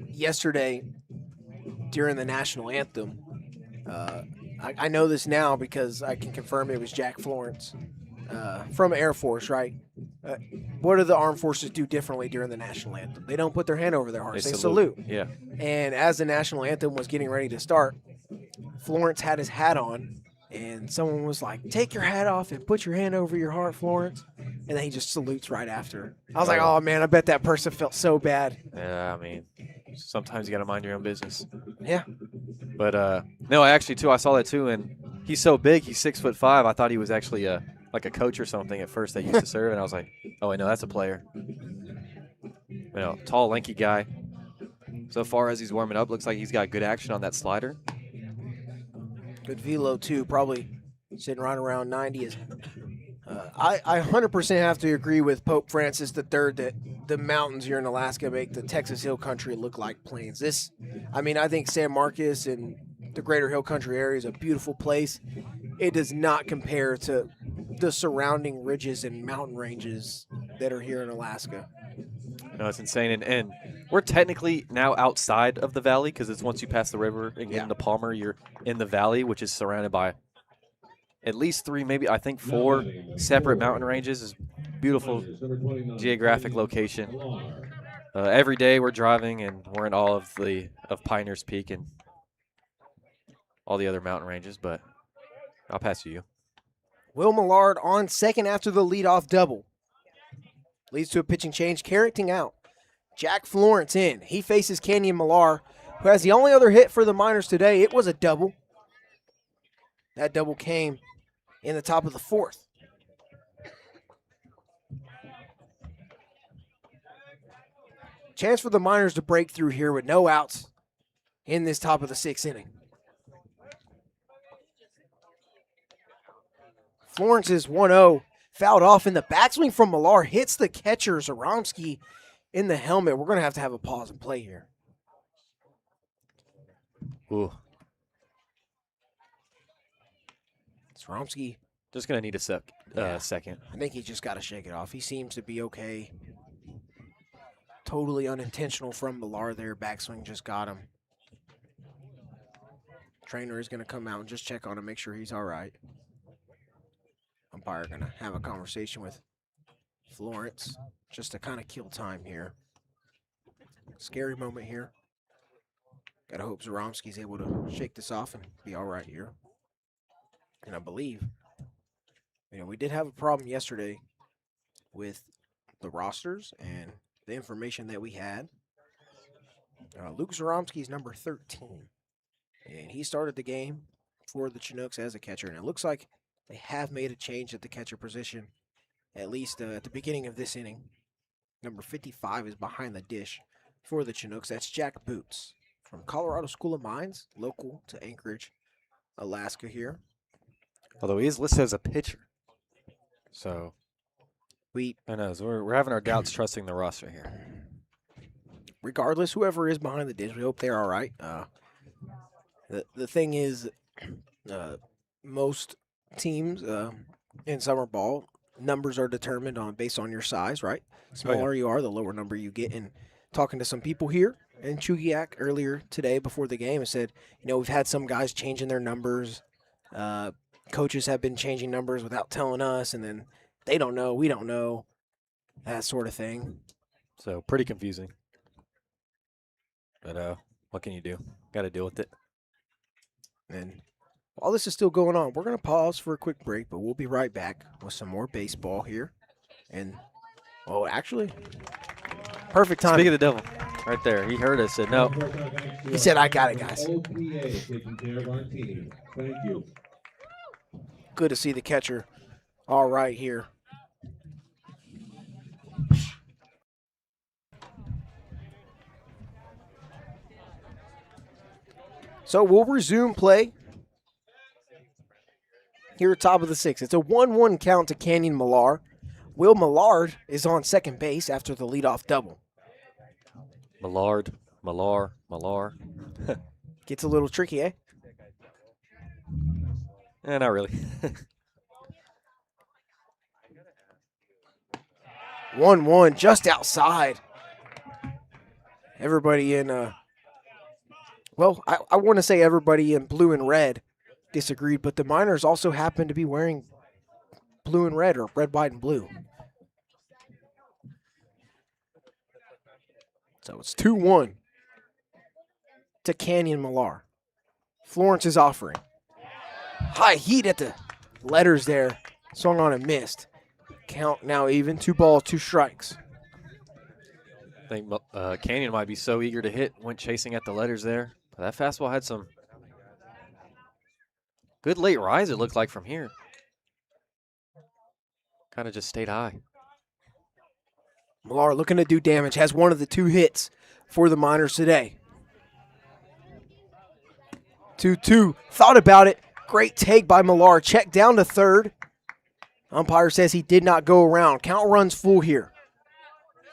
yesterday during the national anthem, I know this now because I can confirm it was Jack Florence from Air Force, right? What do the armed forces do differently during the national anthem? They don't put their hand over their hearts. They salute. Yeah. And as the national anthem was getting ready to start, Florence had his hat on, and someone was like, "Take your hat off and put your hand over your heart, Florence." And then he just salutes right after. I was like, oh, man, I bet that person felt so bad. Yeah, I mean, sometimes you got to mind your own business. Yeah. But, no, I saw that too, and he's so big, he's 6'5". I thought he was actually like a coach or something at first that used to serve, and I was like, oh, wait, no, that's a player. You know, tall, lanky guy. So far as he's warming up, looks like he's got good action on that slider. Good velo, too, probably sitting right around 90. I 100% have to agree with Pope Francis III that the mountains here in Alaska make the Texas Hill Country look like plains. I think San Marcos and the greater Hill Country area is a beautiful place. It does not compare to the surrounding ridges and mountain ranges that are here in Alaska. No, it's insane. And we're technically now outside of the valley because it's once you pass the river and get into Palmer, you're in the valley, which is surrounded by at least 3, maybe I think 4 separate mountain ranges. Is beautiful geographic location. Every day we're driving and we're in all of Pioneers Peak and all the other mountain ranges, but I'll pass to you. Will Millard on second after the leadoff double. Leads to a pitching change. Carrington out. Jack Florence in. He faces Kenyon Millar, who has the only other hit for the Miners today. It was a double. That double came in the top of the 4th. Chance for the Miners to break through here with no outs in this top of the 6th inning. Florence is 1-0. Fouled off, and the backswing from Millar hits the catcher, Zaromsky, in the helmet. We're going to have a pause and play here. Ooh. Zaromsky. Just going to need a second. I think he just got to shake it off. He seems to be okay. Totally unintentional from Millar there. Backswing just got him. Trainer is going to come out and just check on him, make sure he's all right. Umpire going to have a conversation with Florence just to kind of kill time here. Scary moment here. Got to hope Zaromsky's able to shake this off and be all right here. And I believe, we did have a problem yesterday with the rosters and the information that we had. Luke Zaromsky is number 13, and he started the game for the Chinooks as a catcher. And it looks like they have made a change at the catcher position, at least at the beginning of this inning. Number 55 is behind the dish for the Chinooks. That's Jack Boots from Colorado School of Mines, local to Anchorage, Alaska here. Although he is listed as a pitcher. So, who knows? We're having our doubts trusting the roster here. Regardless, whoever is behind the dish, we hope they're all right. The thing is, most teams in summer ball, numbers are determined based on your size, right? Smaller you are, the lower number you get. And talking to some people here in Chugiak earlier today before the game, and said, we've had some guys changing their numbers. Coaches have been changing numbers without telling us, and then they don't know, we don't know, that sort of thing. So pretty confusing. But what can you do? Got to deal with it. And while this is still going on, we're going to pause for a quick break, but we'll be right back with some more baseball here. And, actually, perfect time. Speak of the devil. Right there. He heard us, said no. He said, I got it, guys. Thank you. Good to see the catcher all right here. So we'll resume play here at top of the sixth. It's a 1-1 count to Canyon Millar. Will Millard is on second base after the leadoff double. Millar. Gets a little tricky, eh? Not really. 1-1 just outside. Everybody in, I want to say everybody in blue and red disagreed, but the Miners also happen to be wearing blue and red, or red, white, and blue. So it's 2-1 to Canyon Millar. Florence is offering. High heat at the letters there. Swung on and missed. Count now even. 2 balls, 2 strikes. I think Canyon might be so eager to hit, went chasing at the letters there. But that fastball had some good late rise, it looked like, from here. Kind of just stayed high. Millar looking to do damage. Has one of the 2 hits for the Miners today. 2-2. Thought about it. Great take by Millar. Check down to third. Umpire says he did not go around. Count runs full here.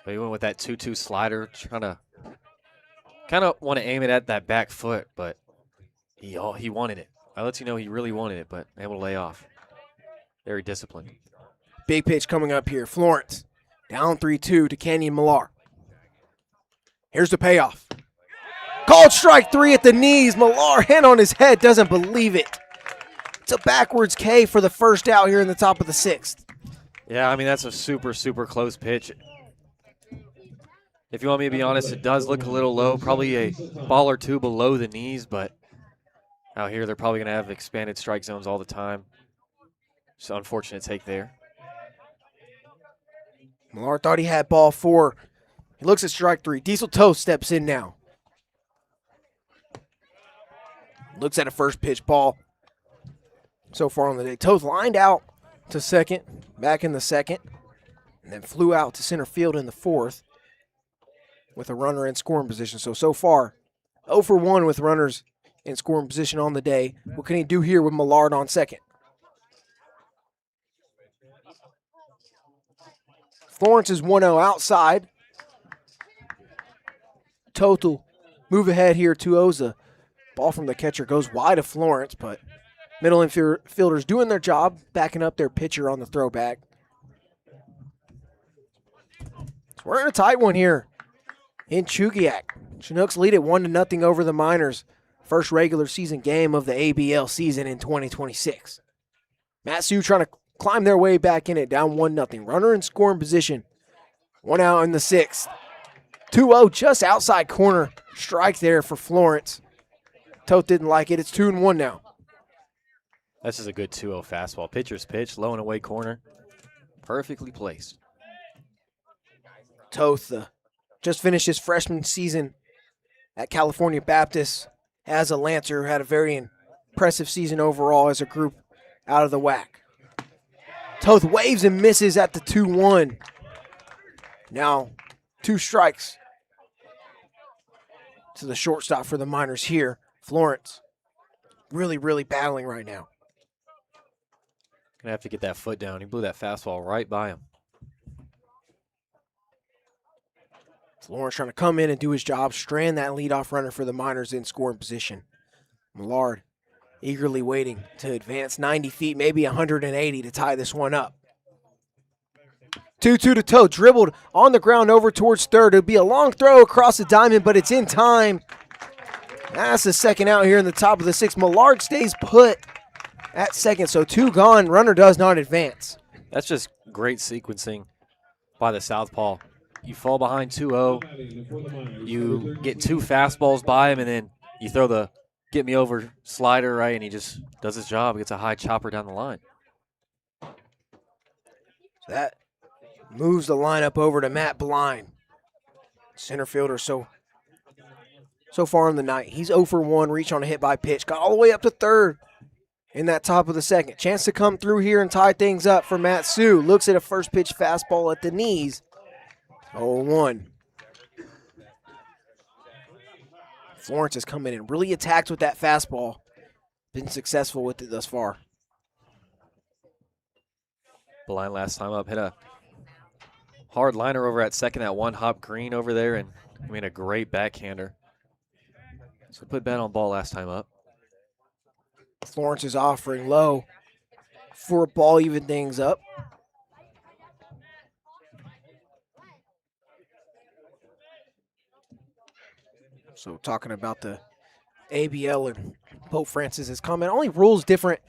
He went with that 2-2 slider, trying to kind of want to aim it at that back foot, but he wanted it. I let you know he really wanted it, but able to lay off. Very disciplined. Big pitch coming up here. Florence down 3-2 to Canyon Millar. Here's the payoff. Called strike 3 at the knees. Millar, hand on his head, doesn't believe it. It's a backwards K for the first out here in the top of the sixth. Yeah, I mean, that's a super, super close pitch. If you want me to be honest, it does look a little low, probably a ball or 2 below the knees, but out here they're probably going to have expanded strike zones all the time. It's an unfortunate take there. Millar thought he had ball 4. He looks at strike 3. Diesel Toast steps in now. Looks at a first pitch ball. So far on the day, Toast lined out to second, back in the second, and then flew out to center field in the 4th with a runner in scoring position. So far, 0 for 1 with runners in scoring position on the day. What can he do here with Millard on second? Florence is 1-0 outside. Total move ahead here to Oza. Ball from the catcher goes wide of Florence, but middle infielders doing their job, backing up their pitcher on the throwback. So we're in a tight one here in Chugiak. Chinooks lead it 1-0 over the Miners. First regular season game of the ABL season in 2026. Matt Sioux trying to climb their way back in it, down 1-0. Runner in scoring position. 1 out in the 6th. 2-0 just outside corner. Strike there for Florence. Toth didn't like it. It's 2-1 now. That's just a good 2-0 fastball. Pitcher's pitch, low and away corner. Perfectly placed. Toth just finished his freshman season at California Baptist as a Lancer, had a very impressive season overall as a group out of the WAC. Toth waves and misses at the 2-1. Now 2 strikes to the shortstop for the Miners here. Florence really, really battling right now. Gonna have to get that foot down. He blew that fastball right by him. Florence trying to come in and do his job, strand that leadoff runner for the Miners in scoring position. Millard eagerly waiting to advance 90 feet, maybe 180 to tie this one up. 2-2 to Toth, dribbled on the ground over towards third. It'll be a long throw across the diamond, but it's in time. That's the second out here in the top of the 6th. Millard stays put at second, so 2 gone. Runner does not advance. That's just great sequencing by the southpaw. You fall behind 2-0, you get 2 fastballs by him, and then you throw the get me over slider, right, and he just does his job. He gets a high chopper down the line. That moves the lineup over to Matt Blind. Center fielder so far in the night. He's 0 for 1, reach on a hit by pitch. Got all the way up to third in that top of the 2nd. Chance to come through here and tie things up for Matt Sue. Looks at a first pitch fastball at the knees. 0-1. Florence has come in and really attacked with that fastball. Been successful with it thus far. Blind last time up hit a hard liner over at second, that one hop green over there, and made a great backhander. So put bat on ball last time up. Florence is offering low for a ball, even things up. So talking about the ABL and Pope Francis's comment, only rules different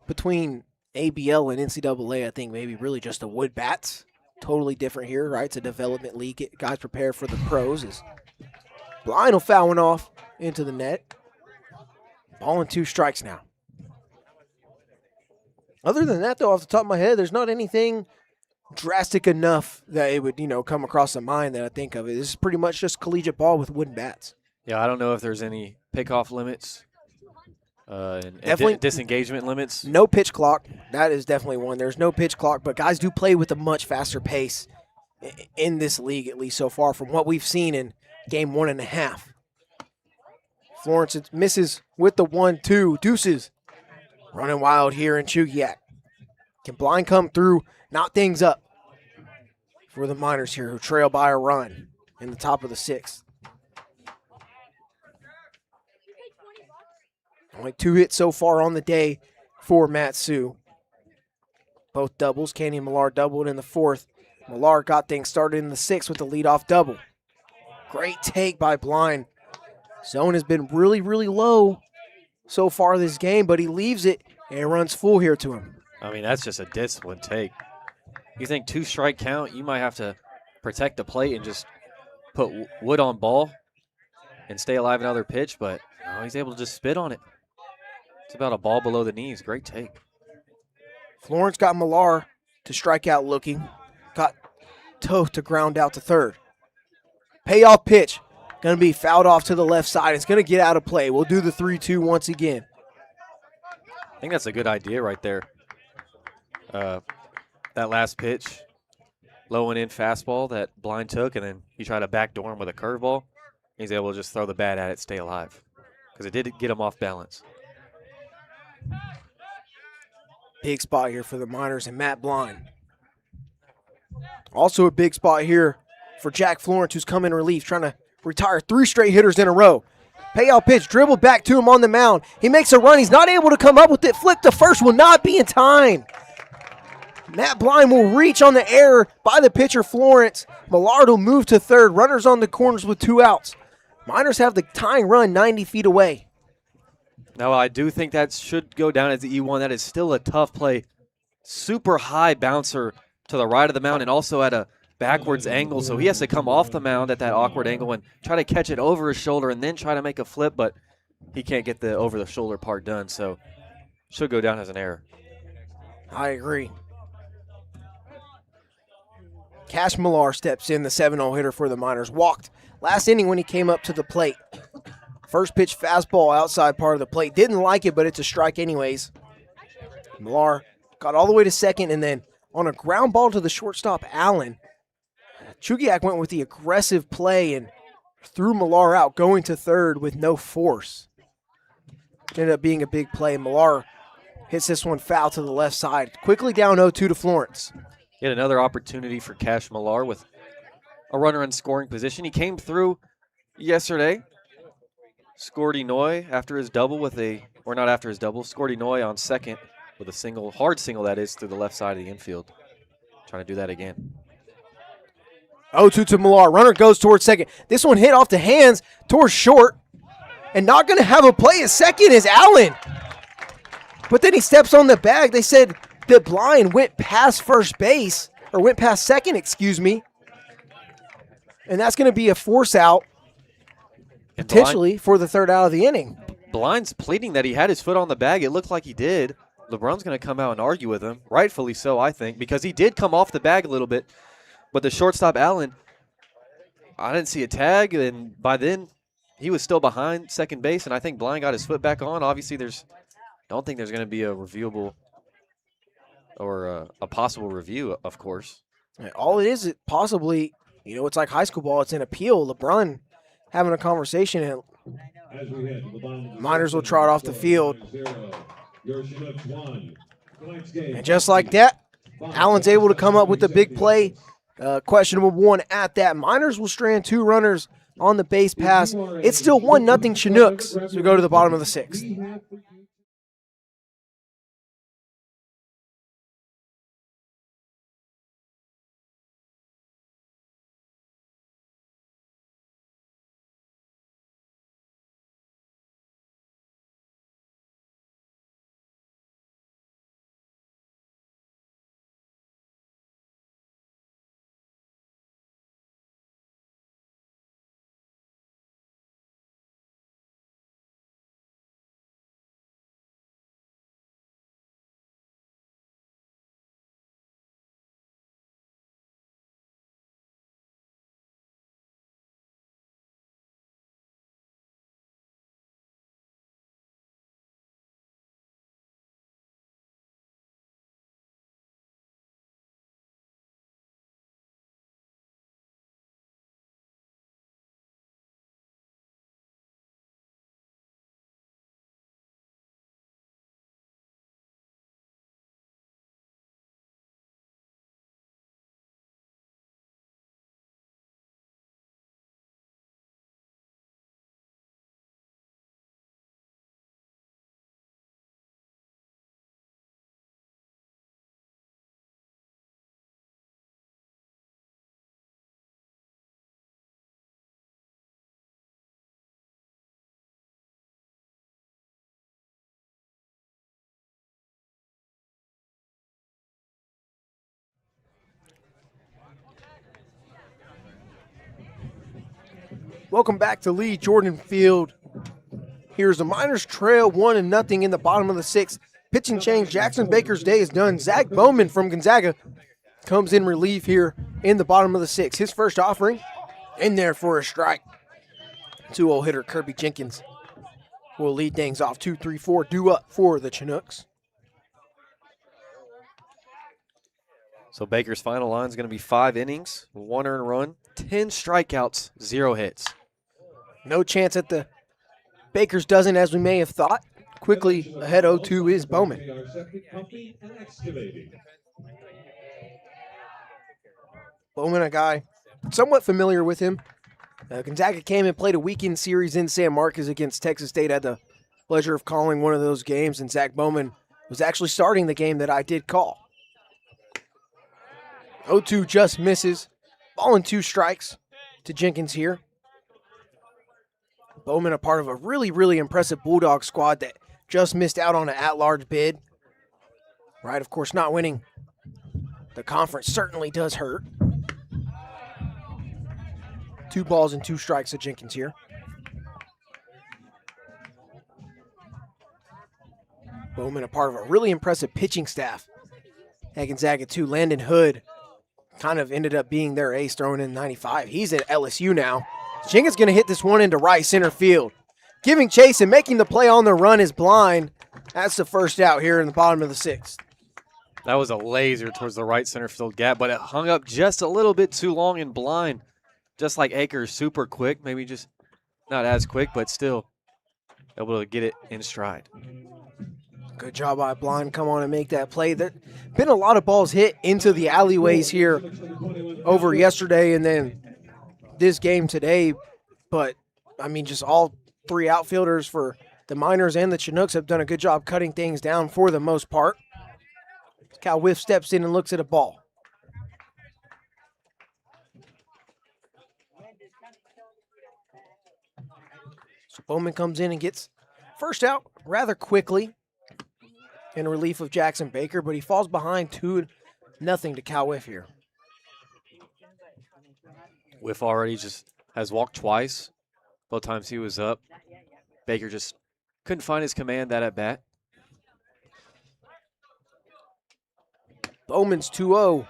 between ABL and NCAA, I think maybe really just the wood bats. Totally different here, right? It's a development league. Get guys prepare for the pros. Is Blind will foul one off into the net. Ball and 2 strikes now. Other than that, though, off the top of my head, there's not anything drastic enough that it would, come across the mind that I think of it. This is pretty much just collegiate ball with wooden bats. Yeah, I don't know if there's any pickoff limits and disengagement limits. No pitch clock. That is definitely one. There's no pitch clock, but guys do play with a much faster pace in this league, at least so far, from what we've seen in game 1.5. Florence misses with the 1-2. Deuces running wild here in Chugiak. Can Blind come through, knock things up for the Miners here, who trail by a run in the top of the 6th. Only 2 hits so far on the day for Matt Sue. Both doubles. Kenny and Millard doubled in the 4th. Millard got things started in the 6th with the leadoff double. Great take by Blind. Zone has been really, really low so far this game, but he leaves it and runs full here to him. I mean, that's just a disciplined take. You think 2 strike count, you might have to protect the plate and just put wood on ball and stay alive another pitch, but he's able to just spit on it. It's about a ball below the knees. Great take. Florence got Millard to strike out looking. Got Toth to ground out to third. Payoff pitch. Going to be fouled off to the left side. It's going to get out of play. We'll do the 3-2 once again. I think that's a good idea right there. That last pitch, low and in fastball that Blind took, and then he tried to backdoor him with a curveball. He's able to just throw the bat at it, stay alive, because it did get him off balance. Big spot here for the Miners and Matt Blind. Also a big spot here for Jack Florence, who's come in relief, trying to retire 3 straight hitters in a row. Payoff pitch, dribbled back to him on the mound. He makes a run. He's not able to come up with it. Flick to first, will not be in time. Matt Blind will reach on the error by the pitcher, Florence. Millard will move to third. Runners on the corners with 2 outs. Miners have the tying run 90 feet away. Now, I do think that should go down as the E1. That is still a tough play. Super high bouncer to the right of the mound and also at a backwards angle. So he has to come off the mound at that awkward angle and try to catch it over his shoulder and then try to make a flip, but he can't get the over-the-shoulder part done. So Should go down as an error. I agree. Cash Millar steps in, the 7-0 hitter for the Miners. Walked last inning when he came up to the plate. First pitch fastball outside part of the plate. Didn't like it, but it's a strike anyways. Millar got all the way to second, and then on a ground ball to the shortstop, Allen, Chugiak went with the aggressive play and threw Millar out, going to third with no force. It ended up being a big play. Millar hits this one foul to the left side. Quickly down 0-2 to Florence. Yet another opportunity for Cash Millar with a runner in scoring position. He came through yesterday. Scored Inoue after his double with a, or not after his double, scored Inoue on second with a single, hard single that is, through the left side of the infield. Trying to do that again. 0-2 to Millar. Runner goes towards second. This one hit off the hands towards short. And not going to have a play at second is Allen. But then he steps on the bag. They said that Blind went past first base, or went past second, excuse me. And that's going to be a force out, potentially, for the third out of the inning. Blind's pleading that he had his foot on the bag. It looked like he did. LeBron's going to come out and argue with him, rightfully so, I think, because he did come off the bag a little bit. But the shortstop, Allen, I didn't see a tag, and by then he was still behind second base, and I think Blind got his foot back on. Obviously, I don't think there's going to be a reviewable or a possible review, of course. All it is possibly, it's like high school ball. It's an appeal. LeBron having a conversation, and Miners will trot off the field. And just like that, Allen's able to come up with the big play. Questionable one at that. Miners will strand 2 runners on the base pass. It's still 1-0 Chinooks. So we go to the bottom of the 6th. Welcome back to Lee Jordan Field. Here's the Miners trail 1-0 in the bottom of the 6th. Pitching change, Jackson Baker's day is done. Zach Bowman from Gonzaga comes in relief here in the bottom of the 6th. His first offering in there for a strike. 2-0 hitter Kirby Jenkins will lead things off. 2-3-4 due up for the Chinooks. So Baker's final line is going to be 5 innings, 1 earned run, 10 strikeouts, 0 hits. No chance at the Baker's dozen as we may have thought. Quickly ahead 0-2 is Bowman. Bowman, a guy somewhat familiar with him. Gonzaga came and played a weekend series in San Marcos against Texas State. I had the pleasure of calling one of those games, and Zach Bowman was actually starting the game that I did call. 0-2 just misses. Ball and 2 strikes to Jenkins here. Bowman, a part of a really, really impressive Bulldog squad that just missed out on an at-large bid. Right, of course, not winning the conference certainly does hurt. 2 balls and 2 strikes to Jenkins here. Bowman, a part of a really impressive pitching staff at Gonzaga too. Landon Hood kind of ended up being their ace, throwing in 95. He's at LSU now. Jenkins going to hit this one into right center field. Giving chase and making the play on the run is Blind. That's the first out here in the bottom of the sixth. That was a laser towards the right center field gap, but it hung up just a little bit too long and Blind. Just like Akers, super quick. Maybe just not as quick, but still able to get it in stride. Good job by Blind. Come on and make that play. There been a lot of balls hit into the alleyways here over yesterday and then this game today. But, I mean, just all three outfielders for the Miners and the Chinooks have done a good job cutting things down for the most part. Cal Whiff steps in and looks at a ball. So Bowman comes in and gets first out rather quickly in relief of Jackson Baker, but he falls behind 2-0 to Cal Whiff here. Whiff already just has walked twice. Both times he was up. Baker just couldn't find his command that at bat. Bowman's 2-0.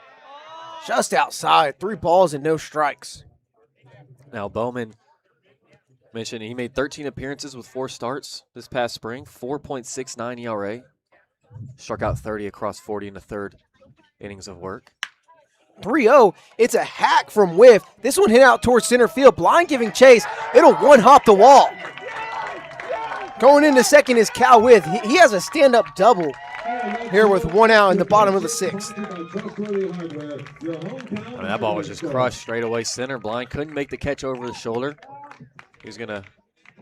Just outside. 3 balls and no strikes. Now Bowman mentioned he made 13 appearances with 4 starts this past spring, 4.69 ERA. Struck out 30 across 40 in the third innings of work. 3-0. It's a hack from Whiff. This one hit out towards center field. Blind giving chase. It'll one-hop the wall. Going into second is Cal Whiff. He has a stand-up double here with 1 out in the bottom of the 6th. I mean, that ball was just crushed straight away center. Blind couldn't make the catch over the shoulder. He was going to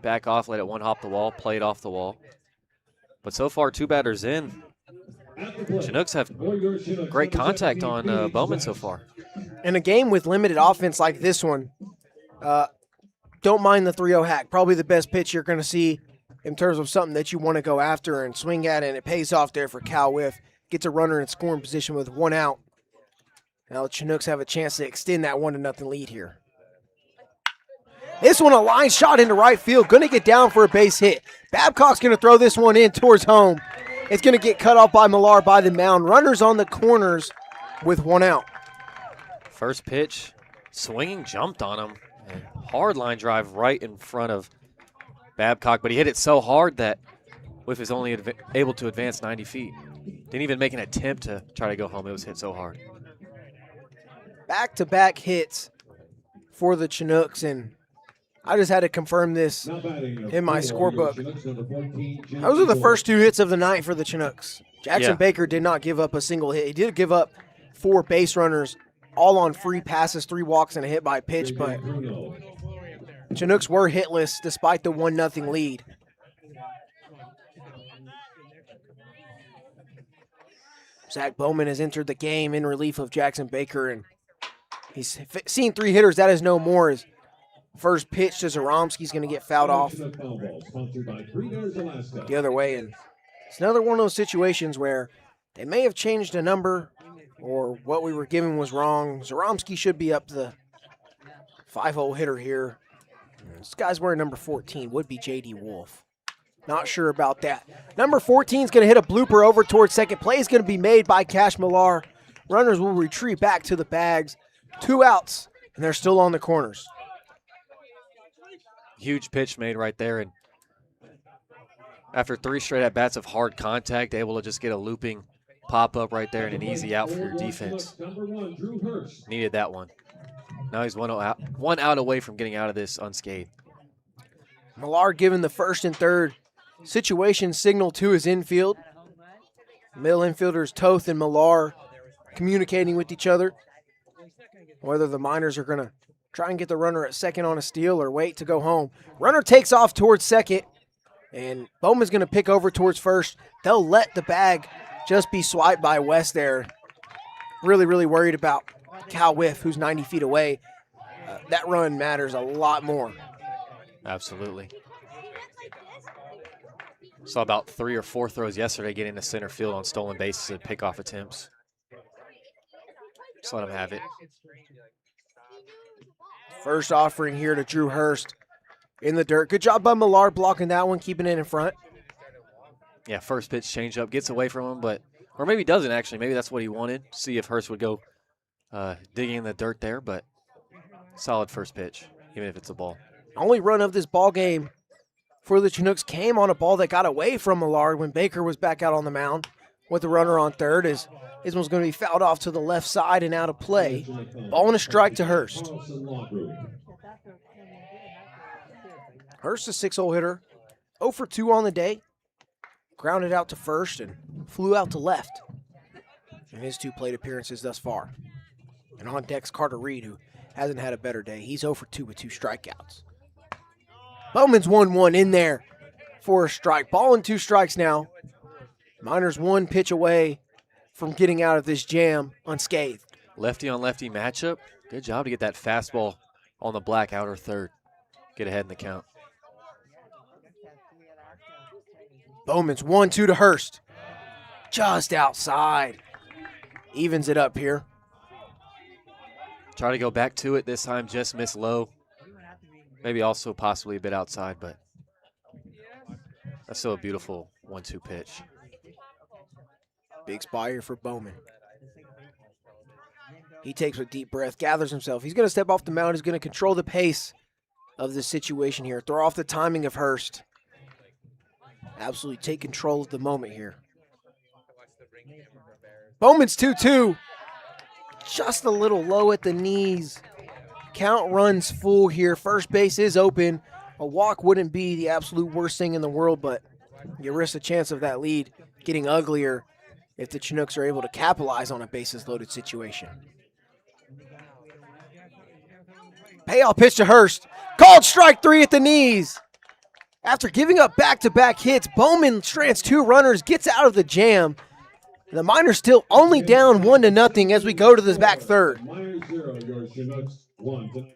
back off, let it one-hop the wall, play it off the wall. But so far, 2 batters in. Chinooks have great contact on Bowman so far. In a game with limited offense like this one, don't mind the 3-0 hack. Probably the best pitch you're going to see in terms of something that you want to go after and swing at, and it pays off there for Cal Whiff. Gets a runner in scoring position with 1 out. Now the Chinooks have a chance to extend that 1-0 lead here. This one a line shot into right field. Going to get down for a base hit. Babcock's going to throw this one in towards home. It's going to get cut off by Millar by the mound. Runners on the corners with 1 out. First pitch, swinging, jumped on him. And hard line drive right in front of Babcock, but he hit it so hard that Whiff is only able to advance 90 feet. Didn't even make an attempt to try to go home. It was hit so hard. Back-to-back hits for the Chinooks, and I just had to confirm this in my scorebook. Those are the first 2 hits of the night for the Chinooks. Jackson Baker did not give up a single hit. He did give up 4 base runners, all on free passes, 3 walks, and a hit by pitch, but Chinooks were hitless despite the 1-0 lead. Zach Bowman has entered the game in relief of Jackson Baker, and he's seen 3 hitters. That is no more. His first pitch to Zaromski's going to get fouled off the other way, and it's another one of those situations where they may have changed a number or what we were given was wrong. Zaromski should be up the 5-hole hitter here. This guy's wearing number 14, would be J.D. Wolf. Not sure about that. Number 14 is going to hit a blooper over towards second. Play is going to be made by Cash Millar. Runners will retreat back to the bags. 2 outs, and they're still on the corners. Huge pitch made right there, and after 3 straight at-bats of hard contact, able to just get a looping pop-up right there and an easy out for your defense. Needed that one. Now he's 1 out away from getting out of this unscathed. Millar giving the first and third situation signal to his infield. Middle infielders Toth and Millar communicating with each other. Whether the Miners are going to try and get the runner at second on a steal or wait to go home. Runner takes off towards second, and Bowman's going to pick over towards first. They'll let the bag just be swiped by West there. Really, really worried about Cal Whiff, who's 90 feet away. That run matters a lot more. Absolutely. Saw about 3 or 4 throws yesterday getting to center field on stolen bases and pickoff attempts. Just let him have it. First offering here to Drew Hurst in the dirt. Good job by Millar blocking that one, keeping it in front. Yeah, first pitch changeup gets away from him, but or maybe doesn't actually. Maybe that's what he wanted. See if Hurst would go digging in the dirt there, but solid first pitch, even if it's a ball. Only run of this ball game for the Chinooks came on a ball that got away from Millard when Baker was back out on the mound with the runner on third. As this one's going to be fouled off to the left side and out of play. Ball and a strike to Hurst. Hurst, a 6-hole hitter, 0 for 2 on the day. Grounded out to first and flew out to left in his 2 plate appearances thus far. And on deck's Carter Reed, who hasn't had a better day. He's 0 for 2 with 2 strikeouts. Bowman's 1-1 in there for a strike. Ball and 2 strikes now. Miners 1 pitch away from getting out of this jam unscathed. Lefty on lefty matchup. Good job to get that fastball on the black outer third. Get ahead in the count. Bowman's 1-2 to Hurst. Just outside. Evens it up here. Try to go back to it this time, just miss low. Maybe also possibly a bit outside, but that's still a beautiful 1-2 pitch. Big spot here for Bowman. He takes a deep breath, gathers himself. He's going to step off the mound. He's going to control the pace of this situation here. Throw off the timing of Hurst. Absolutely take control of the moment here. Bowman's 2-2. Just a little low at the knees. Count runs full here. First base is open. A walk wouldn't be the absolute worst thing in the world, but you risk a chance of that lead getting uglier if the Chinooks are able to capitalize on a bases-loaded situation. Payoff pitch to Hurst. Called strike 3 at the knees. After giving up back-to-back hits, Bowman strands 2 runners, gets out of the jam. The Miners still only down 1-0 as we go to this back third. Miners 0, your Chinooks 1 tonight's game.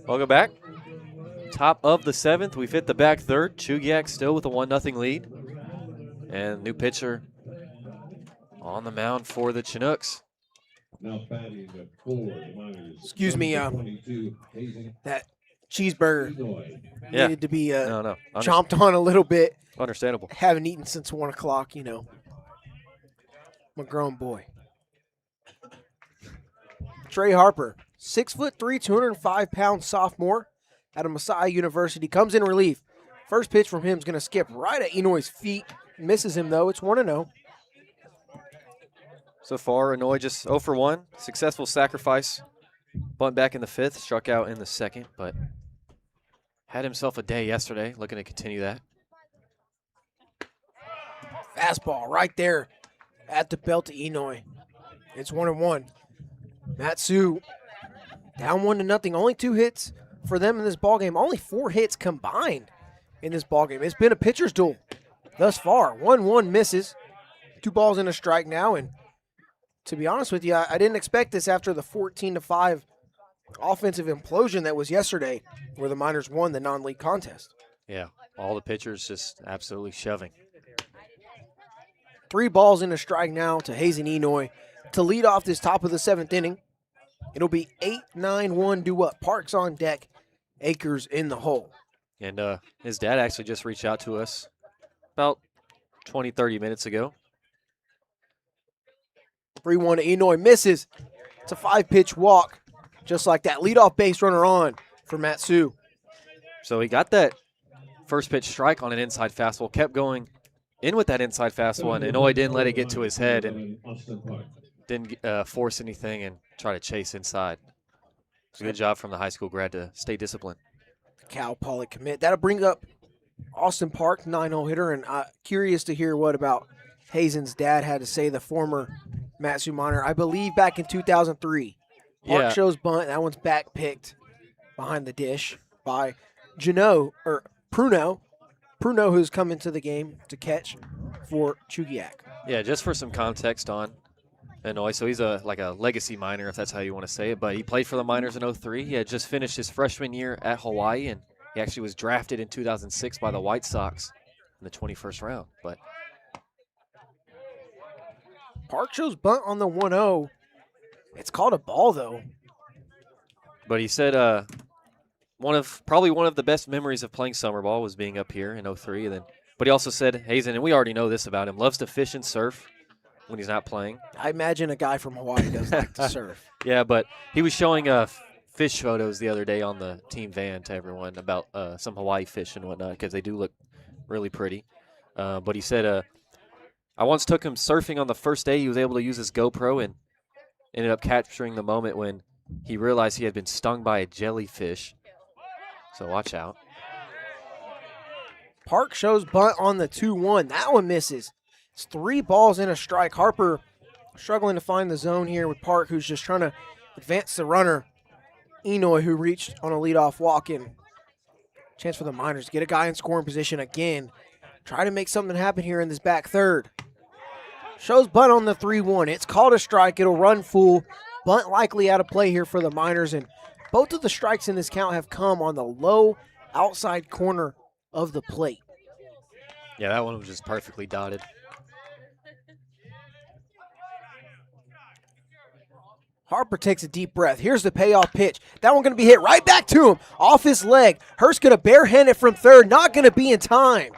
Welcome back. Top of the 7th. We've hit the back third. Chugiak still with a 1-0 lead. And new pitcher on the mound for the Chinooks. Now batting at 4, the Miners. Excuse me, 22, Hazing, that cheeseburger Illinois. needed to be No. chomped on a little bit. Understandable. Haven't eaten since 1 o'clock, you know. I'm a grown boy. Trey Harper, 6'3", 205-pound sophomore out of Messiah University, comes in relief. First pitch from him is going to skip right at Enoy's feet. Misses him, though. It's 1-0. So far, Enoy just 0 for 1. Successful sacrifice. Bunt back in the 5th, struck out in the 2nd, but had himself a day yesterday. Looking to continue that. Fastball right there at the belt to Enoy. It's 1-1. Matsu down 1-0. Only 2 hits for them in this ballgame. Only 4 hits combined in this ballgame. It's been a pitcher's duel thus far. 1-1 misses. 2 balls and a strike now. And to be honest with you, I didn't expect this after the 14-5 offensive implosion that was yesterday where the Miners won the non-league contest. Yeah, all the pitchers just absolutely shoving. 3 balls in a strike now to Hazen Enoy to lead off this top of the 7th inning. It'll be 8-9-1 due up. Parks on deck, Akers in the hole. And his dad actually just reached out to us about 20, 30 minutes ago. 3-1 to Enoy, misses. It's a 5-pitch walk, just like that. Leadoff base runner on for Matsu. So he got that first pitch strike on an inside fastball, kept going in with that inside fastball, and Enoy didn't let it get to his head and didn't force anything and try to chase inside. It's a good job from the high school grad to stay disciplined. Cal Poly commit. That'll bring up Austin Park, 9-hole hitter, and curious to hear what about Hazen's dad had to say, the former Matsu Miner. I believe back in 2003. Park Yeah. shows bunt. That one's back picked behind the dish by Pruno, who's come into the game to catch for Chugiak. Yeah, just for some context on Enoy, so he's a legacy Miner, if that's how you want to say it, but he played for the Miners in 03. He had just finished his freshman year at Hawaii, and he actually was drafted in 2006 by the White Sox in the 21st round. But Park shows bunt on the 1-0. It's called a ball, though. But he said probably one of the best memories of playing summer ball was being up here in 03. But he also said, Hazen, and we already know this about him, loves to fish and surf when he's not playing. I imagine a guy from Hawaii does like to surf. Yeah, but he was showing fish photos the other day on the team van to everyone about some Hawaii fish and whatnot, because they do look really pretty. But he said, I once took him surfing on the first day. He was able to use his GoPro and ended up capturing the moment when he realized he had been stung by a jellyfish. So watch out. Park shows bunt on the 2-1. That one misses. It's 3 balls and a strike. Harper struggling to find the zone here with Park, who's just trying to advance the runner. Enoy, who reached on a leadoff walk-in. Chance for the Miners to get a guy in scoring position again. Try to make something happen here in this back third. Shows bunt on the 3-1. It's called a strike. It'll run full. Bunt likely out of play here for the Miners, and both of the strikes in this count have come on the low outside corner of the plate. Yeah, that one was just perfectly dotted. Harper takes a deep breath. Here's the payoff pitch. That one going to be hit right back to him. Off his leg. Hurst going to barehand it from third. Not going to be in time.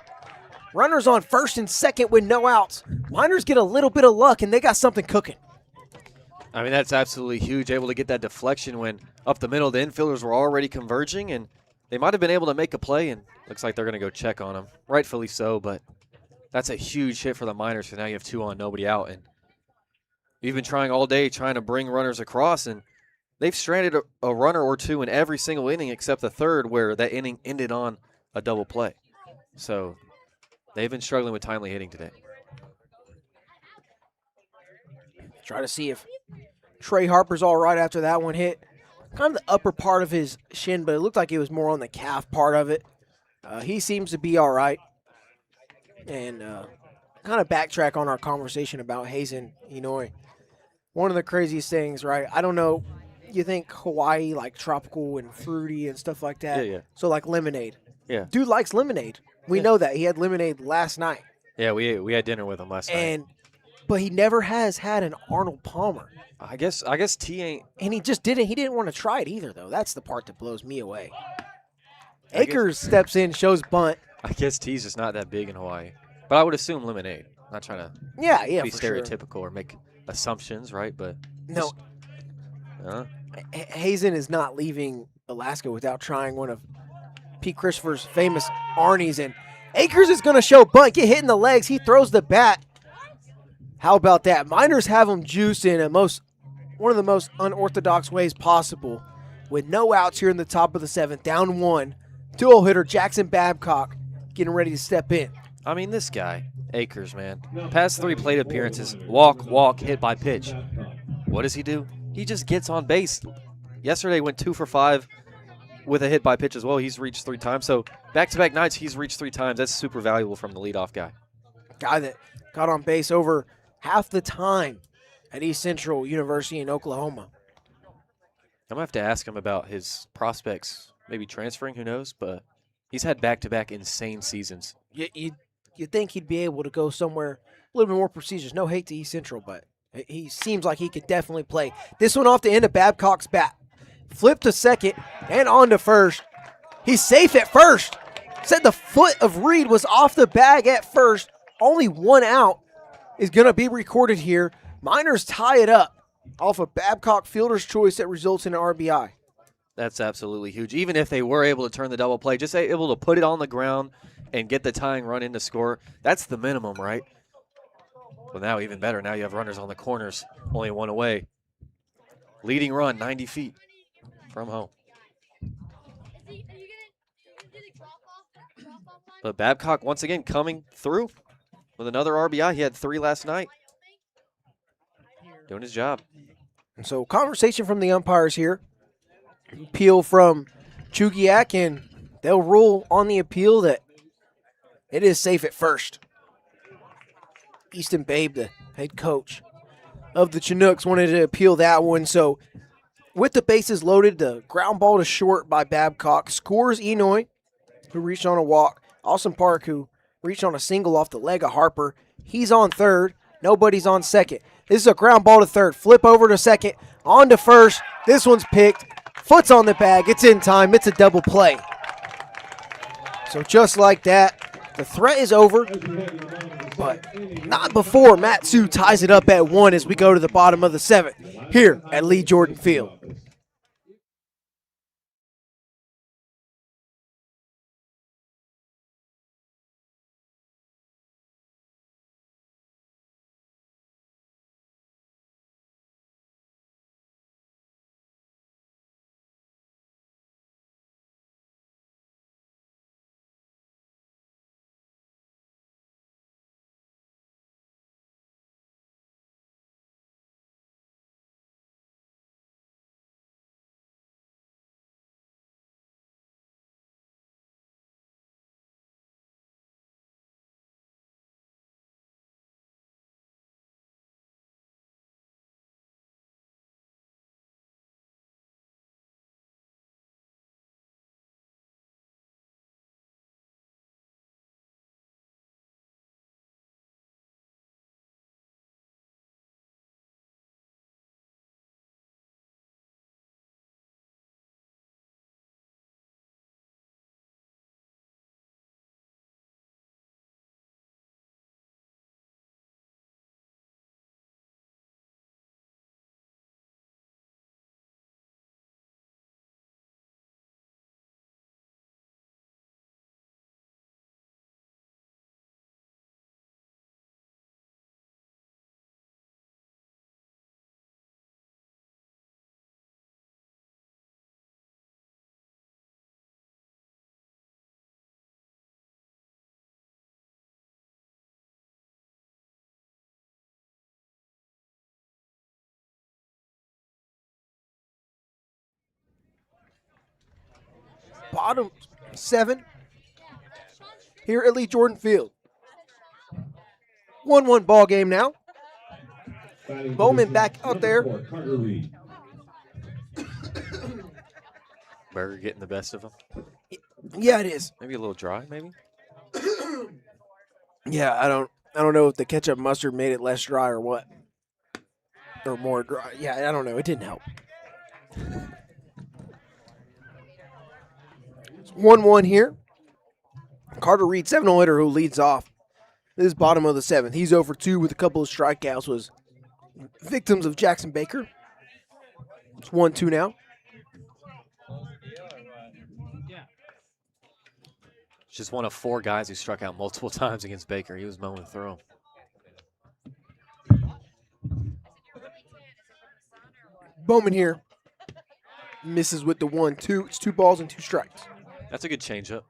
Runners on first and second with no outs. Miners get a little bit of luck, and they got something cooking. I mean, that's absolutely huge, able to get that deflection when up the middle the infielders were already converging, and they might have been able to make a play, and looks like they're going to go check on him. Rightfully so, but that's a huge hit for the Miners, so now you have 2 on, nobody out. And you've been trying all day trying to bring runners across, and they've stranded a runner or two in every single inning except the third, where that inning ended on a double play. So they've been struggling with timely hitting today. Try to see if Trey Harper's all right after that one hit. Kind of the upper part of his shin, but it looked like it was more on the calf part of it. He seems to be all right. And kind of backtrack on our conversation about Hazen Enoy. One of the craziest things, right? I don't know. You think Hawaii, like tropical and fruity and stuff like that. Yeah. So like lemonade. Yeah. Dude likes lemonade. We know that. He had lemonade last night. Yeah, we had dinner with him last night. But he never has had an Arnold Palmer. I guess T ain't. And he didn't want to try it either, though. That's the part that blows me away. Akers steps in, shows bunt. I guess T's just not that big in Hawaii. But I would assume lemonade. Not trying to for be sure. stereotypical or make assumptions, right? But No, Hazen is not leaving Alaska without trying one of Pete Christopher's famous Arnie's. And Akers is going to show bunt, get hit in the legs. He throws the bat. How about that? Miners have him juiced in one of the most unorthodox ways possible. With no outs here in the top of the 7th, down 1. 2-0 hitter Jackson Babcock getting ready to step in. I mean, this guy, Akers, man. Past 3 plate appearances, walk, hit by pitch. What does he do? He just gets on base. Yesterday went 2 for 5 with a hit by pitch as well. He's reached 3 times. So back-to-back nights, he's reached 3 times. That's super valuable from the leadoff guy. Guy that got on base over half the time at East Central University in Oklahoma. I'm going to have to ask him about his prospects, maybe transferring, who knows, but he's had back-to-back insane seasons. You'd think he'd be able to go somewhere a little bit more prestigious. No hate to East Central, but he seems like he could definitely play. This one off the end of Babcock's bat. Flip to second and on to first. He's safe at first. Said the foot of Reed was off the bag at first. Only one out is going to be recorded here. Miners tie it up off a Babcock fielder's choice that results in an RBI. That's absolutely huge. Even if they were able to turn the double play, just able to put it on the ground and get the tying run in to score, that's the minimum, right? Well, now even better. Now you have runners on the corners, only one away. Leading run, 90 feet from home. But Babcock, once again, coming through with another RBI. He had 3 last night. Doing his job. And so conversation from the umpires here. Appeal from Chugiak, and they'll rule on the appeal that it is safe at first. Easton Babe, the head coach of the Chinooks, wanted to appeal that one. So with the bases loaded, the ground ball to short by Babcock scores Enoy, who reached on a walk. Austin Park, who reached on a single off the leg of Harper. He's on third. Nobody's on second. This is a ground ball to third. Flip over to second. On to first. This one's picked. Foot's on the bag. It's in time. It's a double play. So just like that, the threat is over. But not before Matsu ties it up at 1 as we go to the bottom of the 7th here at Lee Jordan Field. Bottom 7 here at Lee Jordan Field. 1-1 ball game now. Bowman back out there. Berger getting the best of him. Yeah, it is. Maybe a little dry, maybe? Yeah, I don't know if the ketchup mustard made it less dry or what. Or more dry. Yeah, I don't know. It didn't help. It's 1-1 here. Carter Reed, 7-0 hitter who leads off. This is bottom of the 7th. He's over 2 with a couple of strikeouts. Was victims of Jackson Baker. It's 1-2 now. Just one of 4 guys who struck out multiple times against Baker. He was mowing through him. Bowman here misses with the 1-2. It's 2 balls and 2 strikes. That's a good changeup.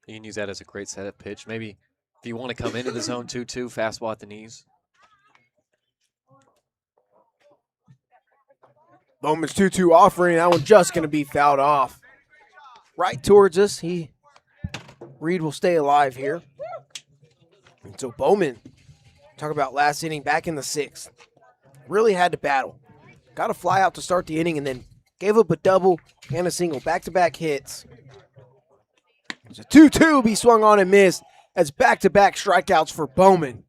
You can use that as a great setup pitch. Maybe if you want to come into the zone 2-2, fastball at the knees. Bowman's 2-2 offering. That one just going to be fouled off. Right towards us. Reed will stay alive here. And so Bowman, talk about last inning back in the 6th. Really had to battle. Got a fly out to start the inning and then Gave up a double and a single. Back-to-back hits. It's a 2-2 be swung on and missed. That's back-to-back strikeouts for Bowman.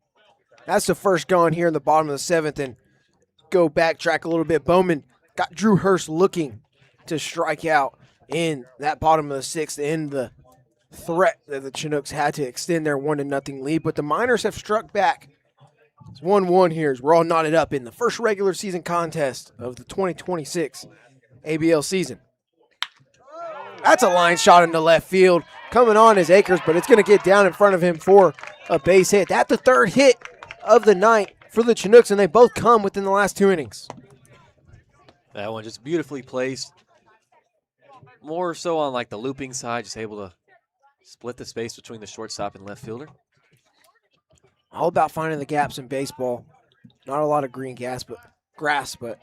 That's the first gone here in the bottom of the 7th. And go backtrack a little bit. Bowman got Drew Hurst looking to strike out in that bottom of the 6th to end the threat that the Chinooks had to extend their 1-0 lead. But the Miners have struck back. It's 1-1 here as we're all knotted up in the first regular season contest of the 2026 ABL season. That's a line shot into left field. Coming on is Akers, but it's going to get down in front of him for a base hit. That's the 3rd hit of the night for the Chinooks, and they both come within the last 2 innings. That one just beautifully placed. More so on like the looping side, just able to split the space between the shortstop and left fielder. All about finding the gaps in baseball. Not a lot of green grass, but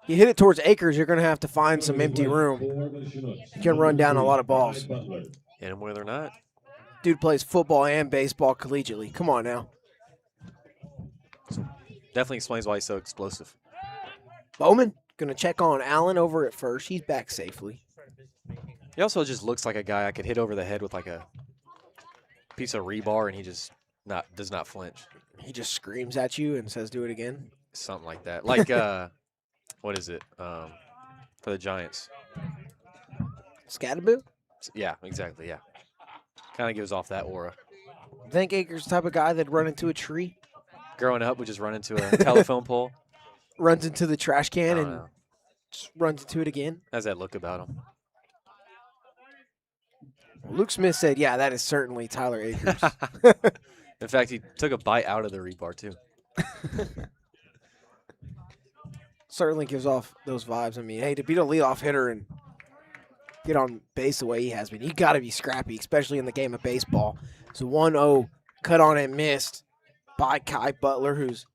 you hit it towards Akers, you're going to have to find some empty room. You can run down a lot of balls. Hit him where they're not. Dude plays football and baseball collegiately. Come on now. Definitely explains why he's so explosive. Bowman going to check on Allen over at first. He's back safely. He also just looks like a guy I could hit over the head with like a piece of rebar, and he just does not flinch. He just screams at you and says, "Do it again." Something like that. Like what is it? For the Giants. Scatterboo? Yeah, exactly. Yeah, kind of gives off that aura. Think Akers the type of guy that'd run into a tree, Growing up, we just run into a telephone pole. runs into the trash I can don't and know. just runs into it again. Has that look about him? Luke Smith said, "Yeah, that is certainly Tyler Akers." In fact, he took a bite out of the rebar too. Certainly gives off those vibes. I mean, hey, to be the leadoff hitter and get on base the way he has been, you got to be scrappy, especially in the game of baseball. It's a 1-0 cut on and missed by Kai Butler, who's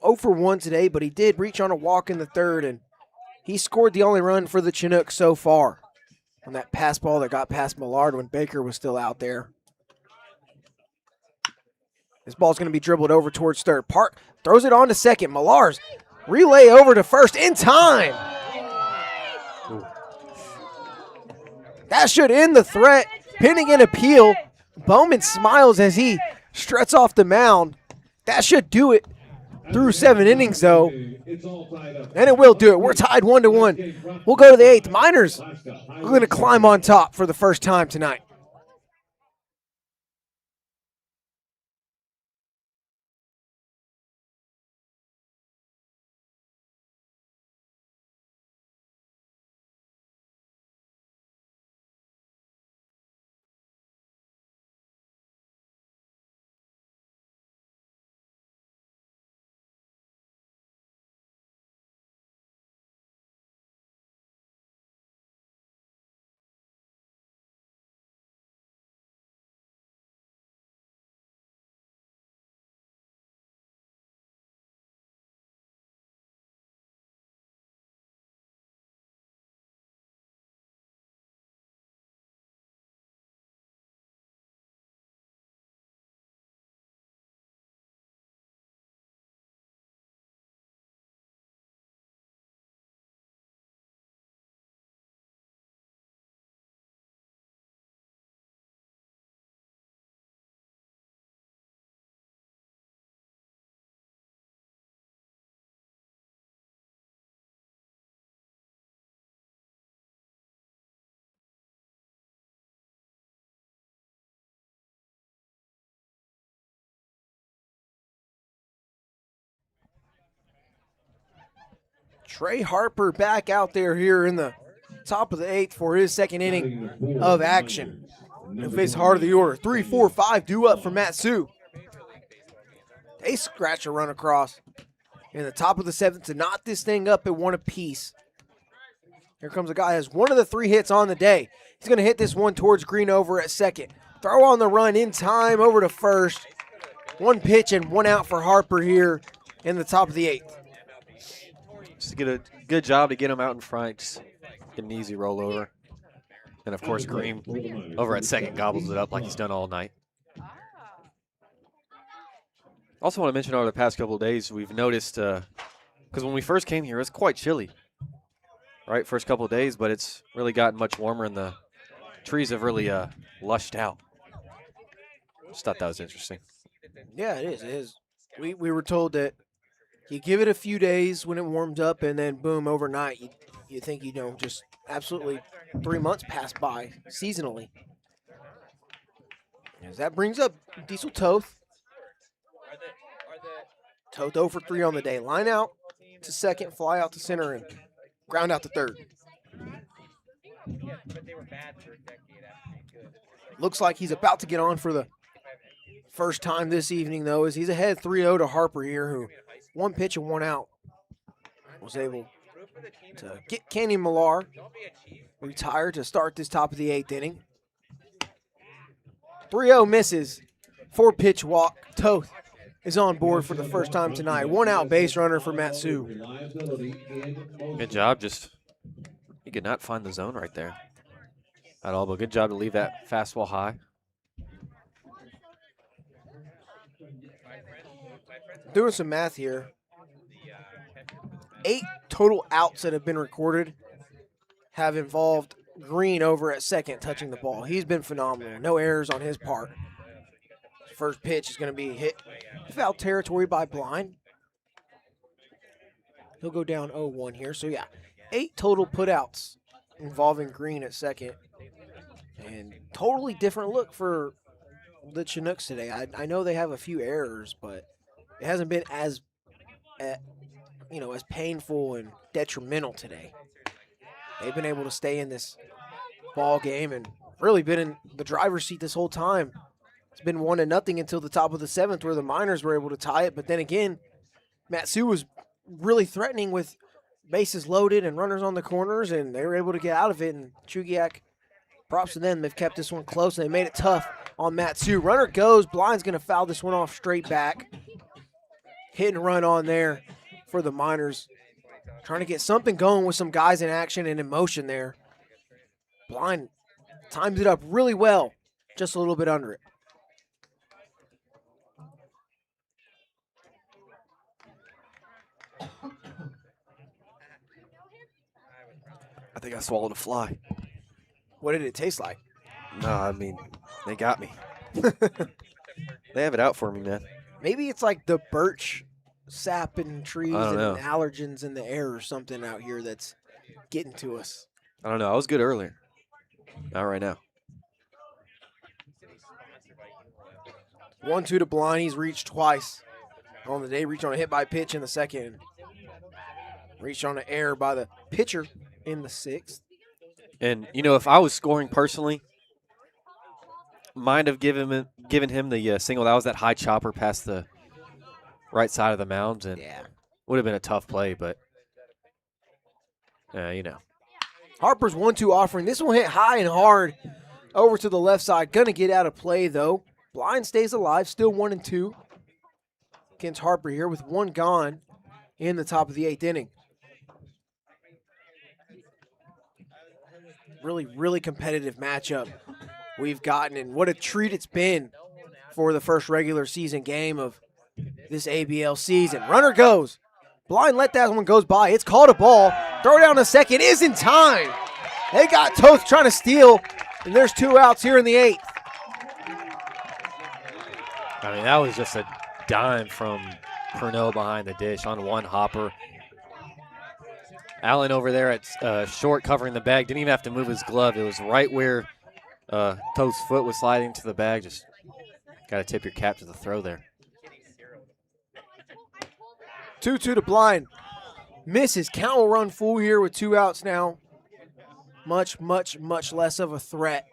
0 for 1 today, but he did reach on a walk in the 3rd, and he scored the only run for the Chinooks so far on that pass ball that got past Millard when Baker was still out there. This ball's going to be dribbled over towards 3rd. Park throws it on to 2nd. Millar's relay over to 1st in time. Ooh. That should end the threat. Pending an appeal. Bowman smiles as he struts off the mound. That should do it through 7 innings, though. And it will do it. We're tied 1-1. We'll go to the 8th. Miners are going to climb on top for the first time tonight. Trey Harper back out there here in the top of the 8th for his 2nd inning of action. He'll face heart of the order. 3, 4, 5 due up for Matsu. They scratch a run across in the top of the 7th to knot this thing up at 1 apiece. Here comes a guy who has 1 of the 3 hits on the day. He's going to hit this one towards Green over at 2nd. Throw on the run in time over to 1st. 1 pitch and 1 out for Harper here in the top of the 8th. Just to get a good job to get him out in front. Just get an easy rollover. And, of course, Green over at 2nd gobbles it up like he's done all night. Also want to mention over the past couple of days, we've noticed, because when we first came here, it was quite chilly. right, first couple of days, but it's really gotten much warmer and the trees have really lushed out. Just thought that was interesting. Yeah, it is. It is. We were told that you give it a few days when it warms up, and then boom, overnight, you think, just absolutely 3 months pass by seasonally. As that brings up Diesel Toth. Toth 0 for 3 on the day. Line out to second, fly out to center, and ground out to third. Looks like he's about to get on for the first time this evening, though, as he's ahead 3-0 to Harper here, who one pitch and one out was able to get Kenny Millar retired to start this top of the 8th inning. 3-0 misses. 4-pitch walk. Toth is on board for the first time tonight. 1 out base runner for Matsu. Good job. Just he could not find the zone right there at all, but good job to leave that fastball high. Doing some math here. 8 total outs that have been recorded have involved Green over at second touching the ball. He's been phenomenal. No errors on his part. First pitch is going to be hit foul territory by Blind. He'll go down 0-1 here. So, yeah, 8 total putouts involving Green at second. And totally different look for the Chinooks today. I know they have a few errors, but it hasn't been as painful and detrimental today. They've been able to stay in this ball game and really been in the driver's seat this whole time. It's been 1-0 until the top of the 7th, where the Miners were able to tie it. But then again, Matsu was really threatening with bases loaded and runners on the corners, and they were able to get out of it. And Chugiak, props to them, they've kept this one close, and they made it tough on Matsu. Runner goes. Blind's going to foul this one off straight back. Hit and run on there for the Miners. Trying to get something going with some guys in action and in motion there. Blind times it up really well. Just a little bit under it. I think I swallowed a fly. What did it taste like? No, I mean, they got me. They have it out for me, man. Maybe it's like the birch sap in trees I don't and know. allergens in the air or something out here that's getting to us. I don't know. I was good earlier. Not right now. 1-2 to Blind. He's reached twice on the day. Reached on a hit by pitch in the second. Reached on an error by the pitcher in the 6th. And, if I was scoring personally, might have given him the single. That was that high chopper past the right side of the mound, and would have been a tough play, but, Harper's 1-2 offering. This one hit high and hard over to the left side. Going to get out of play, though. Blind stays alive, still 1-2 against Harper here with 1 gone in the top of the 8th inning. Really, really competitive matchup we've gotten, and what a treat it's been for the first regular season game of this ABL season. Runner goes. Blind let that one goes by. It's called a ball. Throw down to second is in time. They got Toth trying to steal, and there's 2 outs here in the 8th. I mean, that was just a dime from Purnell behind the dish on one hopper. Allen over there at short covering the bag. Didn't even have to move his glove. It was right where Toth's foot was sliding to the bag. Just got to tip your cap to the throw there. 2-2 to Blind. Misses. Count will run full here with 2 outs now. Much, much, much less of a threat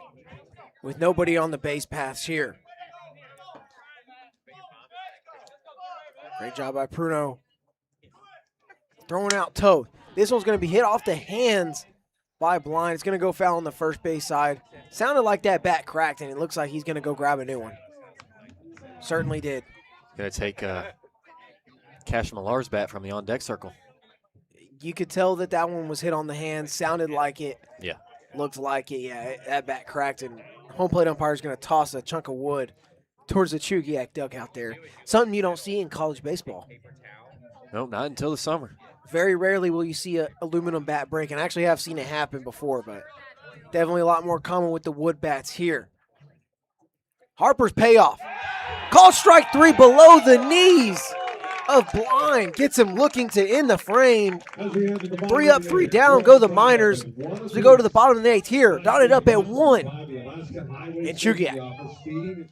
with nobody on the base paths here. Great job by Pruno. Throwing out Toth. This one's going to be hit off the hands by Blind. It's going to go foul on the first base side. Sounded like that bat cracked, and it looks like he's going to go grab a new one. Certainly did. Going to take Cash Millar's bat from the on-deck circle. You could tell that that one was hit on the hand. Sounded like it. Yeah. Looked like it. Yeah, that bat cracked, and home plate umpire is going to toss a chunk of wood towards the Chugiak dugout there. Something you don't see in college baseball. Nope, not until the summer. Very rarely will you see an aluminum bat break, and I actually have seen it happen before, but definitely a lot more common with the wood bats here. Harper's payoff. Called strike 3 below the knees of Blind. Gets him looking to end the frame. 3 up, 3 down, go the Miners. As we go to the bottom of the 8th here, dotted up at 1. And Chugiak.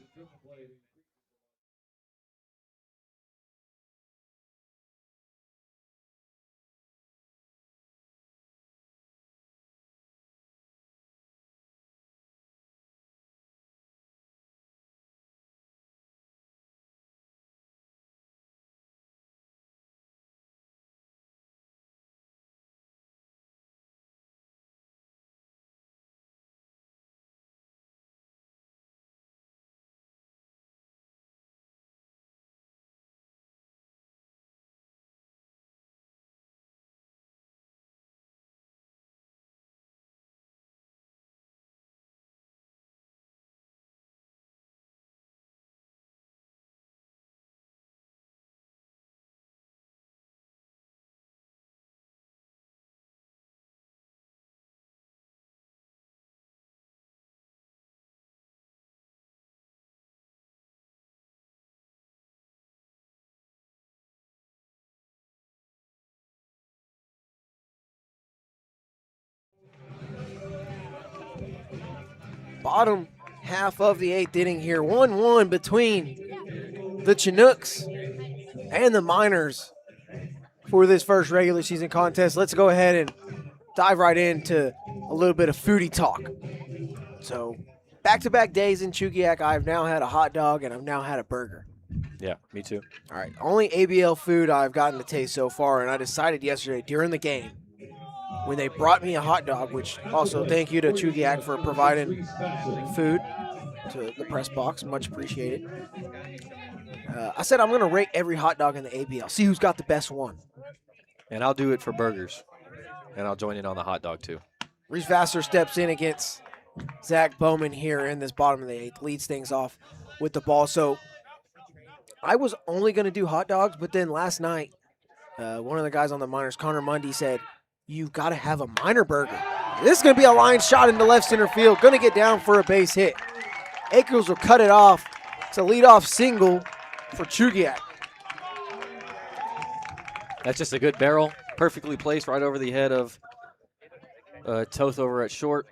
Bottom half of the 8th inning here. 1-1 between the Chinooks and the Miners for this first regular season contest. Let's go ahead and dive right into a little bit of foodie talk. So, back-to-back days in Chugiak, I've now had a hot dog and I've now had a burger. Yeah, me too. All right, only ABL food I've gotten to taste so far, and I decided yesterday during the game when they brought me a hot dog, which also thank you to Chugiak for providing food to the press box. Much appreciated. I said I'm going to rate every hot dog in the ABL, see who's got the best one. And I'll do it for burgers. And I'll join in on the hot dog too. Reese Vassar steps in against Zach Bowman here in this bottom of the 8th, leads things off with the ball. So I was only going to do hot dogs, but then last night, one of the guys on the Miners, Connor Mundy, said, you've got to have a Miner burger. This is going to be a line shot into left center field. Going to get down for a base hit. Akers will cut it off. It's a leadoff single for Chugiak. That's just a good barrel. Perfectly placed right over the head of Toth over at short.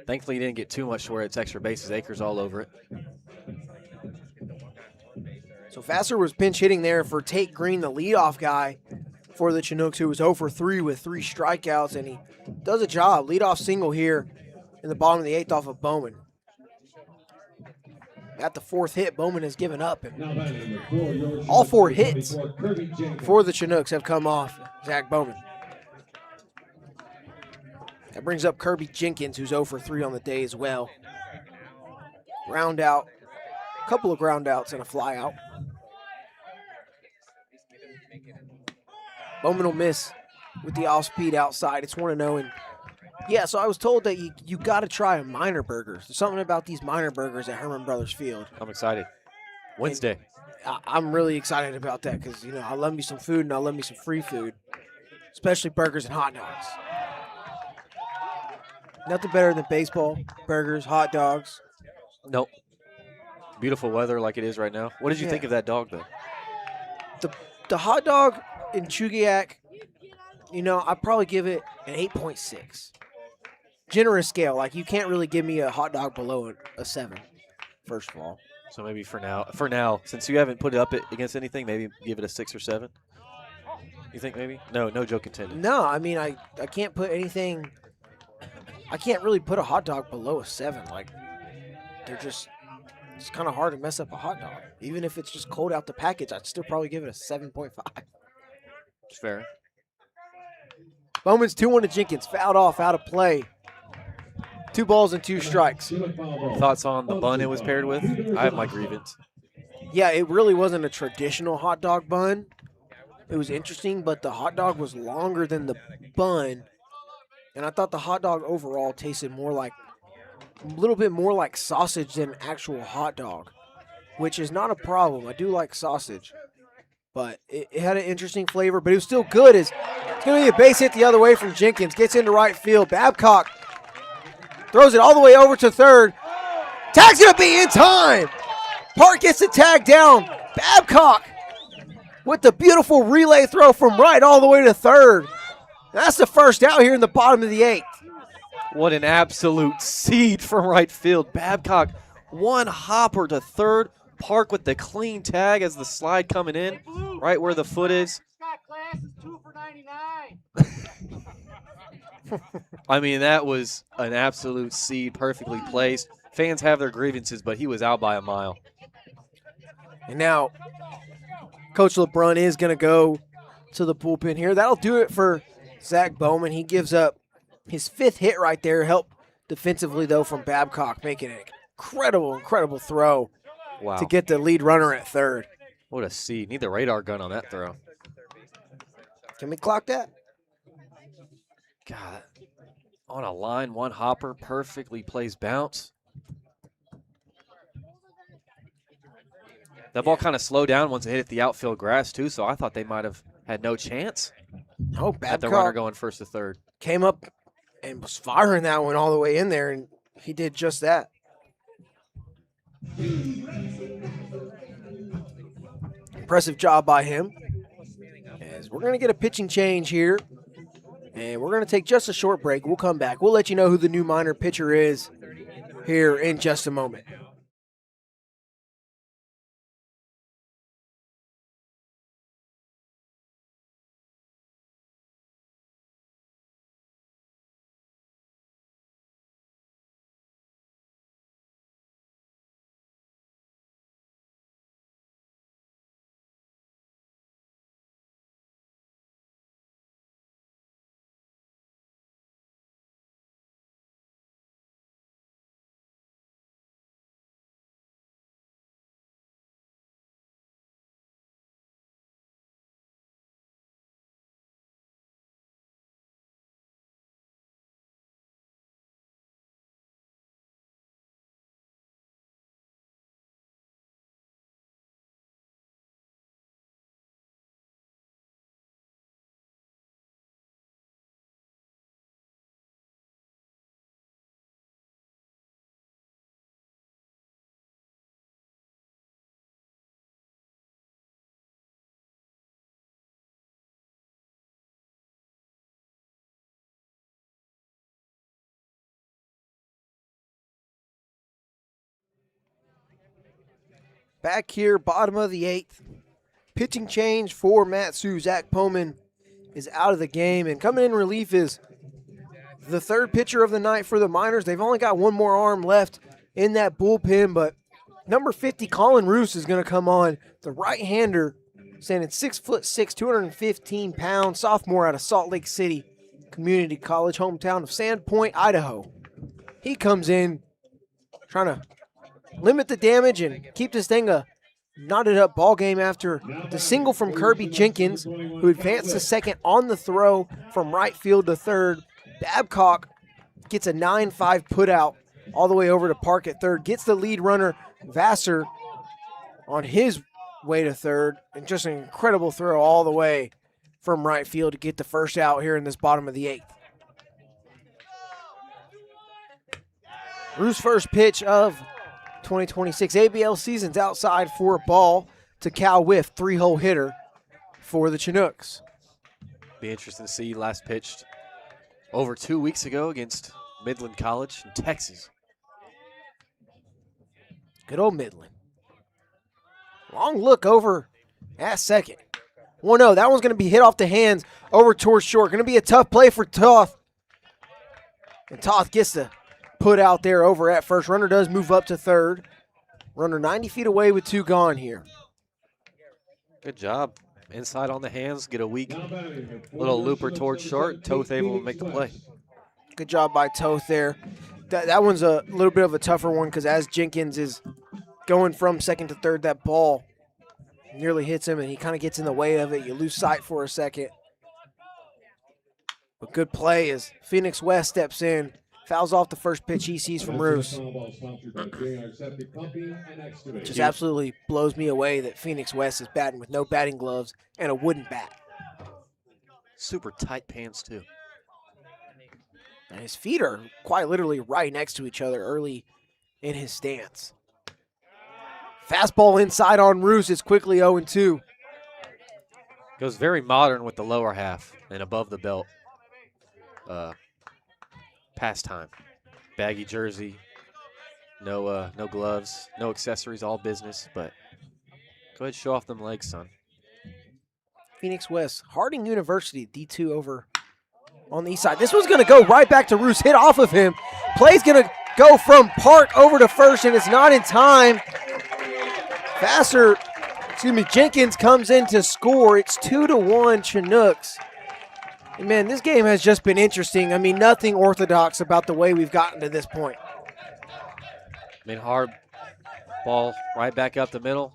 Thankfully, he didn't get too much where it's extra bases. Akers all over it. So Vassar was pinch hitting there for Tate Green, the leadoff guy for the Chinooks, who was 0 for 3 with 3 strikeouts, and he does a job. Leadoff single here in the bottom of the 8th off of Bowman. At the 4th hit, Bowman has given up, and all 4 hits for the Chinooks have come off Zach Bowman. That brings up Kirby Jenkins, who's 0 for 3 on the day as well. Ground out, a couple of ground outs and a fly out. Bowman will miss with the off-speed outside. It's 1-0. And yeah, so I was told that you got to try a Miner burgers. There's something about these Miner burgers at Herman Brothers Field. I'm excited. Wednesday. I'm really excited about that because, you know, I love me some food and I love me some free food, especially burgers and hot dogs. Nothing better than baseball, burgers, hot dogs. Nope. Beautiful weather like it is right now. What did you think of that dog, though? The hot dog in Chugiak, you know, I'd probably give it an 8.6. Generous scale. Like, you can't really give me a hot dog below a 7, first of all. So maybe for now, since you haven't put it up against anything, maybe give it a 6 or 7. You think maybe? No joke intended. No, I mean, I can't put anything. I can't really put a hot dog below a 7. Like, it's kind of hard to mess up a hot dog. Even if it's just cold out the package, I'd still probably give it a 7.5. It's fair. Bowman's 2-1 to Jenkins. Fouled off, out of play. 2 balls and 2 strikes. Thoughts on the bun it was paired with? I have my grievance. Yeah, it really wasn't a traditional hot dog bun. It was interesting, but the hot dog was longer than the bun. And I thought the hot dog overall tasted a little bit more like sausage than actual hot dog, which is not a problem. I do like sausage. but it had an interesting flavor, but it was still good. It's going to be a base hit the other way from Jenkins. Gets into right field. Babcock throws it all the way over to third. Tag's going to be in time. Park gets the tag down. Babcock with the beautiful relay throw from right all the way to third. That's the first out here in the bottom of the 8th. What an absolute seed from right field. Babcock, one hopper to third. Park with the clean tag as the slide coming in, right where the foot is. I mean, that was an absolute seed, perfectly placed. Fans have their grievances, but he was out by a mile. And now, Coach LeBrun is going to go to the bullpen here. That'll do it for Zach Bowman. He gives up his 5th hit right there. Help defensively, though, from Babcock, making an incredible throw to get the lead runner at third. What a seed. Need the radar gun on that throw. Can we clock that? God, on a line, one hopper, perfectly plays bounce. That ball kind of slowed down once it hit the outfield grass, too, so I thought they might have had no chance. Oh, Babcock at the runner going first to third. Came up and was firing that one all the way in there, and he did just that. Impressive job by him. As we're going to get a pitching change here, and we're going to take just a short break. We'll come back. We'll let you know who the new minor pitcher is here in just a moment. Back here, bottom of the 8th. Pitching change for Matsu. Zach Bowman is out of the game. And coming in relief is the 3rd pitcher of the night for the Miners. They've only got one more arm left in that bullpen, but number 50, Colin Roos, is going to come on. The right-hander, standing 6'6", 215 pounds, sophomore out of Salt Lake City Community College, hometown of Sandpoint, Idaho. He comes in trying to limit the damage and keep this thing a knotted up ball game after the single from Kirby Jenkins, who advanced to second on the throw from right field to third. Babcock gets a 9-5 put out all the way over to Park at third, gets the lead runner Vassar on his way to third, and just an incredible throw all the way from right field to get the first out here in this bottom of the 8th. Roos' first pitch of 2026 ABL season's outside for a ball to Cal Whiff, 3-hole hitter for the Chinooks. Be interesting to see. Last pitched over 2 weeks ago against Midland College in Texas. Good old Midland. Long look over at second. 1-0. That one's going to be hit off the hands over towards short. Going to be a tough play for Toth. And Toth gets the put out there over at first. Runner does move up to third. Runner 90 feet away with 2 gone here. Good job. Inside on the hands, get a weak little looper towards short. Toth able to make the play. Good job by Toth there. That one's a little bit of a tougher one because as Jenkins is going from second to third, that ball nearly hits him and he kind of gets in the way of it. You lose sight for a second. But good play as Phoenix West steps in Fouls off the first pitch he sees from Roos. Just absolutely blows me away that Phoenix West is batting with no batting gloves and a wooden bat. Super tight pants, too. And his feet are quite literally right next to each other early in his stance. Fastball inside on Roos is quickly 0-2. Goes very modern with the lower half and above the belt. Pastime. Baggy jersey, no gloves, no accessories, all business, but go ahead, show off them legs, son. Phoenix West, Harding University, D2 over on the east side. This one's going to go right back to Roos, hit off of him. Play's going to go from Park over to first, and it's not in time. Jenkins comes in to score. It's 2-1 Chinooks. And man, this game has just been interesting. I mean, nothing orthodox about the way we've gotten to this point. I mean, hard ball right back up the middle.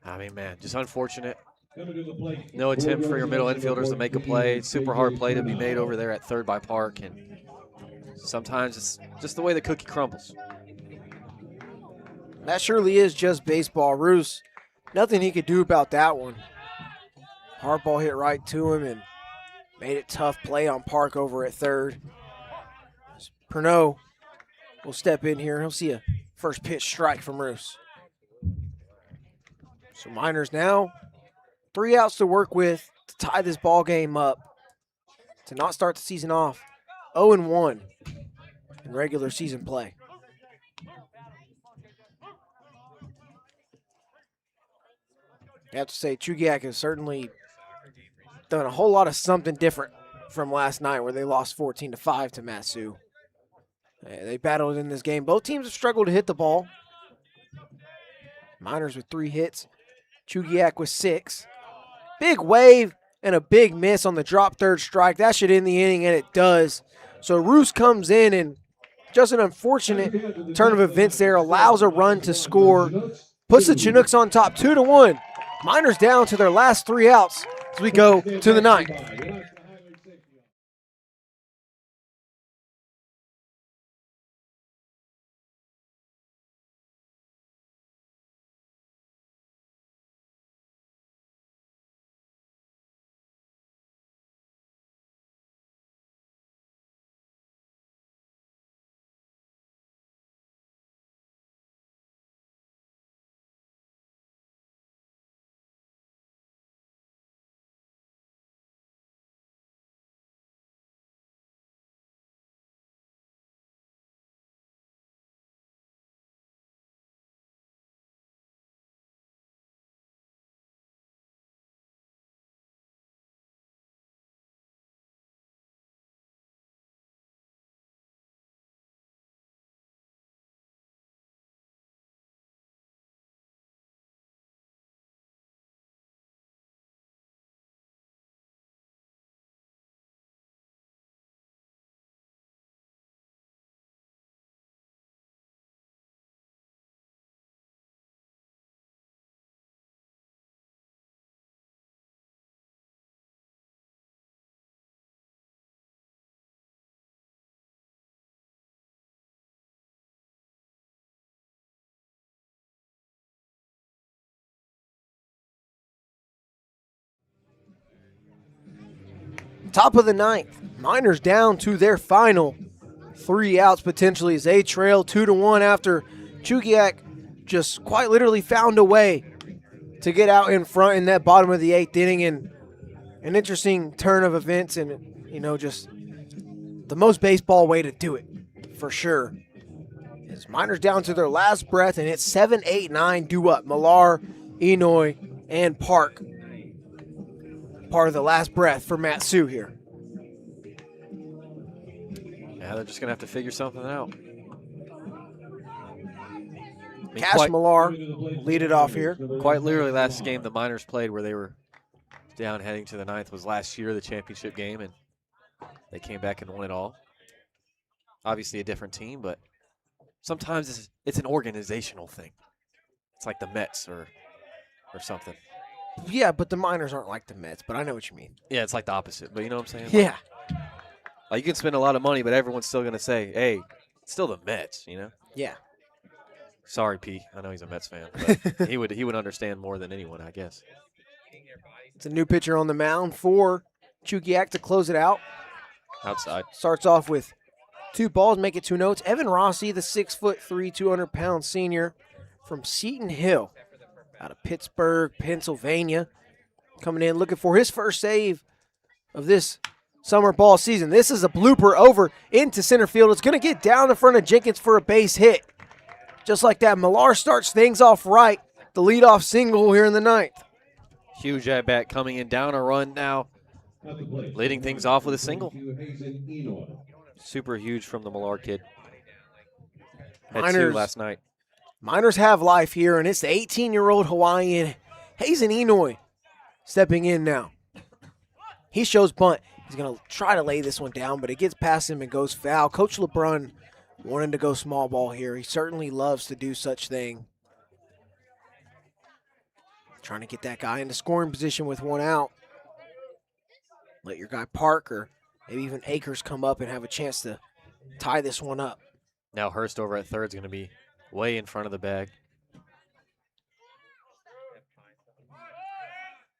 I mean, man, just unfortunate. No attempt for your middle infielders to make a play. Super hard play to be made over there at third by Park. And sometimes it's just the way the cookie crumbles. That surely is just baseball. Roos, nothing he could do about that one. Hard ball hit right to him and made it tough play on Park over at third. Pernod will step in here. He'll see a first pitch strike from Roos. So Miners now 3 outs to work with to tie this ball game up, to not start the season off 0-1 in regular season play. I have to say, Chugiak has certainly done a whole lot of something different from last night where they lost 14-5 to Matsu. They battled in this game. Both teams have struggled to hit the ball. Miners with 3 hits. Chugiak with 6. Big wave and a big miss on the drop third strike. That should end the inning, and it does. So Roos comes in, and just an unfortunate turn of events there. Allows a run to score. Puts the Chinooks on top 2-1. Miners down to their last 3 outs as we go to the 9th. Top of the 9th. Miners down to their final 3 outs potentially as they trail 2-1 after Chugiak just quite literally found a way to get out in front in that bottom of the 8th inning. And an interesting turn of events, and just the most baseball way to do it for sure. As Miners down to their last breath, and it's 7, 8, 9 due up. Millar, Enoy, and Park. Part of the last breath for Matsu here. Yeah, they're just going to have to figure something out. Cash Millar lead it off here. Quite literally last game the Miners played where they were down heading to the 9th was last year, the championship game, and they came back and won it all. Obviously a different team, but sometimes it's an organizational thing. It's like the Mets or something. Yeah, but the Miners aren't like the Mets, but I know what you mean. Yeah, it's like the opposite, but you know what I'm saying? Yeah. Like, you can spend a lot of money, but everyone's still going to say, hey, it's still the Mets, you know? Yeah. Sorry, P. I know he's a Mets fan, but he would understand more than anyone, I guess. It's a new pitcher on the mound for Chugiak to close it out. Outside. Starts off with 2 balls, make it 2 notes. Evan Rossi, the 6'3", 200-pound senior from Seton Hill out of Pittsburgh, Pennsylvania, coming in looking for his first save of this summer ball season. This is a blooper over into center field. It's going to get down in front of Jenkins for a base hit. Just like that, Millar starts things off right. The leadoff single here in the 9th. Huge at-bat coming in, down a run now. Leading things off with a single. Super huge from the Millar kid. Had 2 last night. Miners have life here, and it's the 18-year-old Hawaiian Hazen Inoue stepping in now. He shows bunt. He's going to try to lay this one down, but it gets past him and goes foul. Coach LeBrun wanted to go small ball here. He certainly loves to do such thing. Trying to get that guy into scoring position with 1 out. Let your guy Park or maybe even Akers come up and have a chance to tie this one up. Now Hurst over at third is going to be way in front of the bag.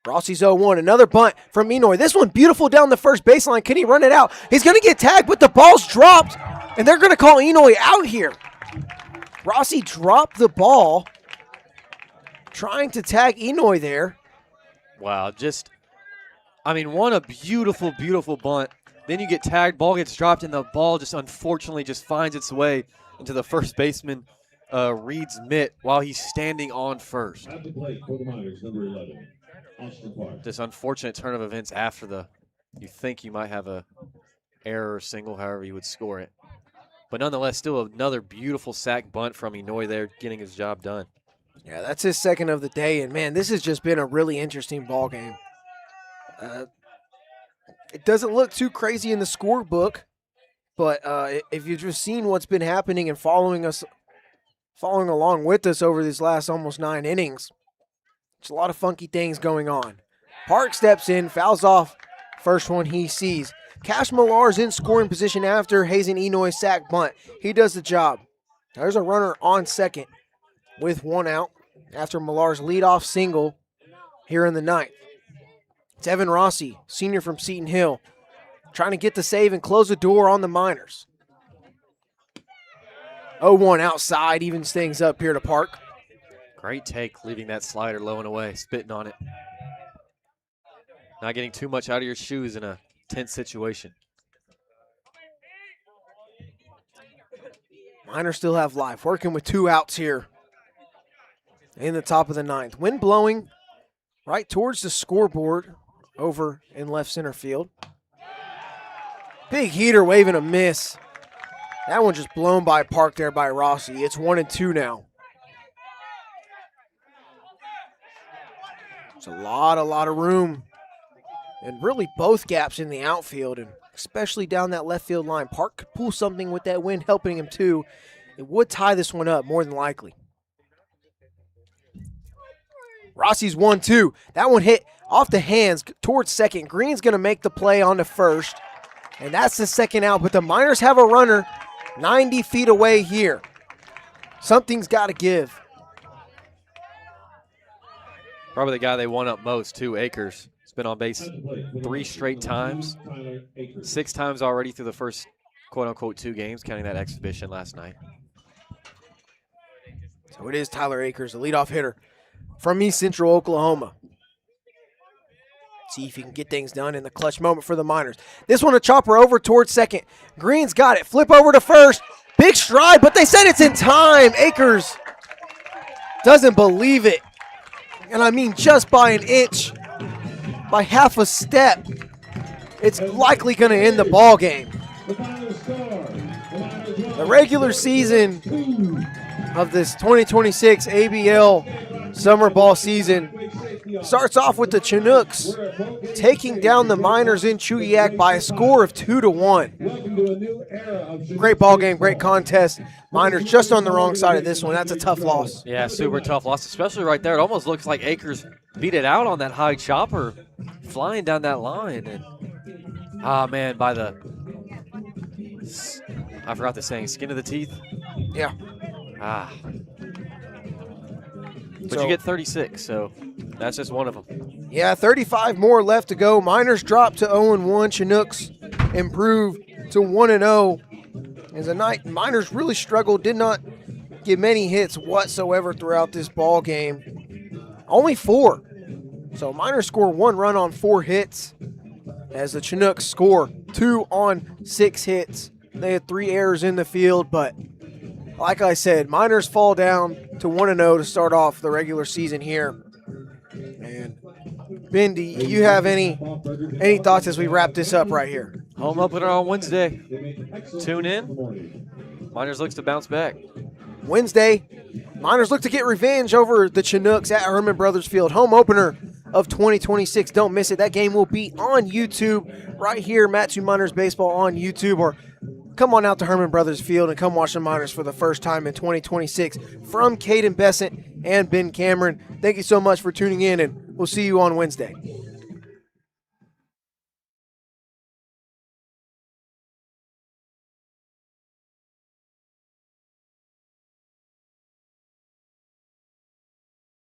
Rossi's 0-1. Another bunt from Inoue. This one beautiful down the first baseline. Can he run it out? He's going to get tagged, but the ball's dropped, and they're going to call Inoue out here. Rossi dropped the ball, trying to tag Inoue there. Wow, one a beautiful, beautiful bunt. Then you get tagged, ball gets dropped, and the ball just unfortunately just finds its way into the first baseman, Reed's mitt, while he's standing on first. At the plate for the Miners, number 11, Austin Park. This unfortunate turn of events after you think you might have a error or single, however you would score it. But nonetheless, still another beautiful sac bunt from Inoue there, getting his job done. Yeah, that's his second of the day, and man, this has just been a really interesting ball game. It doesn't look too crazy in the scorebook, but if you've just seen what's been happening and following along with us over these last almost 9 innings, there's a lot of funky things going on. Park steps in, fouls off first one he sees. Cash Millar's in scoring position after Hazen Inoue's sac bunt. He does the job. There's a runner on second with 1 out after Millar's leadoff single here in the 9th. It's Evan Rossi, senior from Seton Hill, trying to get the save and close the door on the Miners. 0-1 outside, evens things up here to Park. Great take, leaving that slider low and away, spitting on it. Not getting too much out of your shoes in a tense situation. Miners still have life, working with 2 outs here in the top of the 9th. Wind blowing right towards the scoreboard over in left center field. Big heater waving a miss. That one just blown by Park there by Rossi. It's 1-2 now. There's a lot of room. And really both gaps in the outfield, and especially down that left field line. Park could pull something with that wind helping him too. It would tie this one up more than likely. Rossi's 1-2. That one hit off the hands towards second. Green's going to make the play on to first. And that's the second out. But the Miners have a runner 90 feet away here. Something's got to give. Probably the guy they won up most, too, Akers. He's been on base 3 straight times. 6 times already through the first, quote-unquote, 2 games, counting that exhibition last night. So it is Tyler Akers, the leadoff hitter from East Central Oklahoma. See if he can get things done in the clutch moment for the Miners. This one a chopper over towards second. Green's got it. Flip over to first. Big stride, but they said it's in time. Akers doesn't believe it. And I mean just by an inch, by half a step. It's likely going to end the ball game. The regular season of this 2026 ABL summer ball season starts off with the Chinooks taking down the Miners in Chugiak by a score of 2-1. Great ball game, great contest. Miners just on the wrong side of this one. That's a tough loss. Yeah, super tough loss, especially right there. It almost looks like Akers beat it out on that high chopper flying down that line. And, man, by the I forgot the saying, skin of the teeth. Yeah. Ah. But So- you get 36, so that's just one of them. Yeah, 35 more left to go. Miners drop to 0-1. Chinooks improve to 1-0. As the night, Miners really struggled, did not get many hits whatsoever throughout this ball game. Only 4. So Miners score 1 run on 4 hits, as the Chinooks score 2 on 6 hits. They had 3 errors in the field, but like I said, Miners fall down to 1-0 to start off the regular season here. And Ben, do you have any thoughts as we wrap this up right here? Home opener on Wednesday. Tune in. Miners looks to bounce back. Wednesday, Miners look to get revenge over the Chinooks at Herman Brothers Field. Home opener of 2026. Don't miss it. That game will be on YouTube right here, Matsu Miners Baseball on YouTube, or come on out to Herman Brothers Field and come watch the Miners for the first time in 2026. From Caden Bessent and Ben Cameron, thank you so much for tuning in, and we'll see you on Wednesday.